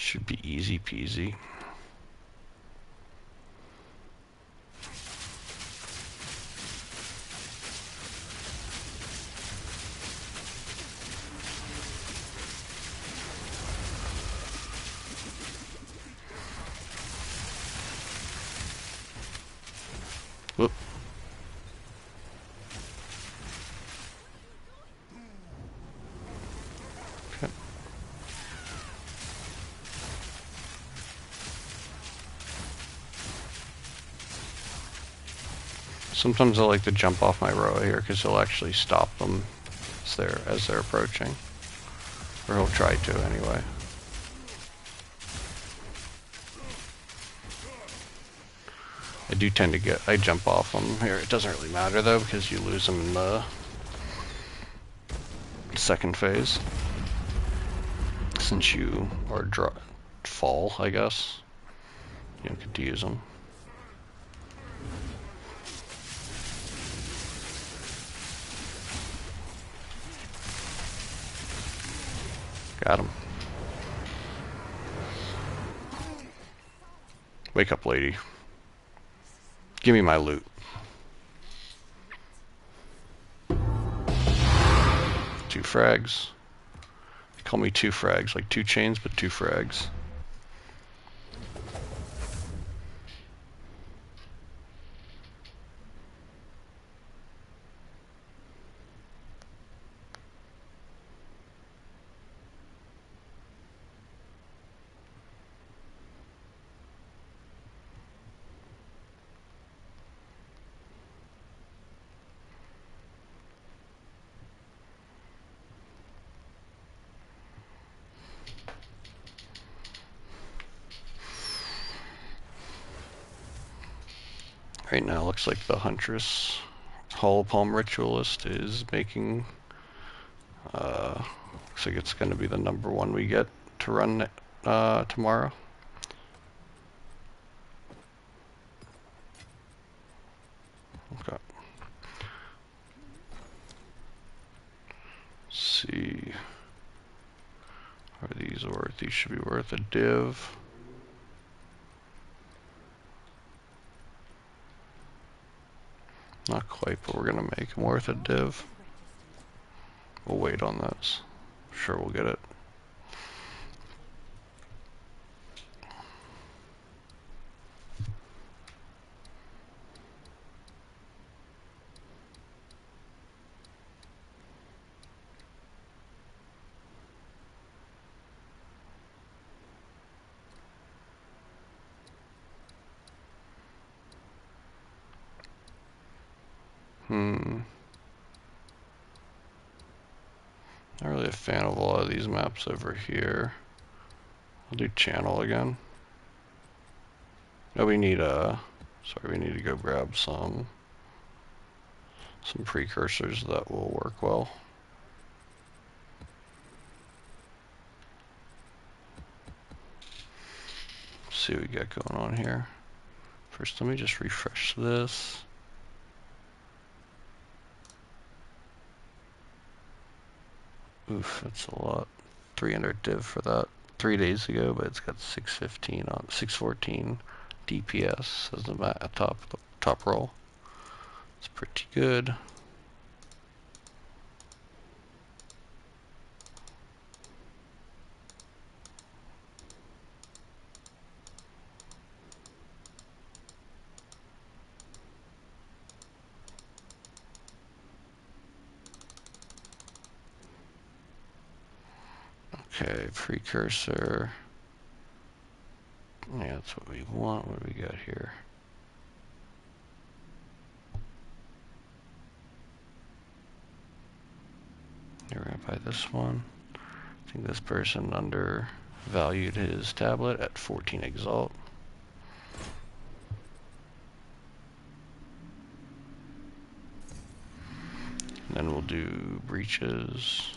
Should be easy peasy. Whoop. Okay. Sometimes I like to jump off my row here because he'll actually stop them as they're approaching. Or he'll try to anyway. I do tend to I jump off them here. It doesn't really matter though because you lose them in the second phase. Since you are fall, I guess. You don't get to use them. Got him. Wake up, lady. Give me my loot. 2 frags. They call me 2 frags, like 2 chains, but 2 frags. Right now, looks like the Huntress Hollow Palm Ritualist is making. Looks like it's going to be the #1 we get to run tomorrow. Okay. Let's see. Are these worth? These should be worth a div. Not quite, but we're gonna make them worth a div. We'll wait on this. Sure, we'll get it. Not really a fan of a lot of these maps over here. I'll do channel again. No, we need we need to go grab some precursors that will work well. Let's see what we got going on here. First, let me just refresh this. Oof, that's a lot. 300 div for that 3 days ago, but it's got 615 on 614 DPS as the top roll. It's pretty good. Okay, precursor. Yeah, that's what we want. What do we got here? We're gonna buy this one. I think this person undervalued his tablet at 14 exalt. And then we'll do breaches.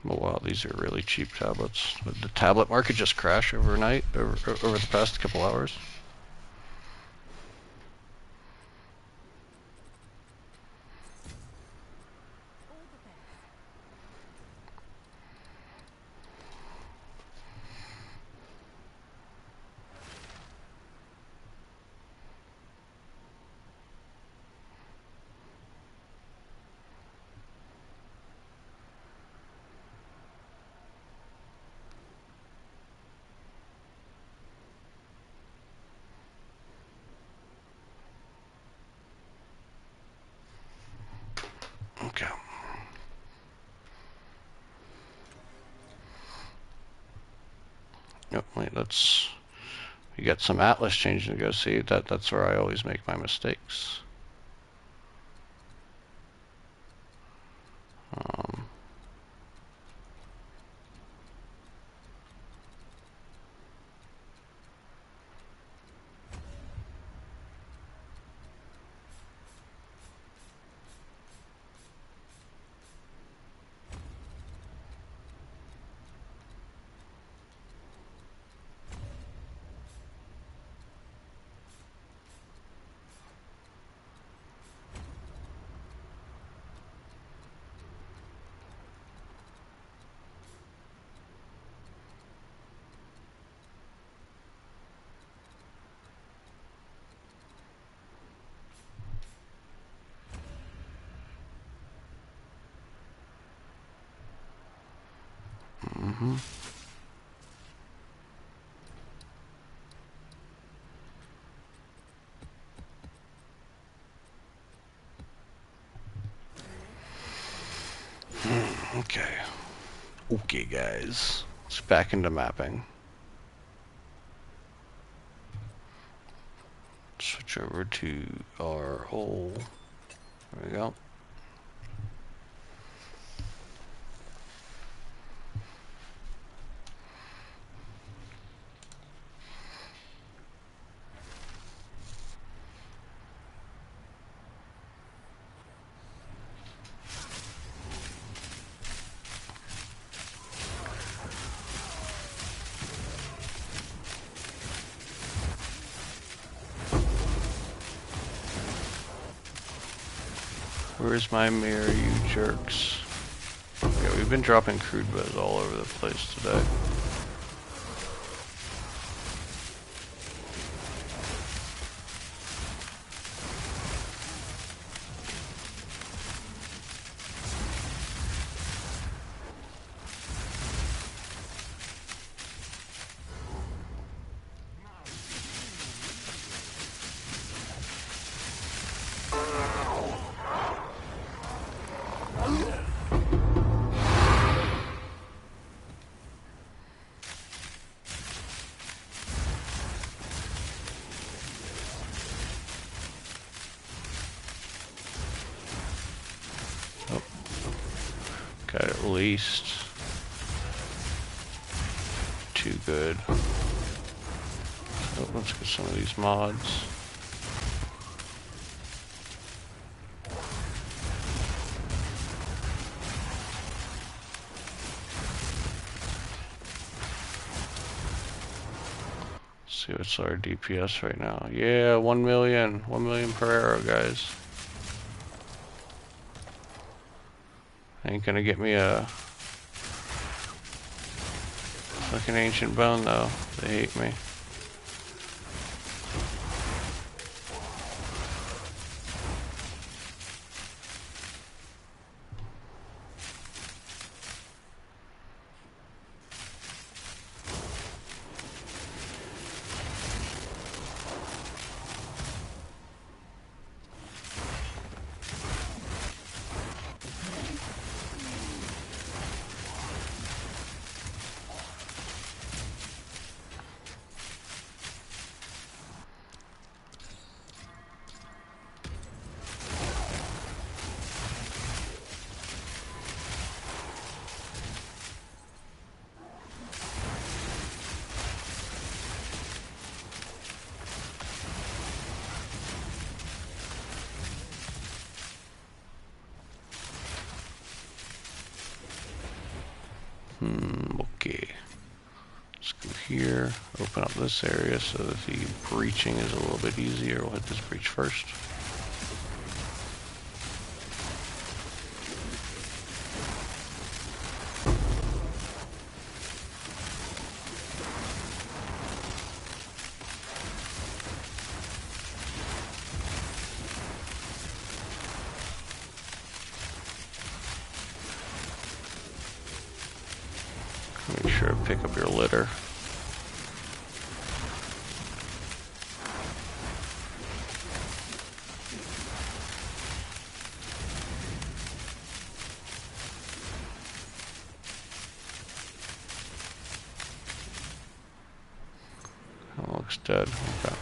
Oh wow, these are really cheap tablets. Did the tablet market just crash overnight, over the past couple hours? All the best. Okay. Yep, wait, we got some Atlas change to go see. That's where I always make my mistakes. Um, mhm. Okay. Okay, guys. Let's back into mapping. Switch over to our whole. There we go. Where's my mirror, you jerks? Yeah, we've been dropping crude beds all over the place today. Oh, got at least 2 good. So let's get some of these mods. See what's our DPS right now. Yeah, 1 million. 1 million per arrow, guys. Ain't gonna get me a fucking ancient bone though. They hate me. Okay. Let's go here, open up this area so that the breaching is a little bit easier. We'll hit this breach first. Make sure to pick up your litter. That looks dead. Okay.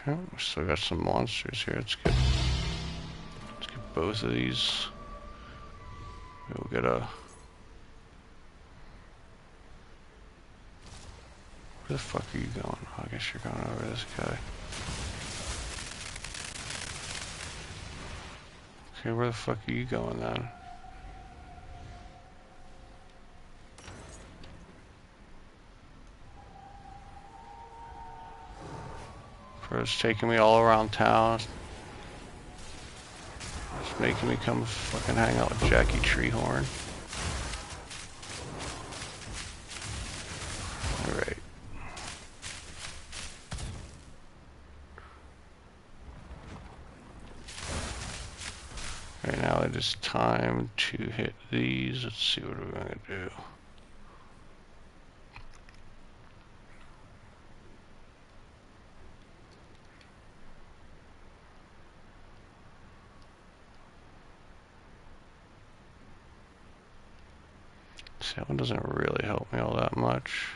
Okay, we still got some monsters here. Let's get both of these. We'll get a... Where the fuck are you going? Oh, I guess you're going over this guy. Okay, where the fuck are you going then? Bro's taking me all around town. It's making me come fucking hang out with Jackie Treehorn. Alright. Right now it is time to hit these. Let's see what we're gonna do. See, that one doesn't really help me all that much.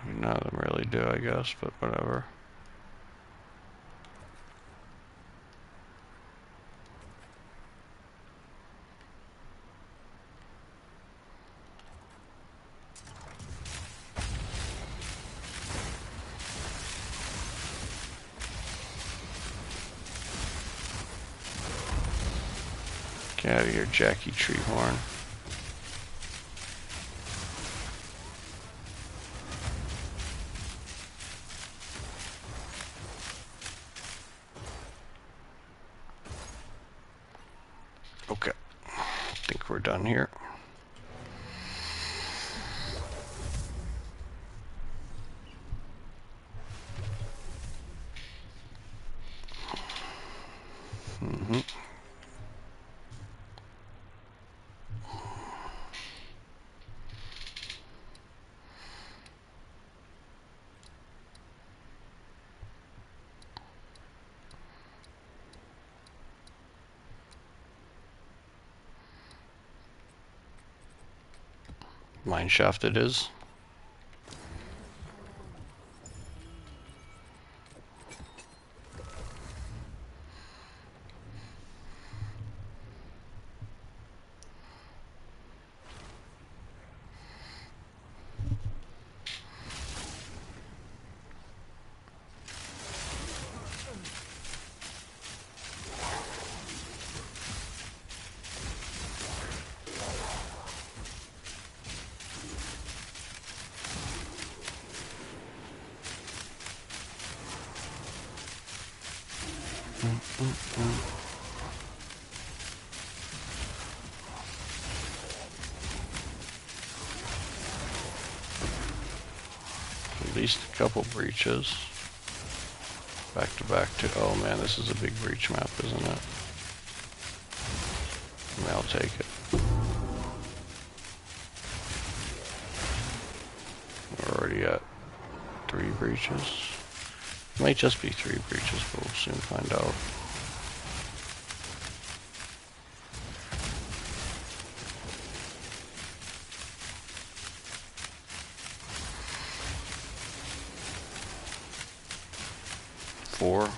I mean, none of them really do, I guess, but whatever. Get out of here, Jackie Treehorn. Okay, I think we're done here. Mineshaft it is. At least a couple breaches. Back to back to, oh man, this is a big breach map, isn't it? I mean, I'll take it. We're already at 3 breaches. It might just be 3 breaches, but we'll soon find out. Four.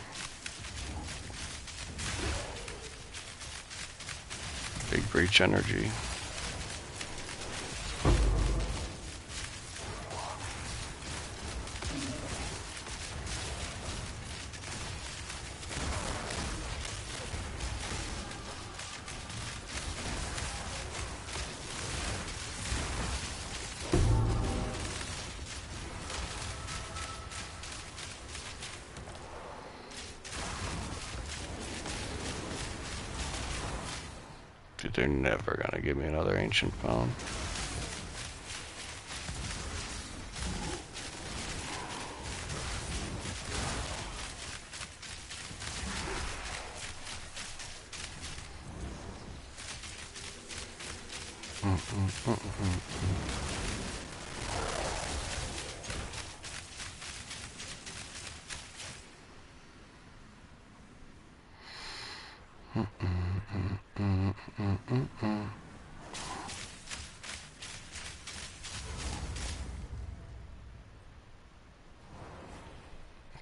Big breach energy. Dude, they're never gonna give me another ancient pound.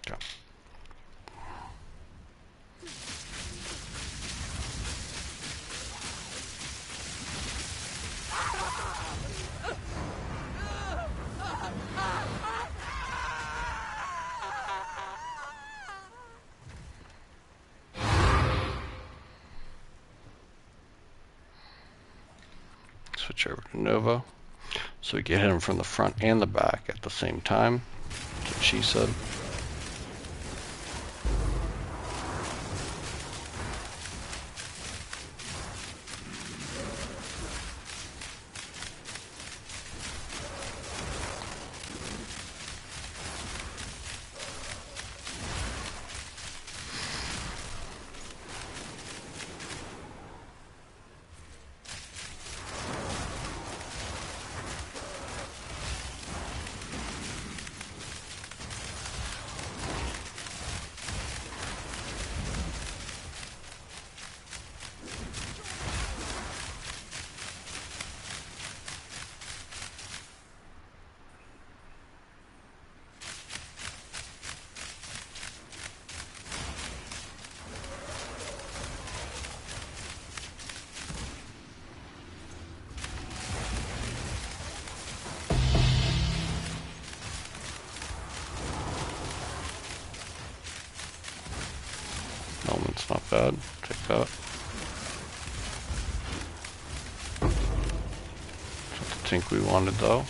Okay. Switch over to Nova. So we can hit him from the front and the back at the same time. That's what she said. Element's not bad. Take that. Not the Tink we wanted though.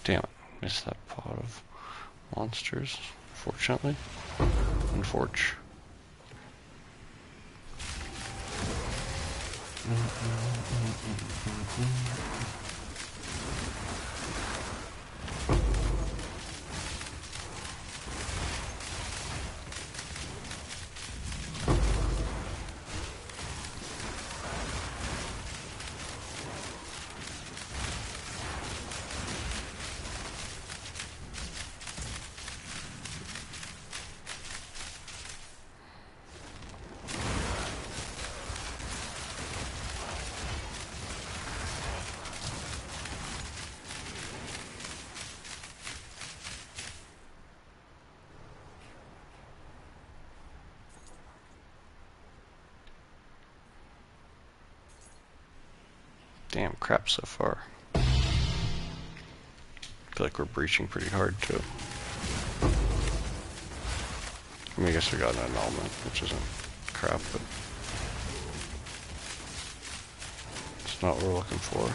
Damn it, missed that pot of monsters, fortunately. Unfortunate. Damn, crap so far. I feel like we're breaching pretty hard too. I mean, I guess we got an annulment, which isn't crap, but it's not what we're looking for.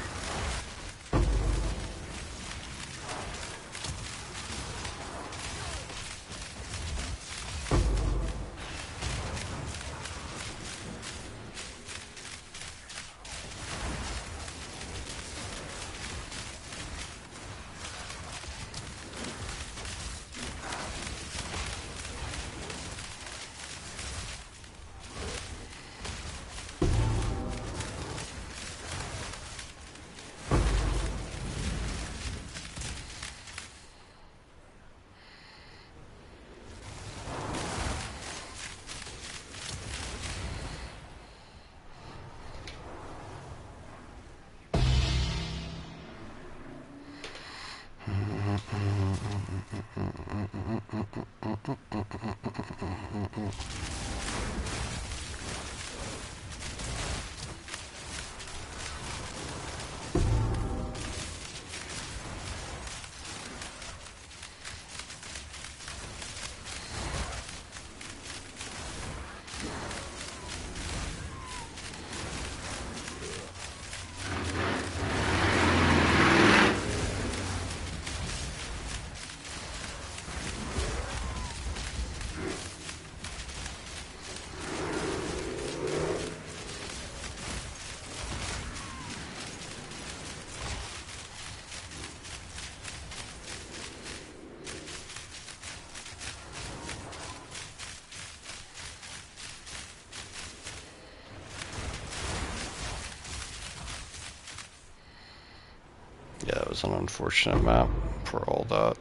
Yeah, it was an unfortunate map for all that.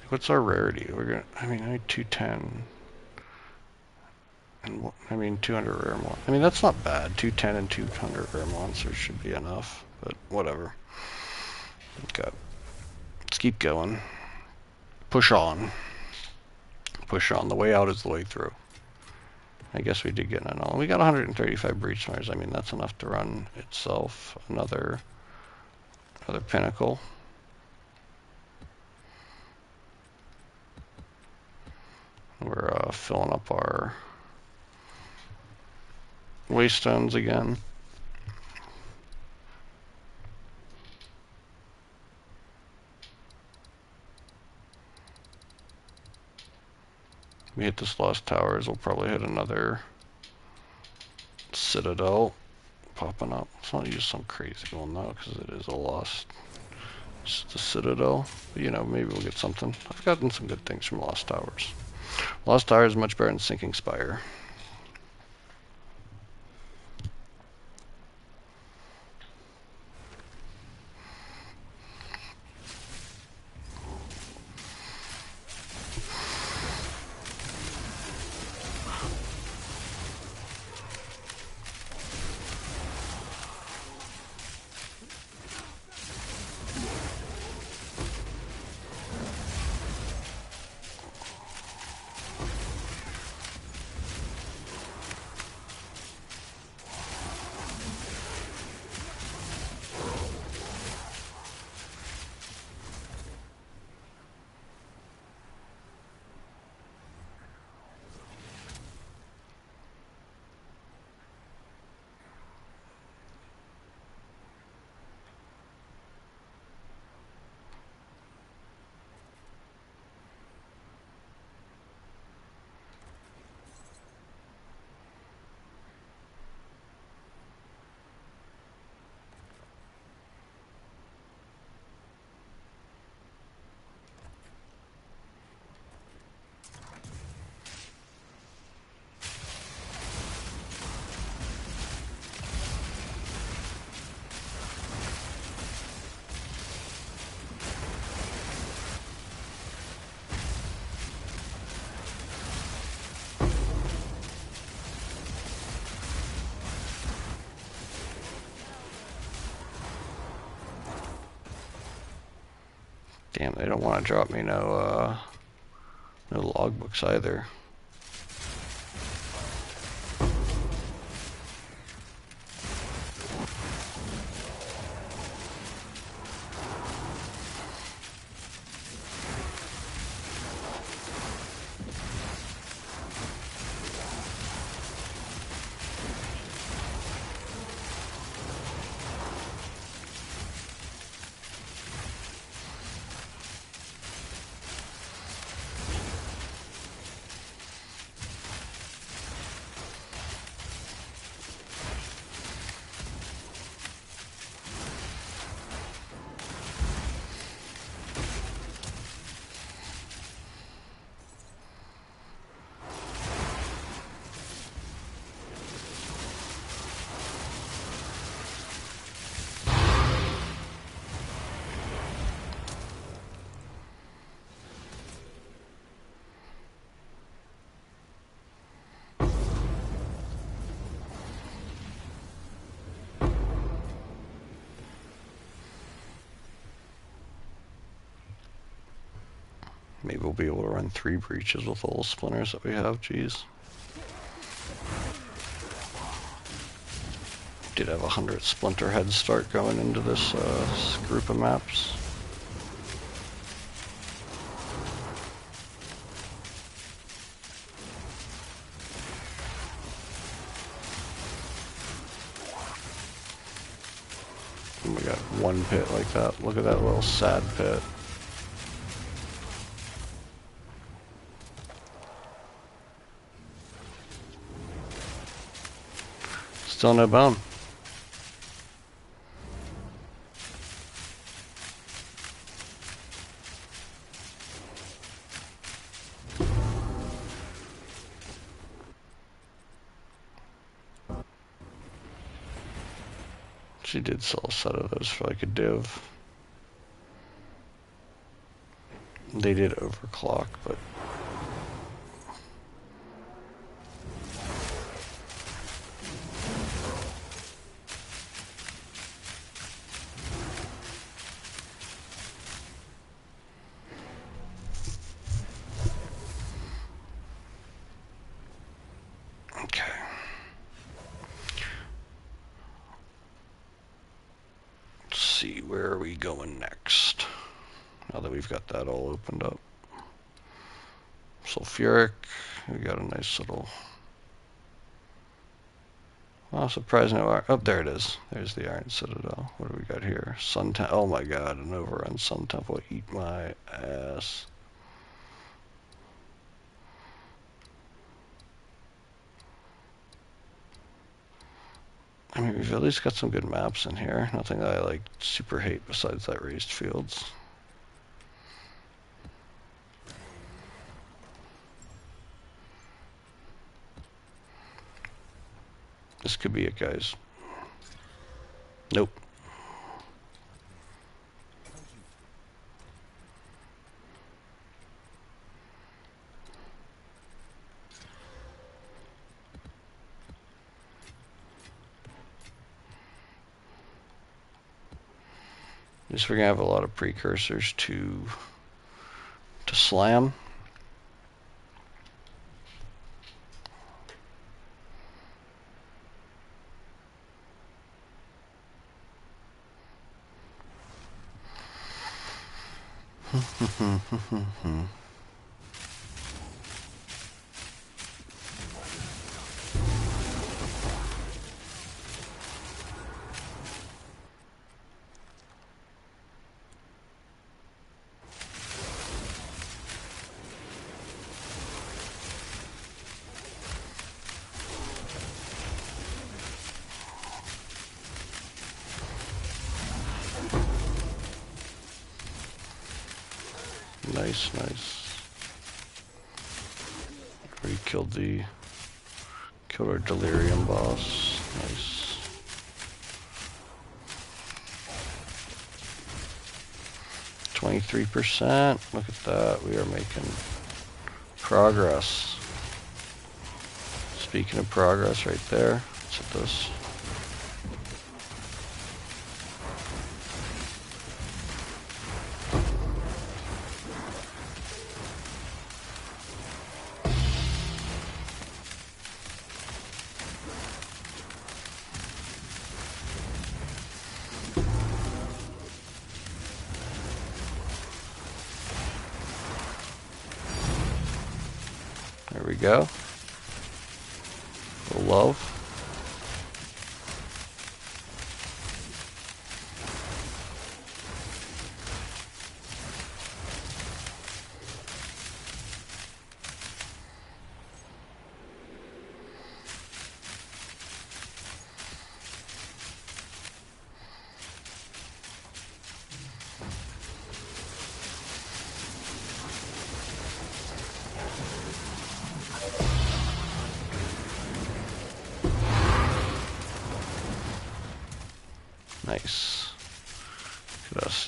What's our rarity? I need 210. And I mean, 200 rare monsters. I mean, that's not bad. 210 and 200 rare monsters should be enough, but whatever. Okay. Let's keep going. Push on. Push on. The way out is the way through. I guess we did get an annul. We got 135 breach snares. I mean, that's enough to run itself. Another pinnacle. We're filling up our waystones again. We hit this lost towers, we'll probably hit another citadel popping up. Let's not use some crazy one though, because it is a lost. It's the citadel, but you know, maybe we'll get something. I've gotten some good things from lost towers. Lost towers is much better than sinking spire. Damn, they don't want to drop me no logbooks either. Maybe we'll be able to run 3 breaches with all the splinters that we have. Jeez. Did have 100 splinter head start going into this group of maps. And we got one pit like that. Look at that little sad pit. Still no bone. She did sell a set of those for like a div. They did overclock, but okay. Let's see, where are we going next? Now that we've got that all opened up. Sulfuric, we got a nice little... Oh, surprising. Oh, there it is. There's the Iron Citadel. What do we got here? Sun Temple. Oh my god, an overrun Sun Temple. Eat my ass. I mean, we've at least got some good maps in here. Nothing that I like super hate besides that raised fields. This could be it, guys. Nope. At least we're gonna have a lot of precursors to slam. Nice, nice. We killed our delirium boss. Nice. %. Look at that. We are making progress. Speaking of progress, right there. Let's hit this. There we go. A little love. Nice. Look at us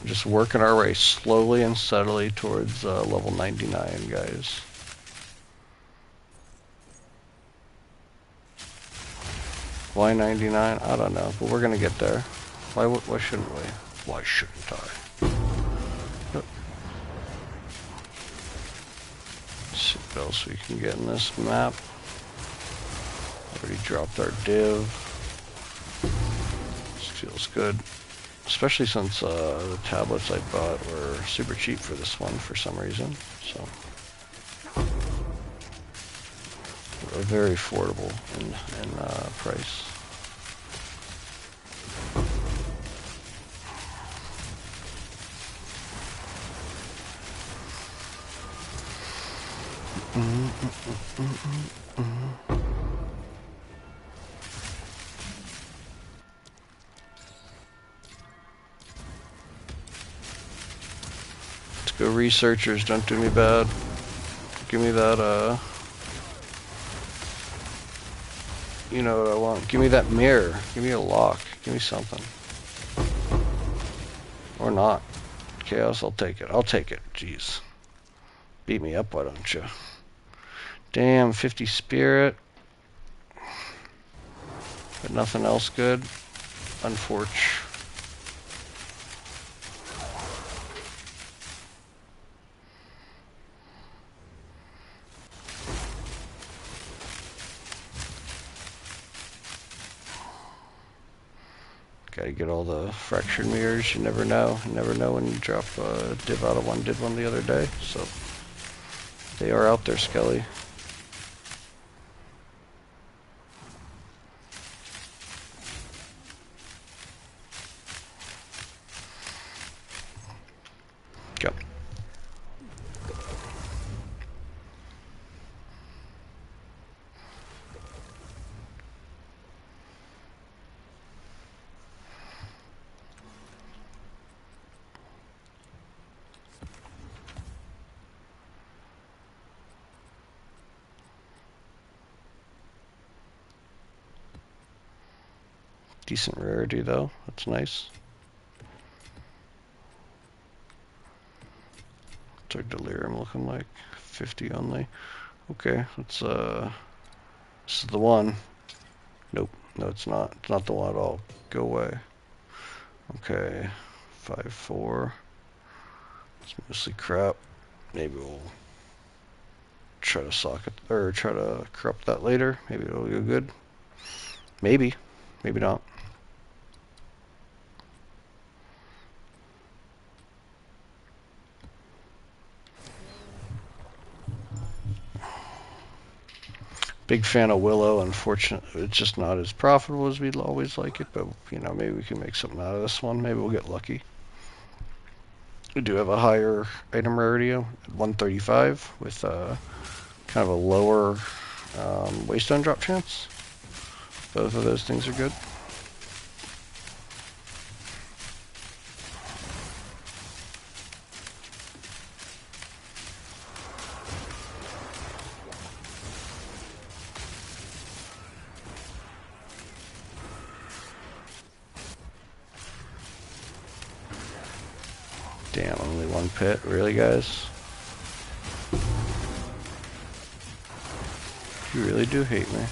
just working our way slowly and steadily towards level 99, guys. Why 99? I don't know, but we're gonna get there. Why shouldn't we? Why shouldn't I? What else we can get in this map? Already dropped our div. This feels good. Especially since the tablets I bought were super cheap for this one for some reason. So they're very affordable in price. Let's go researchers, don't do me bad. Give me that, you know what I want. Give me that mirror. Give me a lock. Give me something. Or not. Chaos, I'll take it. I'll take it. Jeez. Beat me up, why don't you? Damn, 50 spirit. But nothing else good. Unfortunate. Gotta get all the fractured mirrors. You never know. You never know when you drop a div out of one. Did one the other day. So they are out there, Skelly. Go. Decent rarity though. That's nice. What's our delirium looking like? 50 only. Okay, let's this is the one. Nope, no it's not. It's not the one at all. Go away. Okay, 5-4. It's mostly crap. Maybe we'll try to socket or try to corrupt that later. Maybe it'll go good. Maybe. Maybe not. Big fan of Willow. Unfortunately, it's just not as profitable as we'd always like it, but you know, maybe we can make something out of this one. Maybe we'll get lucky. We do have a higher item rarity at 135 with kind of a lower waystone drop chance. Both of those things are good. Damn, only one pit. Really, guys? You really do hate me.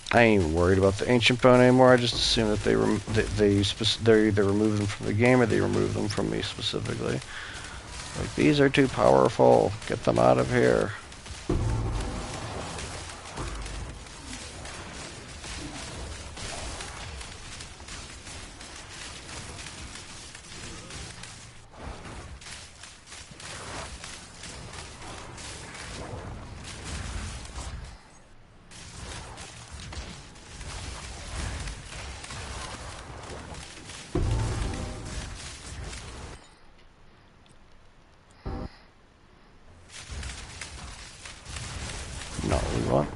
I ain't even worried about the ancient bone anymore. I just assume that they either remove them from the game or they remove them from me specifically. Like, these are too powerful. Get them out of here. Not what we want.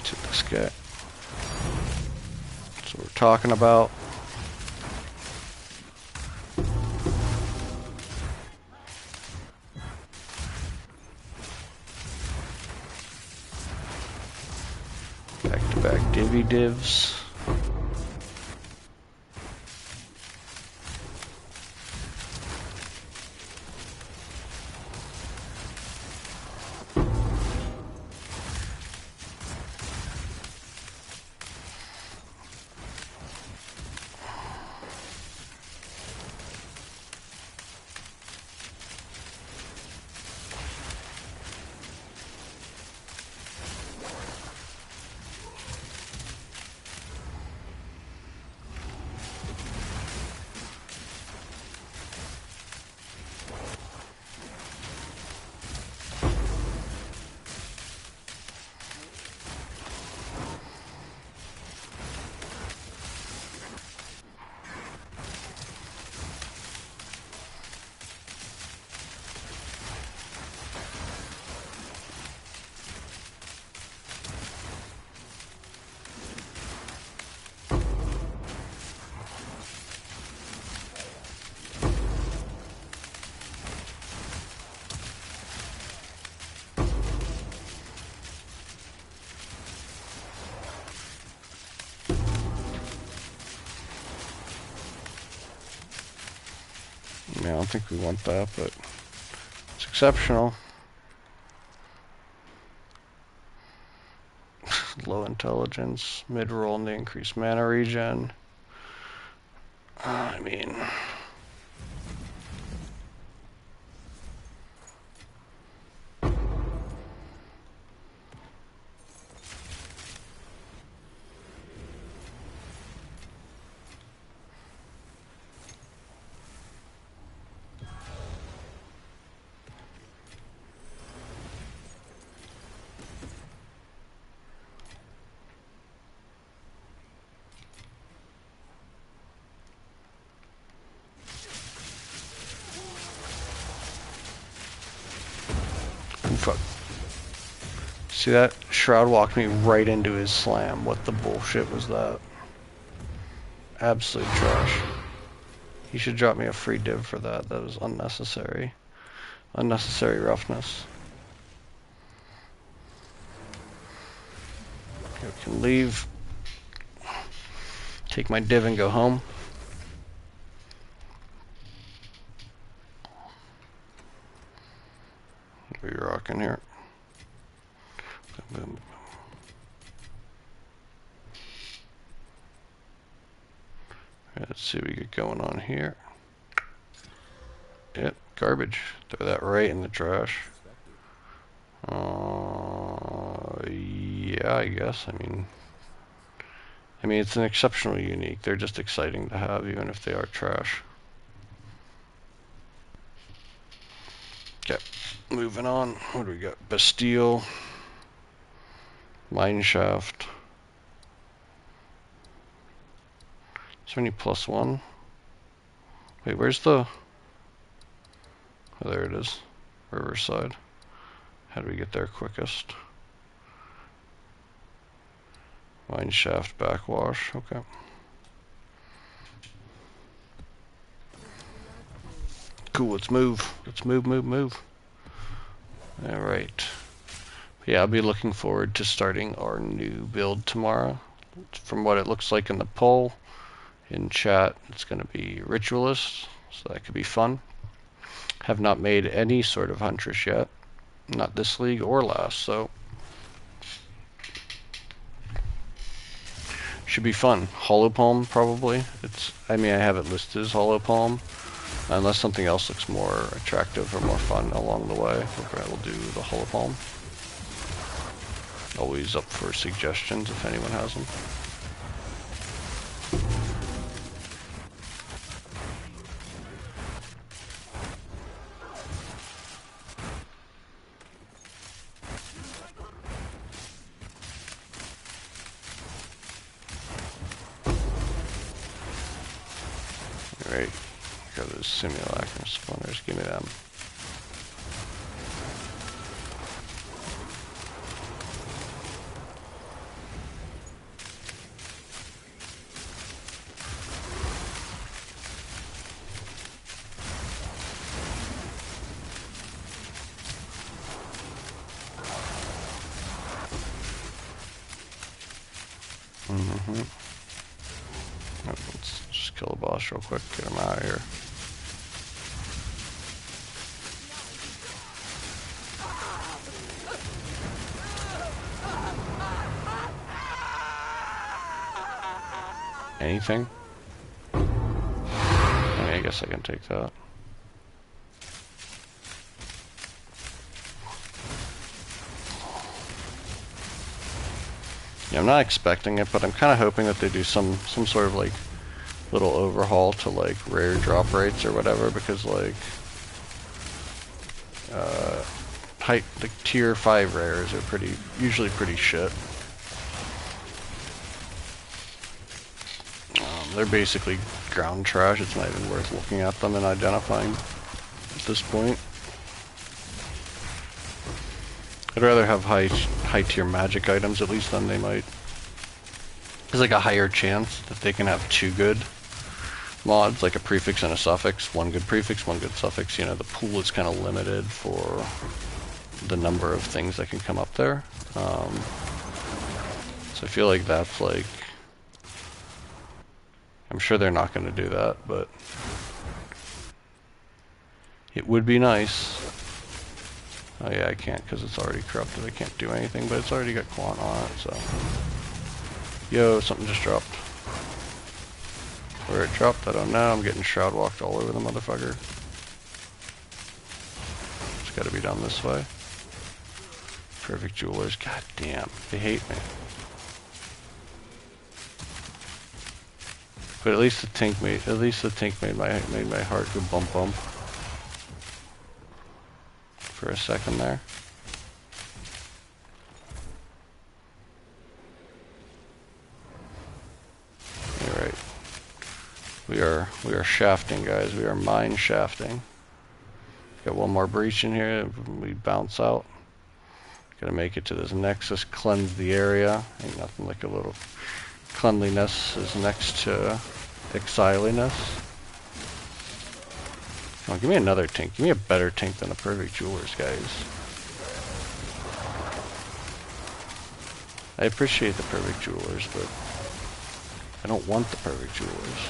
To this guy. That's what we're talking about. Navy divs. Yeah, I don't think we want that, but it's exceptional. Low intelligence, mid-roll, and the increased mana regen. I mean... Fuck. See that? Shroud walked me right into his slam. What the bullshit was that? Absolute trash. He should drop me a free div for that. That was unnecessary. Unnecessary roughness. Okay, we can leave. Take my div and go home. What are you rocking here? Boom, boom. Let's see what we get going on here. Yep, garbage. Throw that right in the trash. Yeah, I guess. I mean, it's an exceptional unique. They're just exciting to have, even if they are trash. Okay, moving on. What do we got? Bastille, Mineshaft. Is there any +1? Wait, where's the... Oh, there it is. Riverside. How do we get there quickest? Mineshaft backwash. Okay. Cool, let's move. Let's move. Alright. Yeah, I'll be looking forward to starting our new build tomorrow. From what it looks like in the poll in chat, it's going to be Ritualist, so that could be fun. Have not made any sort of Huntress yet. Not this league or last, so should be fun. Hollow Palm, probably. I mean, I have it listed as Hollow Palm. Unless something else looks more attractive or more fun along the way, we'll do the Hollow Palm. Always up for suggestions if anyone has them. Alright, got those simulacrum spawners, give me them. Mm-hmm. Let's just kill the boss real quick, get him out of here. Anything? I mean, I guess I can take that. Yeah, I'm not expecting it, but I'm kind of hoping that they do some sort of like little overhaul to like rare drop rates or whatever, because like like tier 5 rares are usually pretty shit. They're basically ground trash. It's not even worth looking at them and identifying at this point. I'd rather have high tier magic items, at least, then they might. There's like a higher chance that they can have 2 good mods, like a prefix and a suffix. 1 good prefix, 1 good suffix. You know, the pool is kind of limited for the number of things that can come up there. So I feel like that's like, I'm sure they're not going to do that, but it would be nice. Oh yeah, I can't because it's already corrupted. I can't do anything, but it's already got Quant on it, so. Yo, something just dropped. Where it dropped, I don't know. I'm getting shroud walked all over the motherfucker. It's gotta be down this way. Perfect jewelers, god damn, they hate me. But at least the Tink made my heart go bump bump for a second there. Alright. We are shafting, guys. We are mine shafting. Got one more breach in here. We bounce out. Gotta make it to this nexus, cleanse the area. Ain't nothing like a little cleanliness is next to exiliness. Come on, give me another Tink. Give me a better Tink than the Perfect Jewelers, guys. I appreciate the Perfect Jewelers, but I don't want the Perfect Jewelers.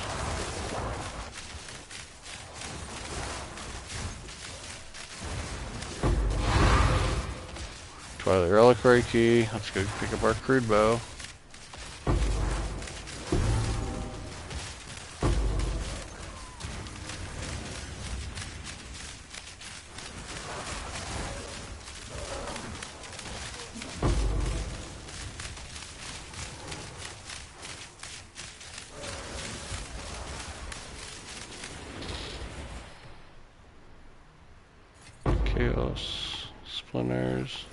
Twilight Reliquary Key. Let's go pick up our crude bow. Chaos Splinters.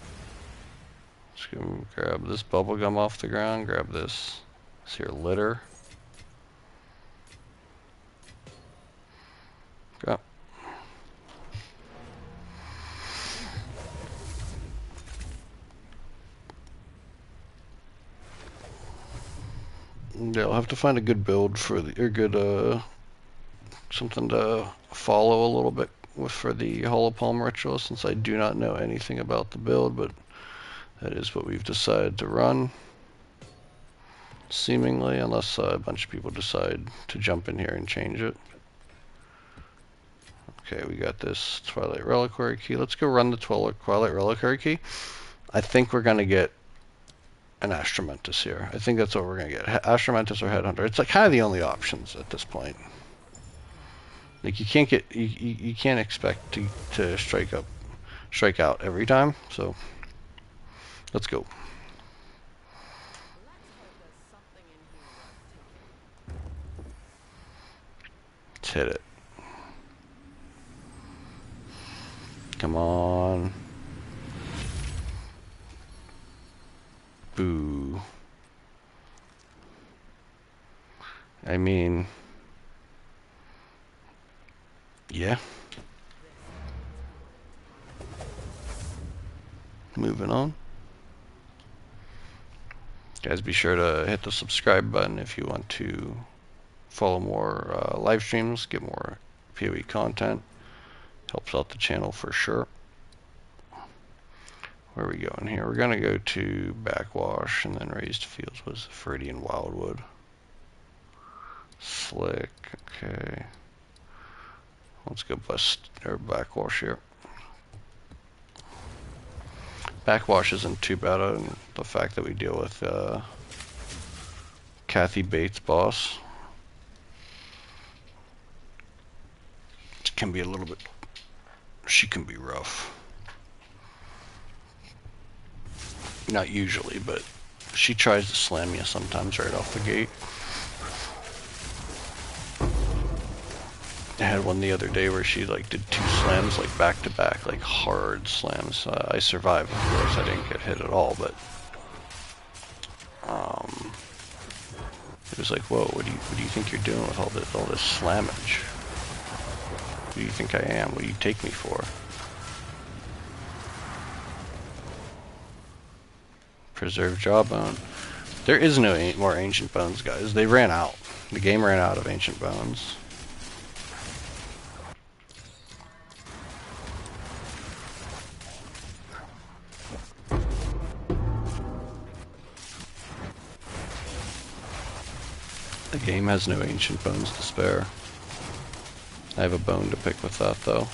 Let's go grab this bubblegum off the ground. Grab this here litter. Go. Yeah, I'll have to find a good build for the, or good, something to follow a little bit with for the Hollow Palm ritual, since I do not know anything about the build, but that is what we've decided to run. Seemingly, unless a bunch of people decide to jump in here and change it. Okay, we got this Twilight Reliquary Key. Let's go run the Twilight Reliquary Key. I think we're going to get an Astromentus here. I think that's what we're going to get. Astromentus or Headhunter. It's like kind of the only options at this point. Like you can't get, you can't expect to strike out every time. So let's go. Let's hit it. Come on. Boo. I mean, yeah. Moving on. Guys, be sure to hit the subscribe button if you want to follow more live streams, get more PoE content. Helps out the channel for sure. Where are we going here? We're gonna go to Backwash and then Raised Fields was Viridian Wildwood. Slick, okay. Let's go bust or Backwash here. Backwash isn't too bad on the fact that we deal with Kathy Bates' boss. It can be a little bit, she can be rough. Not usually, but she tries to slam you sometimes right off the gate. I had one the other day where she like did 2 slams like back to back, like hard slams. I survived, of course. I didn't get hit at all, but it was like, whoa, what do you think you're doing with all this slammage? Who do you think I am? What do you take me for? Preserve Jawbone. There is no more Ancient Bones, guys. They ran out. The game ran out of Ancient Bones. The game has no Ancient Bones to spare. I have a bone to pick with that, though.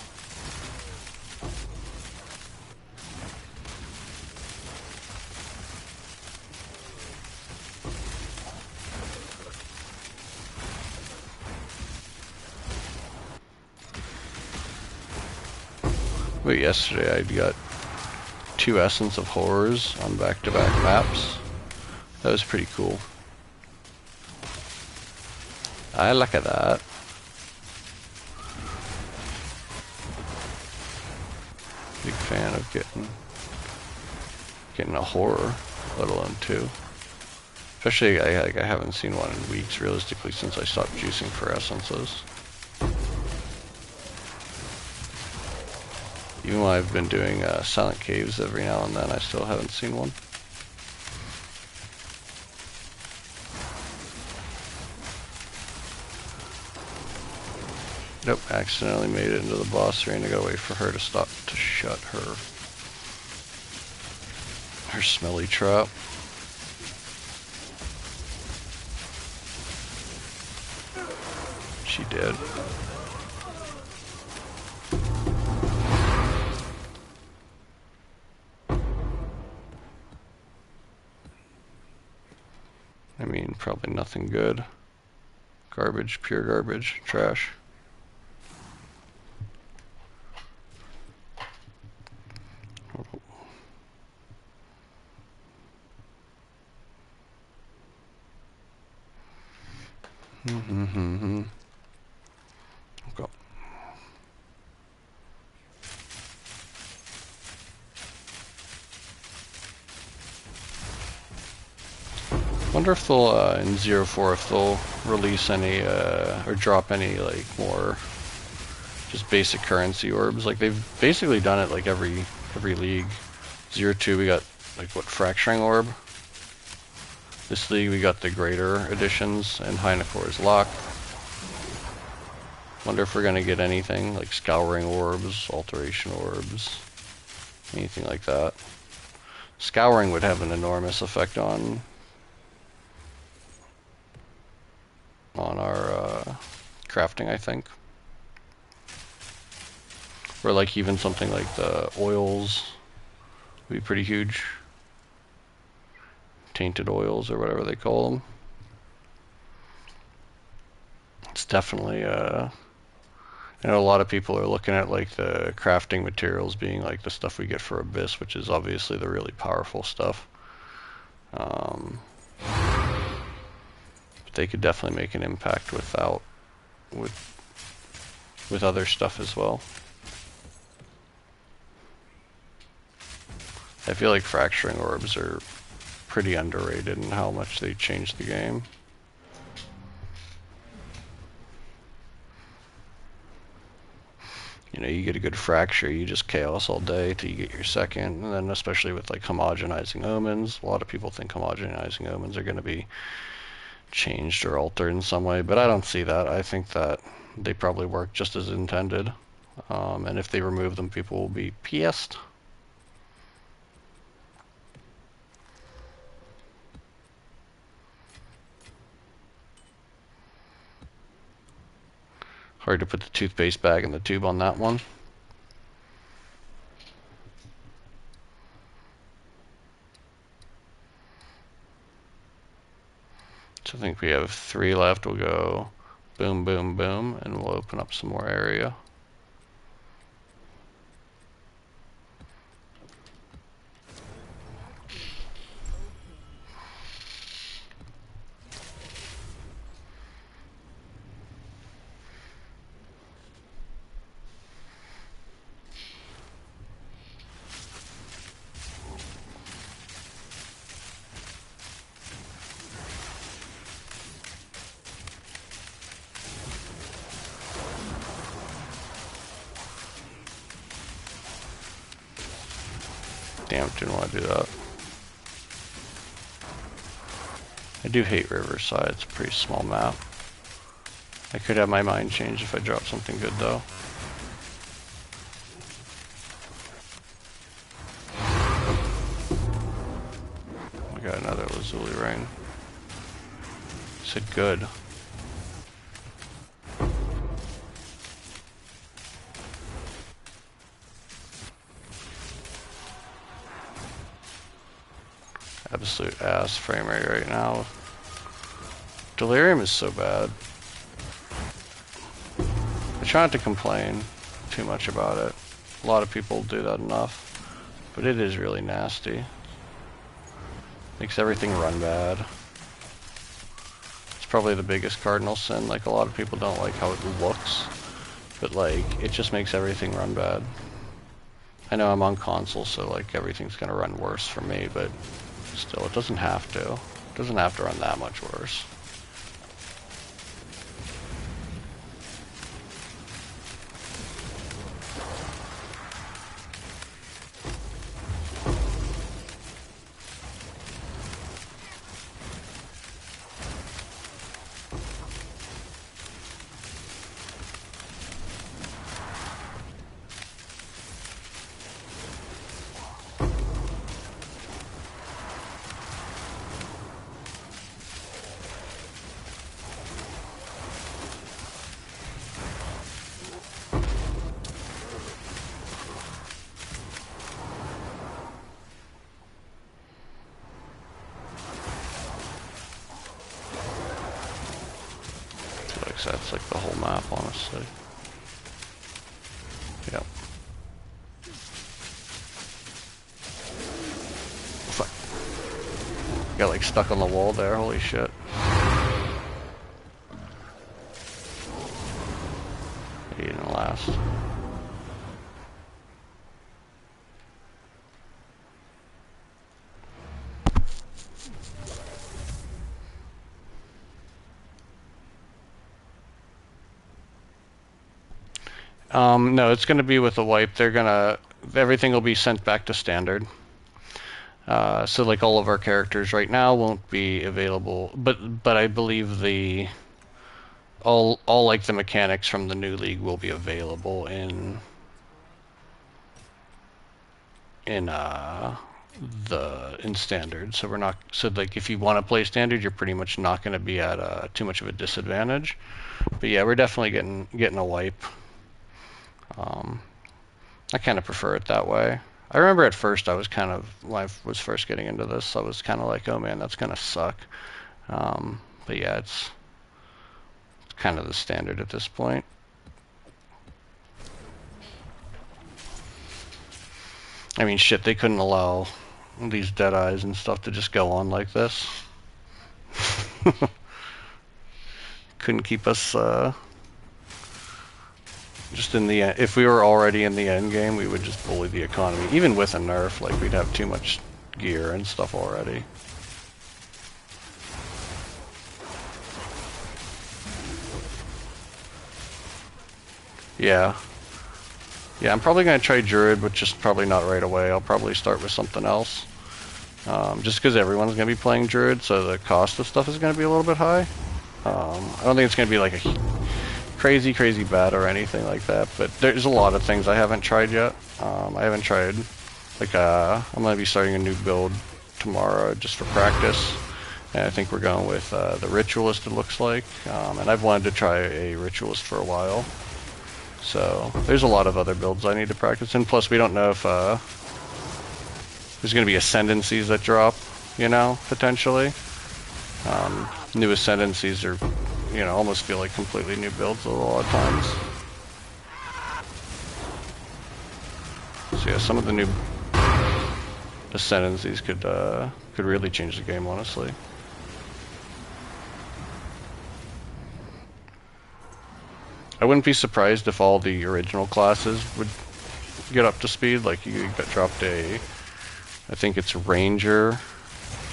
But yesterday I got 2 Essence of Horrors on back-to-back maps. That was pretty cool. I look at that. Big fan of getting a horror, let alone 2. Especially I haven't seen one in weeks realistically since I stopped juicing for essences. Even while I've been doing Silent Caves every now and then, I still haven't seen one. Nope, accidentally made it into the boss arena. Gotta wait for her to stop to shut her smelly trap. She did. I mean, probably nothing good. Garbage, pure garbage, trash. Okay. Wonder if they'll in 04 if they'll release any or drop any like more just basic currency orbs. Like they've basically done it like every league. 02 we got like what, fracturing orb. This league we got the greater editions and Heinekor's lock. Wonder if we're gonna get anything like scouring orbs, alteration orbs, anything like that. Scouring would have an enormous effect on our crafting, I think. Or like even something like the oils would be pretty huge. Tainted oils or whatever they call them. It's definitely I know a lot of people are looking at like the crafting materials being like the stuff we get for Abyss, which is obviously the really powerful stuff. But they could definitely make an impact with other stuff as well. I feel like fracturing orbs are pretty underrated in how much they changed the game. You know, you get a good fracture, you just chaos all day till you get your second, and then especially with like homogenizing omens, a lot of people think homogenizing omens are going to be changed or altered in some way, but I don't see that. I think that they probably work just as intended, and if they remove them, people will be pissed. Hard to put the toothpaste bag in the tube on that one. So I think we have 3 left. We'll go boom, boom, boom, and we'll open up some more area. Damn, didn't want to do that. I do hate Riverside, it's a pretty small map. I could have my mind changed if I dropped something good though. We got another Lazuli ring. Said good. Absolute ass frame rate right now. Delirium is so bad. I try not to complain too much about it. A lot of people do that enough, but it is really nasty. Makes everything run bad. It's probably the biggest cardinal sin. Like, a lot of people don't like how it looks, but like, it just makes everything run bad. I know I'm on console, so like everything's gonna run worse for me, but still, it doesn't have to. It doesn't have to run that much worse. That's like the whole map, honestly. Yep. Fuck. Got like stuck on the wall there, holy shit. He didn't last. No, it's going to be with a wipe. Everything will be sent back to standard. So like all of our characters right now won't be available, but I believe all like the mechanics from the new league will be available in standard. So like if you want to play standard, you're pretty much not going to be at too much of a disadvantage. But yeah, we're definitely getting a wipe. I kind of prefer it that way. I remember at first when I was first getting into this, I was kind of like, oh man, that's gonna suck. But yeah, it's kind of the standard at this point. I mean, shit, they couldn't allow these Deadeyes and stuff to just go on like this. Couldn't keep us, just in the if we were already in the end game, we would just bully the economy. Even with a nerf, like we'd have too much gear and stuff already. Yeah. Yeah, I'm probably going to try Druid, but just probably not right away. I'll probably start with something else. Just because everyone's going to be playing Druid, so the cost of stuff is going to be a little bit high. I don't think it's going to be like a crazy bad or anything like that, but there's a lot of things I haven't tried yet. I haven't tried, like, I'm going to be starting a new build tomorrow just for practice, And I think we're going with the Ritualist, it looks like. And I've wanted to try a Ritualist for a while. So there's a lot of other builds I need to practice in. Plus, we don't know if there's going to be ascendancies that drop, you know, potentially. New ascendancies are, you know, almost feel like completely new builds a lot of times. So yeah, some of the new ascendancies could really change the game, honestly. I wouldn't be surprised if all the original classes would get up to speed. Like you got dropped I think it's Ranger,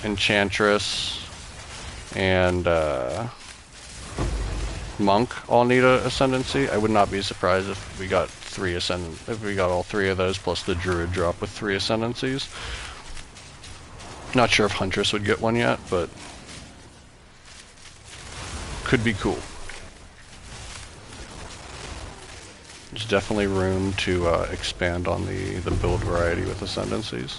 Enchantress, and Monk all need a Ascendancy. I would not be surprised if we got if we got all three of those plus the Druid drop with 3 Ascendancies. Not sure if Huntress would get one yet, but could be cool. There's definitely room to expand on the build variety with Ascendancies.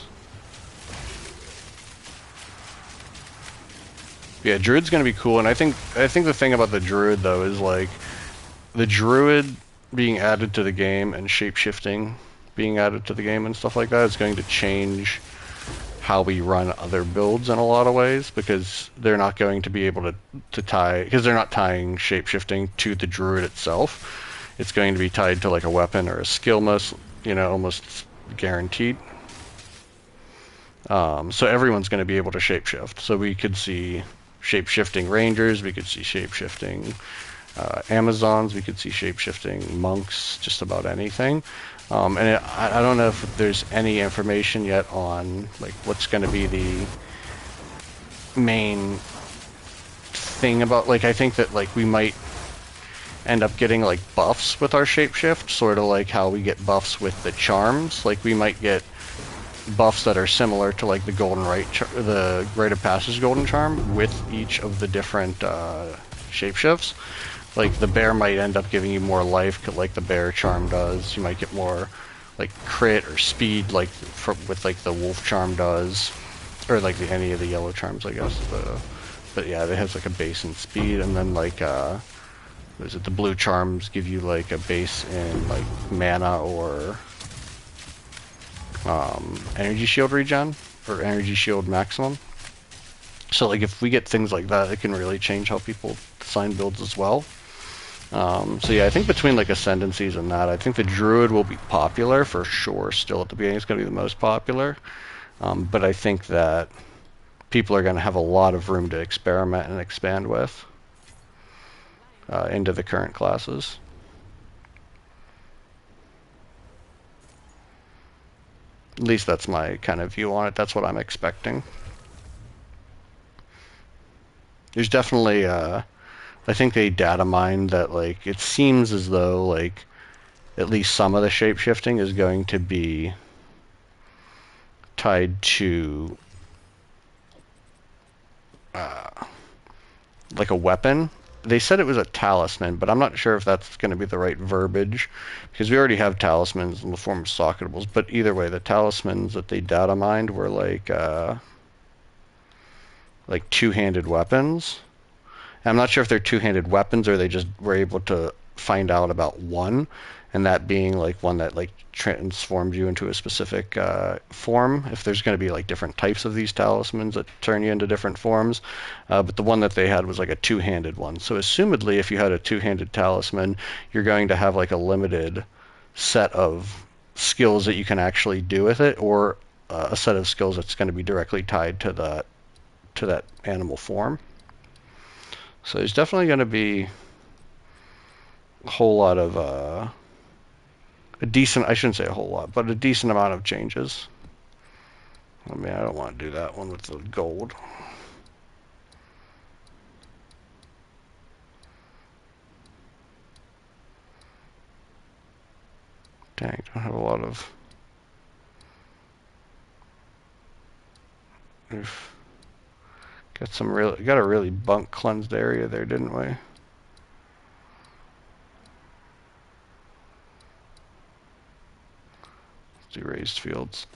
Yeah, Druid's gonna be cool, and I think the thing about the Druid though is like the Druid being added to the game and shapeshifting being added to the game and stuff like that is going to change how we run other builds in a lot of ways, because they're not going to be able to tie, because they're not tying shapeshifting to the Druid itself. It's going to be tied to like a weapon or a skill, most, you know, almost guaranteed. So everyone's going to be able to shapeshift. So we could see shape-shifting rangers, we could see shape-shifting Amazons, we could see shape-shifting monks, just about anything. I don't know if there's any information yet on like what's going to be the main thing about, like, I think that like we might end up getting like buffs with our shapeshift, sort of like how we get buffs with the charms. Like we might get buffs that are similar to like the the Rite of Passage Golden Charm with each of the different shapeshifts. Like the bear might end up giving you more life, like the bear charm does. You might get more like crit or speed, like with like the wolf charm does, or like any of the yellow charms, I guess. But yeah, it has like a base in speed, and then like is it the blue charms give you like a base in like mana or energy shield regen or energy shield maximum. So like if we get things like that, it can really change how people design builds as well. So yeah, I think between like ascendancies and that, I think the Druid will be popular for sure. Still at the beginning, it's going to be the most popular. But I think that people are going to have a lot of room to experiment and expand with into the current classes. At least that's my kind of view on it. That's what I'm expecting. There's definitely, I think they data mined that, like, it seems as though, like, at least some of the shape-shifting is going to be tied to, like, a weapon. They said it was a talisman, but I'm not sure if that's going to be the right verbiage, because we already have talismans in the form of socketables. But either way, the talismans that they data mined were like two-handed weapons. And I'm not sure if they're two-handed weapons or they just were able to find out about one, and that being like one that like transforms you into a specific form. If there's going to be like different types of these talismans that turn you into different forms, but the one that they had was like a two-handed one. So assumedly, if you had a two-handed talisman, you're going to have like a limited set of skills that you can actually do with it, or a set of skills that's going to be directly tied to that animal form. So there's definitely going to be a whole lot of I shouldn't say a whole lot, but a decent amount of changes. I mean, I don't want to do that one with the gold. Dang, don't have a lot of... Oof. Got a really bunk cleansed area there, didn't we? Let's do raised fields.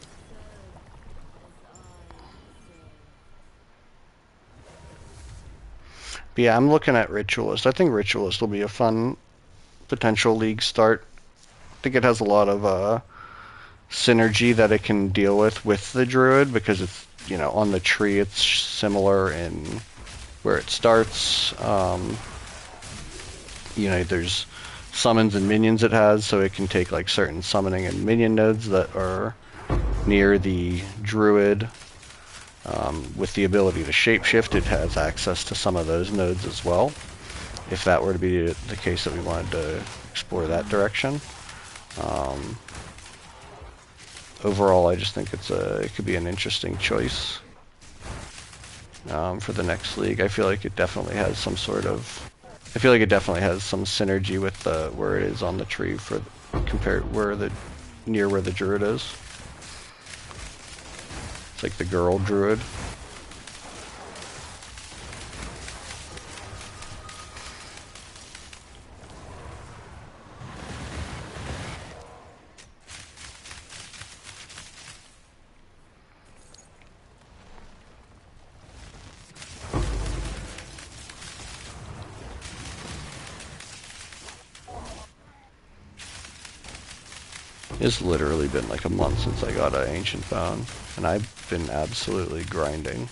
But yeah, I'm looking at Ritualist. I think Ritualist will be a fun potential league start. I think it has a lot of synergy that it can deal with the Druid because it's, you know, on the tree it's similar in where it starts. You know, there's summons and minions it has, so it can take like certain summoning and minion nodes that are near the Druid. With the ability to shapeshift, it has access to some of those nodes as well, if that were to be the case that we wanted to explore that direction. Overall, I just think it could be an interesting choice for the next league. I feel like it definitely has some sort of, I feel like it definitely has some synergy with where it is on the tree for compared near where the Druid is. It's like the girl Druid. It's literally been like a month since I got an Ancient Bone, and I've been absolutely grinding.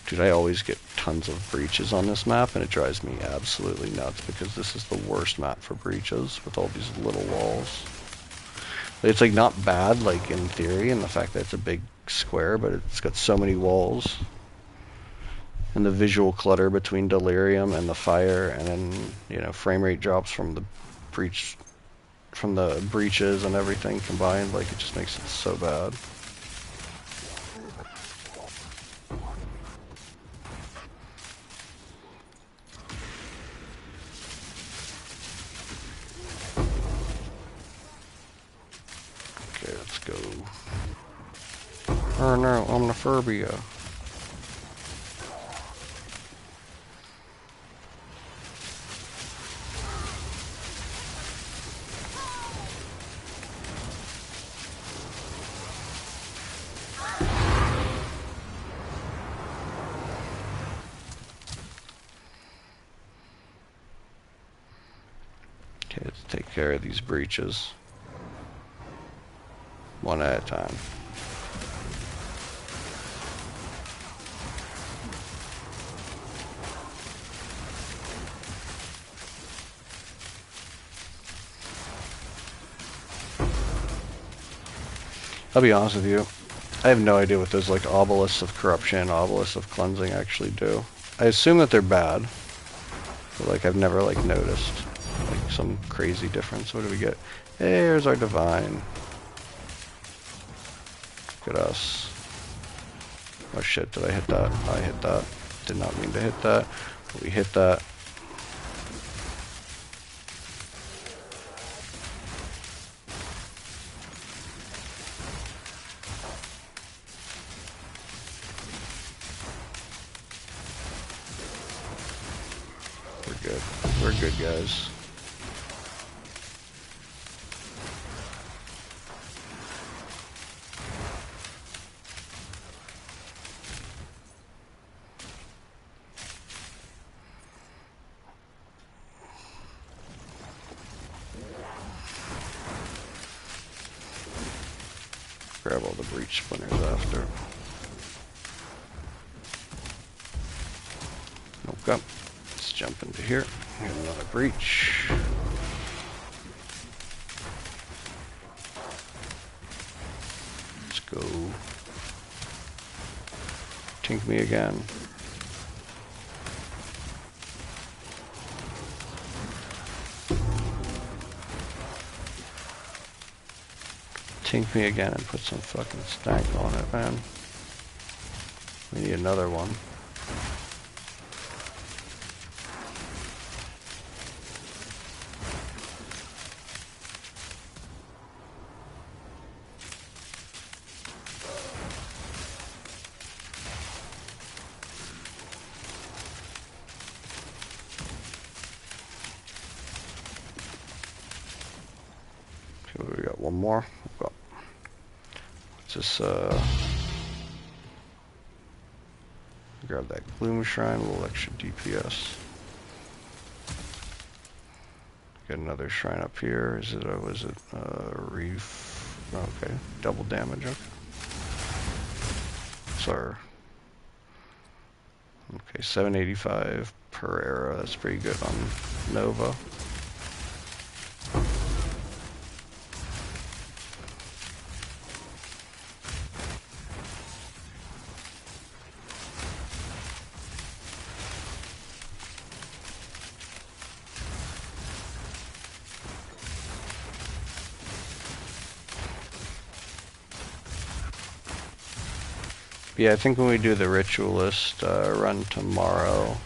Dude, I always get tons of breaches on this map, and it drives me absolutely nuts because this is the worst map for breaches with all these little walls. It's like not bad, like in theory, and the fact that it's a big square, but it's got so many walls. And the visual clutter between Delirium and the fire, and then, you know, frame rate drops from the breaches and everything combined, like it just makes it so bad. Okay, let's go. Oh no, Omniphobia. Okay, let's take care of these breaches. One at a time. I'll be honest with you, I have no idea what those like obelisks of corruption, obelisks of cleansing actually do. I assume that they're bad, but like I've never like noticed like some crazy difference. What do we get? Hey, here's our divine. Look at us. Oh shit, did I hit that? I hit that. Did not mean to hit that. But we hit that. We're good. We're good, guys. Grab all the breach splinters after. Okay. Let's jump into here. Get another breach. Let's go. Tink me again. Tink me again and put some fucking stank on it, man. We need another one. Okay, we got one more. We've got, what's this, Grab that Gloom Shrine, a little extra DPS. Get another shrine up here. Is it, was it, Reef? Okay, double damage, okay. Sorry. Okay, 785 per arrow, that's pretty good on Nova. Yeah, I think when we do the Ritualist run tomorrow,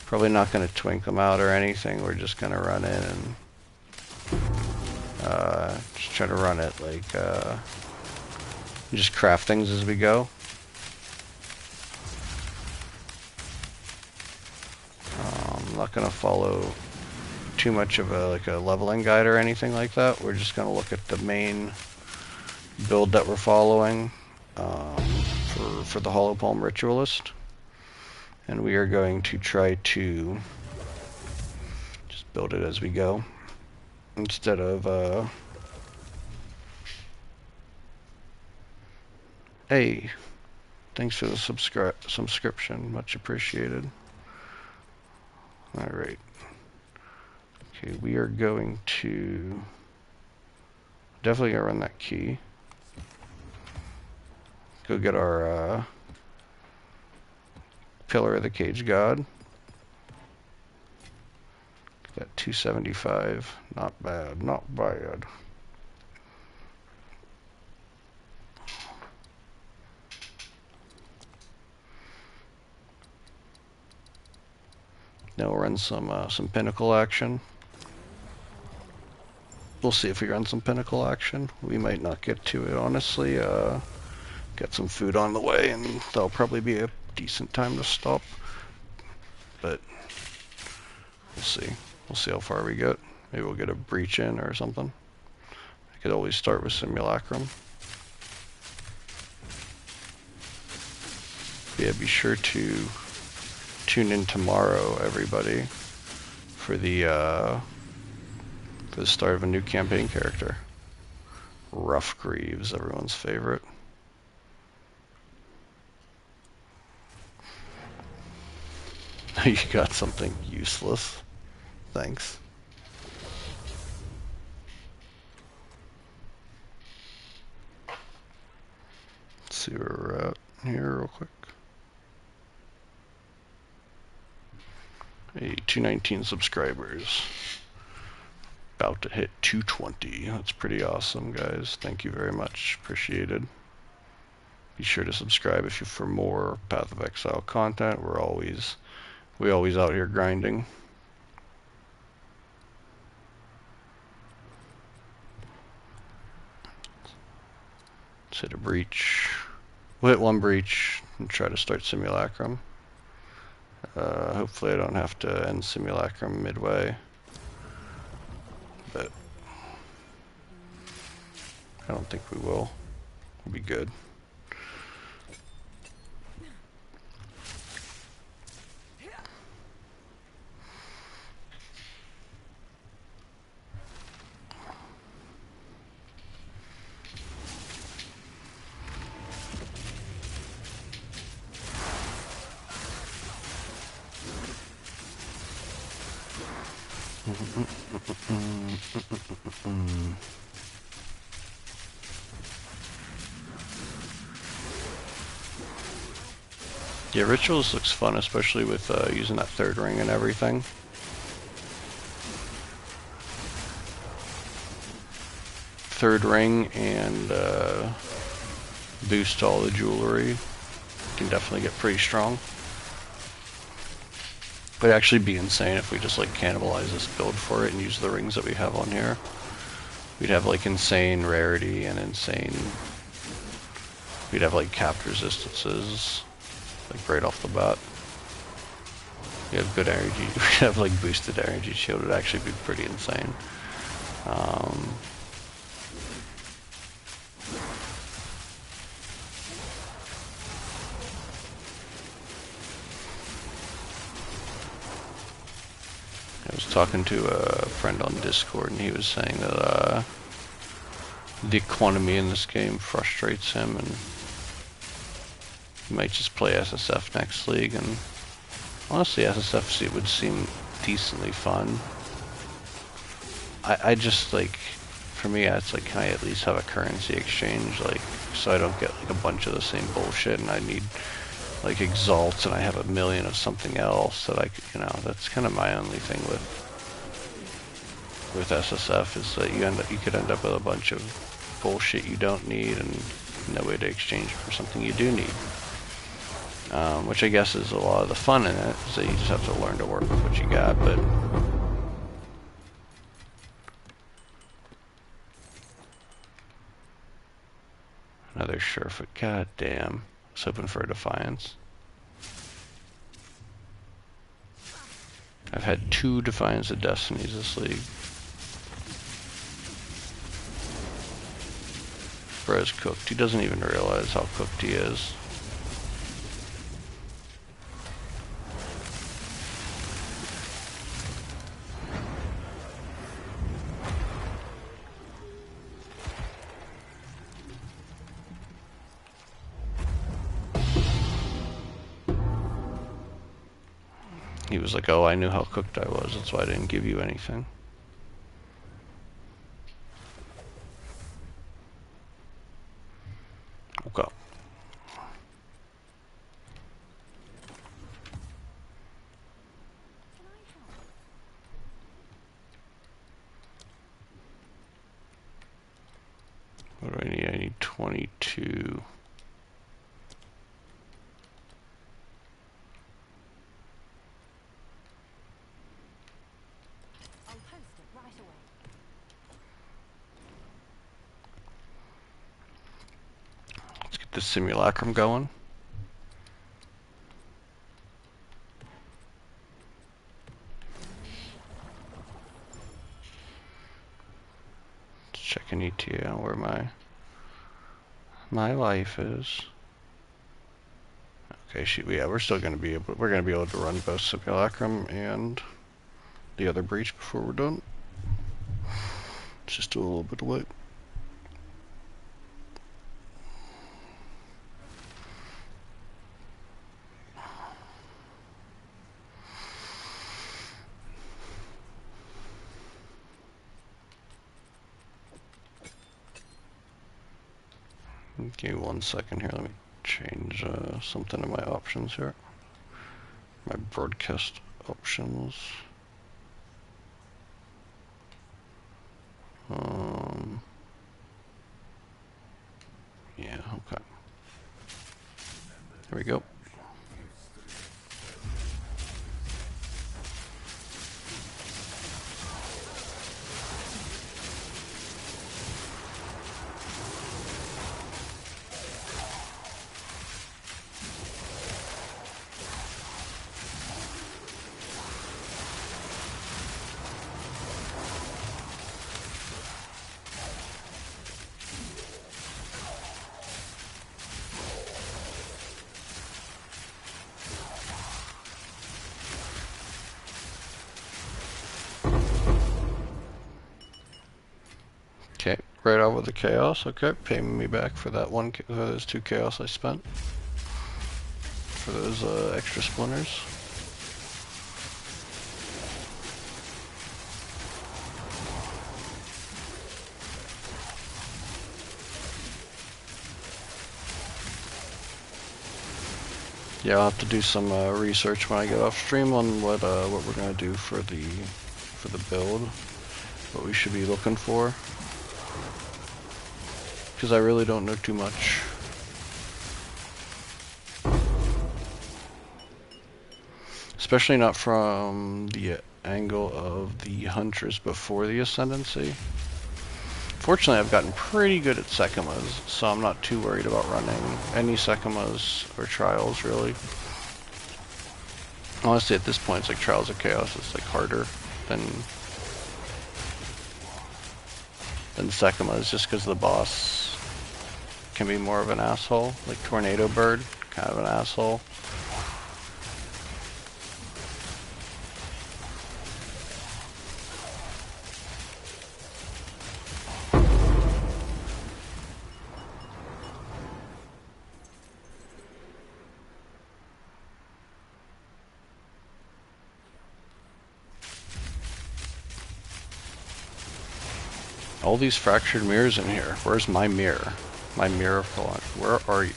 probably not going to twink them out or anything. We're just going to run in and just try to run it like just craft things as we go. I'm not going to follow too much of a leveling guide or anything like that. We're just going to look at the main build that we're following for the Hollow Palm Ritualist, and we are going to try to just build it as we go instead of hey, thanks for the subscription, much appreciated. All right, okay, we are going to definitely gonna run that key. Go get our Pillar of the Cage God. Got 275. Not bad, not bad. Now we'll run some Pinnacle action. We'll see if we run some Pinnacle action. We might not get to it, honestly. Get some food on the way, and that'll probably be a decent time to stop. But we'll see. We'll see how far we get. Maybe we'll get a breach in or something. I could always start with Simulacrum. Yeah, be sure to tune in tomorrow, everybody, for the start of a new campaign character. Rough Greaves, everyone's favorite. You got something useless. Thanks. Let's see where we're at here real quick. Hey, 219 subscribers. About to hit 220. That's pretty awesome, guys. Thank you very much. Appreciated. Be sure to subscribe if you for more Path of Exile content. We always out here grinding. Let's hit a breach. We'll hit one breach and try to start Simulacrum. Hopefully I don't have to end Simulacrum midway. But I don't think we will. We'll be good. Yeah, Rituals looks fun, especially with using that third ring and everything. Third ring and boost all the jewelry can definitely get pretty strong. It'd actually be insane if we just like cannibalize this build for it and use the rings that we have on here. We'd have like insane rarity and insane. We'd have like capped resistances, like right off the bat. We have good energy. We have like boosted energy shield. It'd actually be pretty insane. I was talking to a friend on Discord, and he was saying that the economy in this game frustrates him, and he might just play SSF next league. And honestly, SSF would seem decently fun. I just like, for me, it's like, can I at least have a currency exchange, like, so I don't get like a bunch of the same bullshit, and I need like exalts, and I have a million of something else that I could, you know, that's kind of my only thing with SSF, is that you could end up with a bunch of bullshit you don't need and no way to exchange for something you do need. Which I guess is a lot of the fun in it, so you just have to learn to work with what you got. But another Surefoot, god damn. I was hoping for a Defiance. I've had 2 Defiance of Destinies this league. Bro's cooked. He doesn't even realize how cooked he is. He was like, oh, I knew how cooked I was, that's why I didn't give you anything. Okay. What do I need? I need 22. I'll post it right away. Let's get this simulacrum going. Let's check an ETA on where my life is. Okay, yeah, we're still gonna be able to run both simulacrum and the other breach before we're done. It's just a little bit late. Give me 1 second here. Let me change something in my options here. My broadcast options. Yeah, okay. There we go. Okay, right out with the chaos. Okay, paying me back for that for those 2 chaos I spent for those extra splinters. Yeah, I'll have to do some research when I get off stream on what we're gonna do for the build, what we should be looking for, because I really don't know too much. Especially not from the angle of the hunters before the ascendancy. Fortunately, I've gotten pretty good at Sekimas, so I'm not too worried about running any Sekimas or Trials, really. Honestly, at this point, it's like Trials of Chaos is like harder than Sekimas, just because the boss can be more of an asshole. Like Tornado Bird, kind of an asshole. All these fractured mirrors in here. Where's my mirror? My mirror of Colon. Where are you?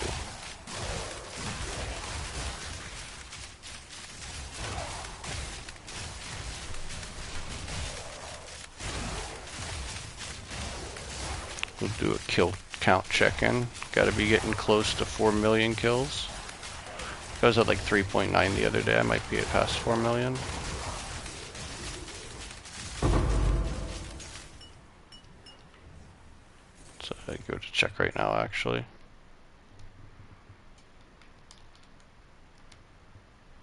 We'll do a kill count check-in. Gotta be getting close to 4 million kills. I was at like 3.9 the other day. I might be at past 4 million. So I go to check right now, actually.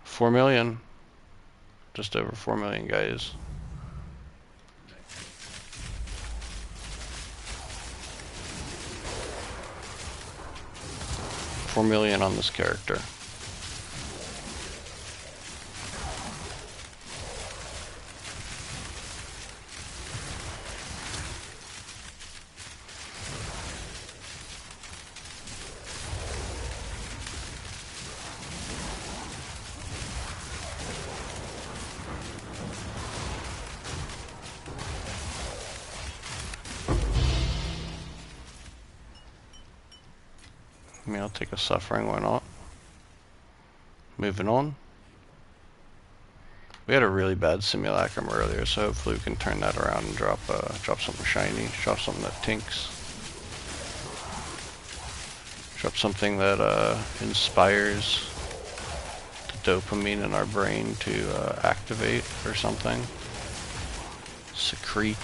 4 million. Just over 4 million, guys. $4 million on this character. I mean, I'll take a suffering, why not? Moving on. We had a really bad simulacrum earlier, so hopefully we can turn that around and drop something shiny, drop something that tinks. Drop something that inspires the dopamine in our brain to activate or something. Secrete.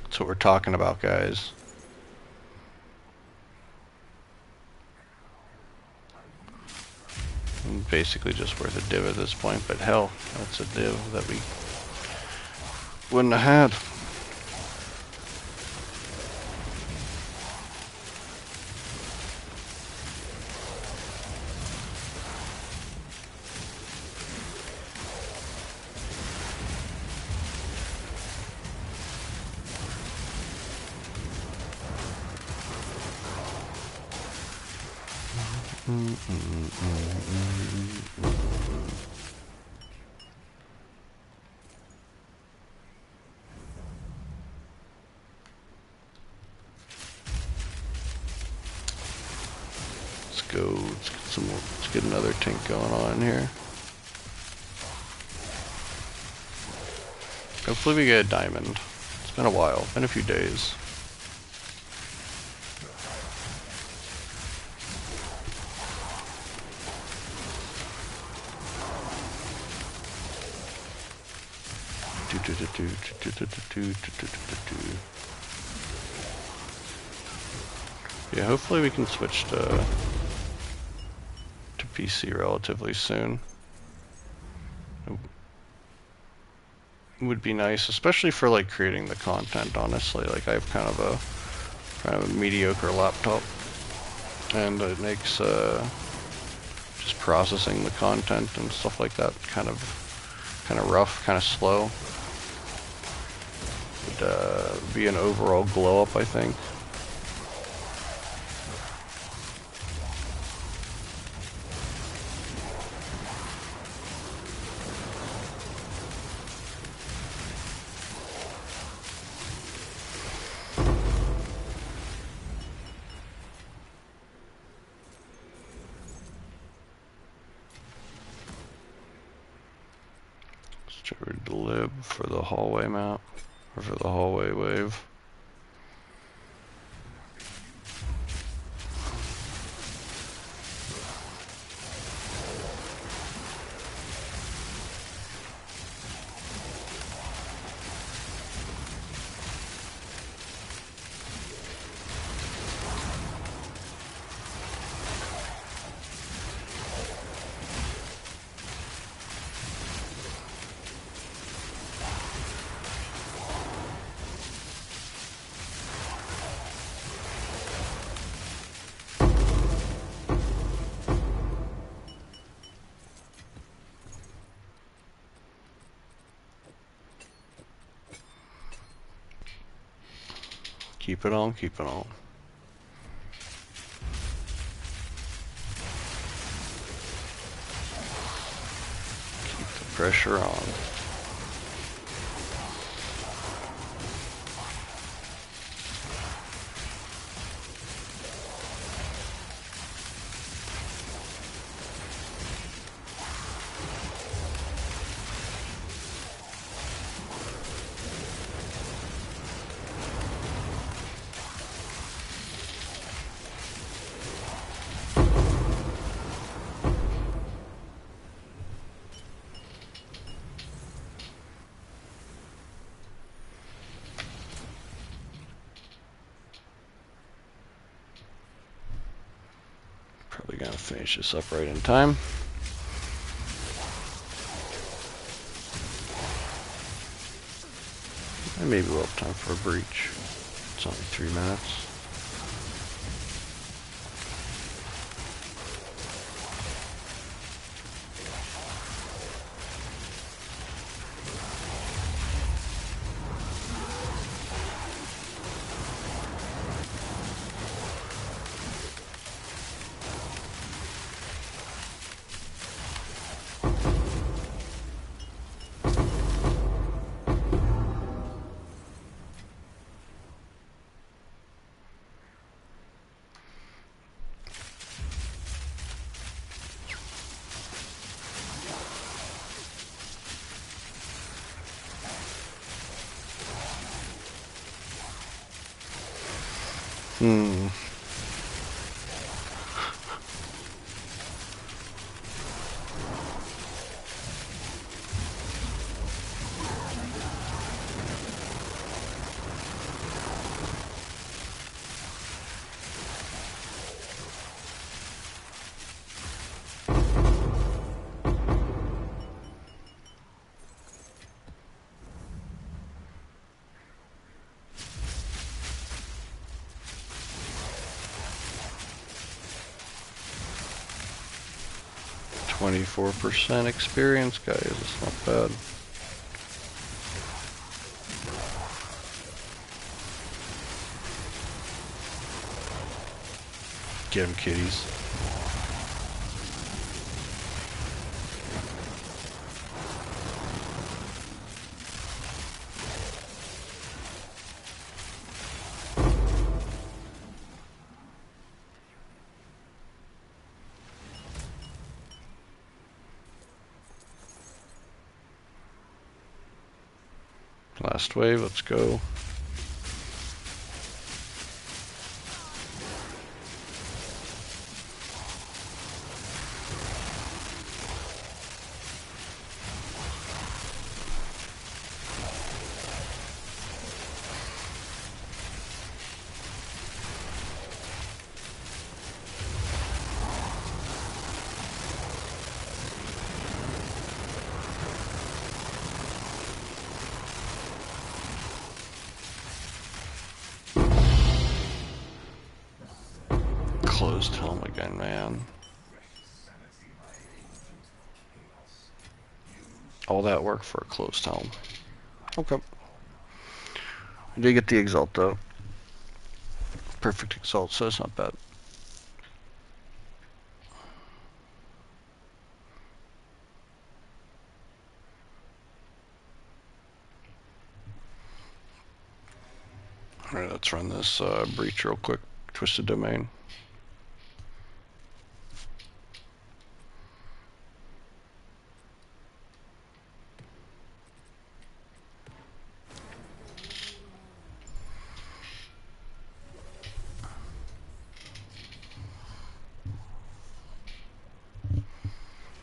That's what we're talking about, guys. Basically just worth a div at this point, but hell, that's a div that we wouldn't have had. Let's get some more, let's get another tink going on here. Hopefully we get a diamond. It's been a while, been a few days. Yeah, hopefully we can switch to PC relatively soon. It would be nice, especially for like creating the content, honestly. Like I have kind of a mediocre laptop, and it makes just processing the content and stuff like that kind of rough, kind of slow. Would be an overall glow up, I think. To lib for the hallway map, or for the hallway wave. Keep it on, keep it on. Keep the pressure on. Probably gonna finish this up right in time. And maybe we'll have time for a breach. It's only 3 minutes. Hmm. %, experience, guys. It's not bad. Get him, kitties. Last wave, let's go. Closed helm again, man. All that work for a closed helm. Okay. I did get the exalt though. Perfect exalt, so it's not bad. Alright, let's run this breach real quick. Twisted Domain.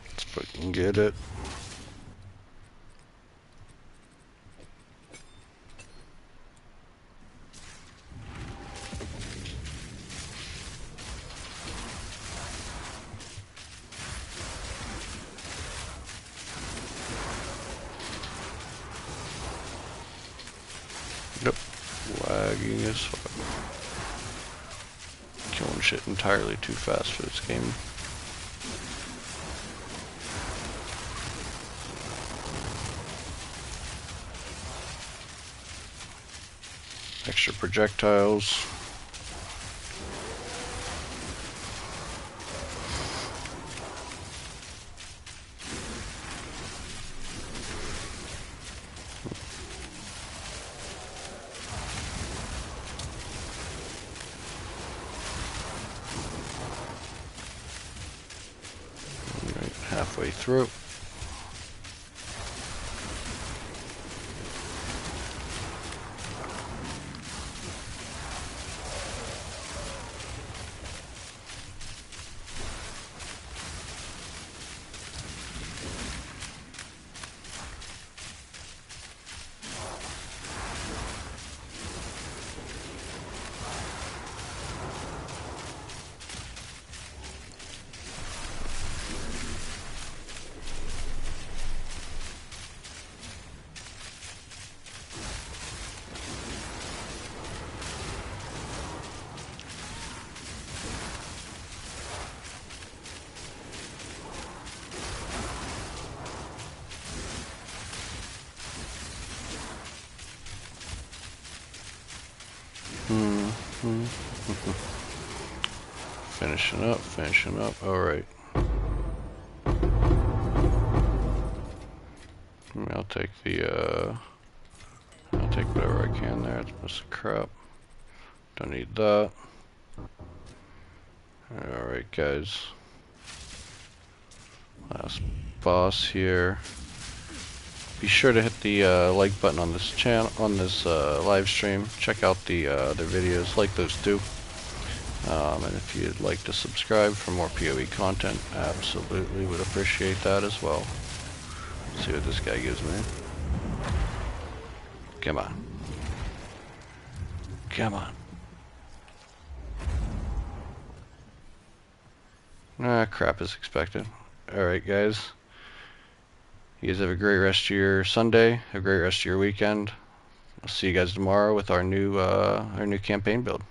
Let's fucking get it. Yep. Lagging as fuck. Killing shit entirely too fast for this game. extra projectiles. Right, halfway through. Finishing up. All right. I'll take I'll take whatever I can there. It's a bunch of crap. Don't need that. All right, guys. Last boss here. Be sure to hit the like button on this channel, on this live stream. Check out the other videos, like those too. And if you'd like to subscribe for more PoE content, absolutely would appreciate that as well. Let's see what this guy gives me. Come on. Come on. Ah, crap as expected. Alright, guys. You guys have a great rest of your Sunday. Have a great rest of your weekend. I'll see you guys tomorrow with our new campaign build.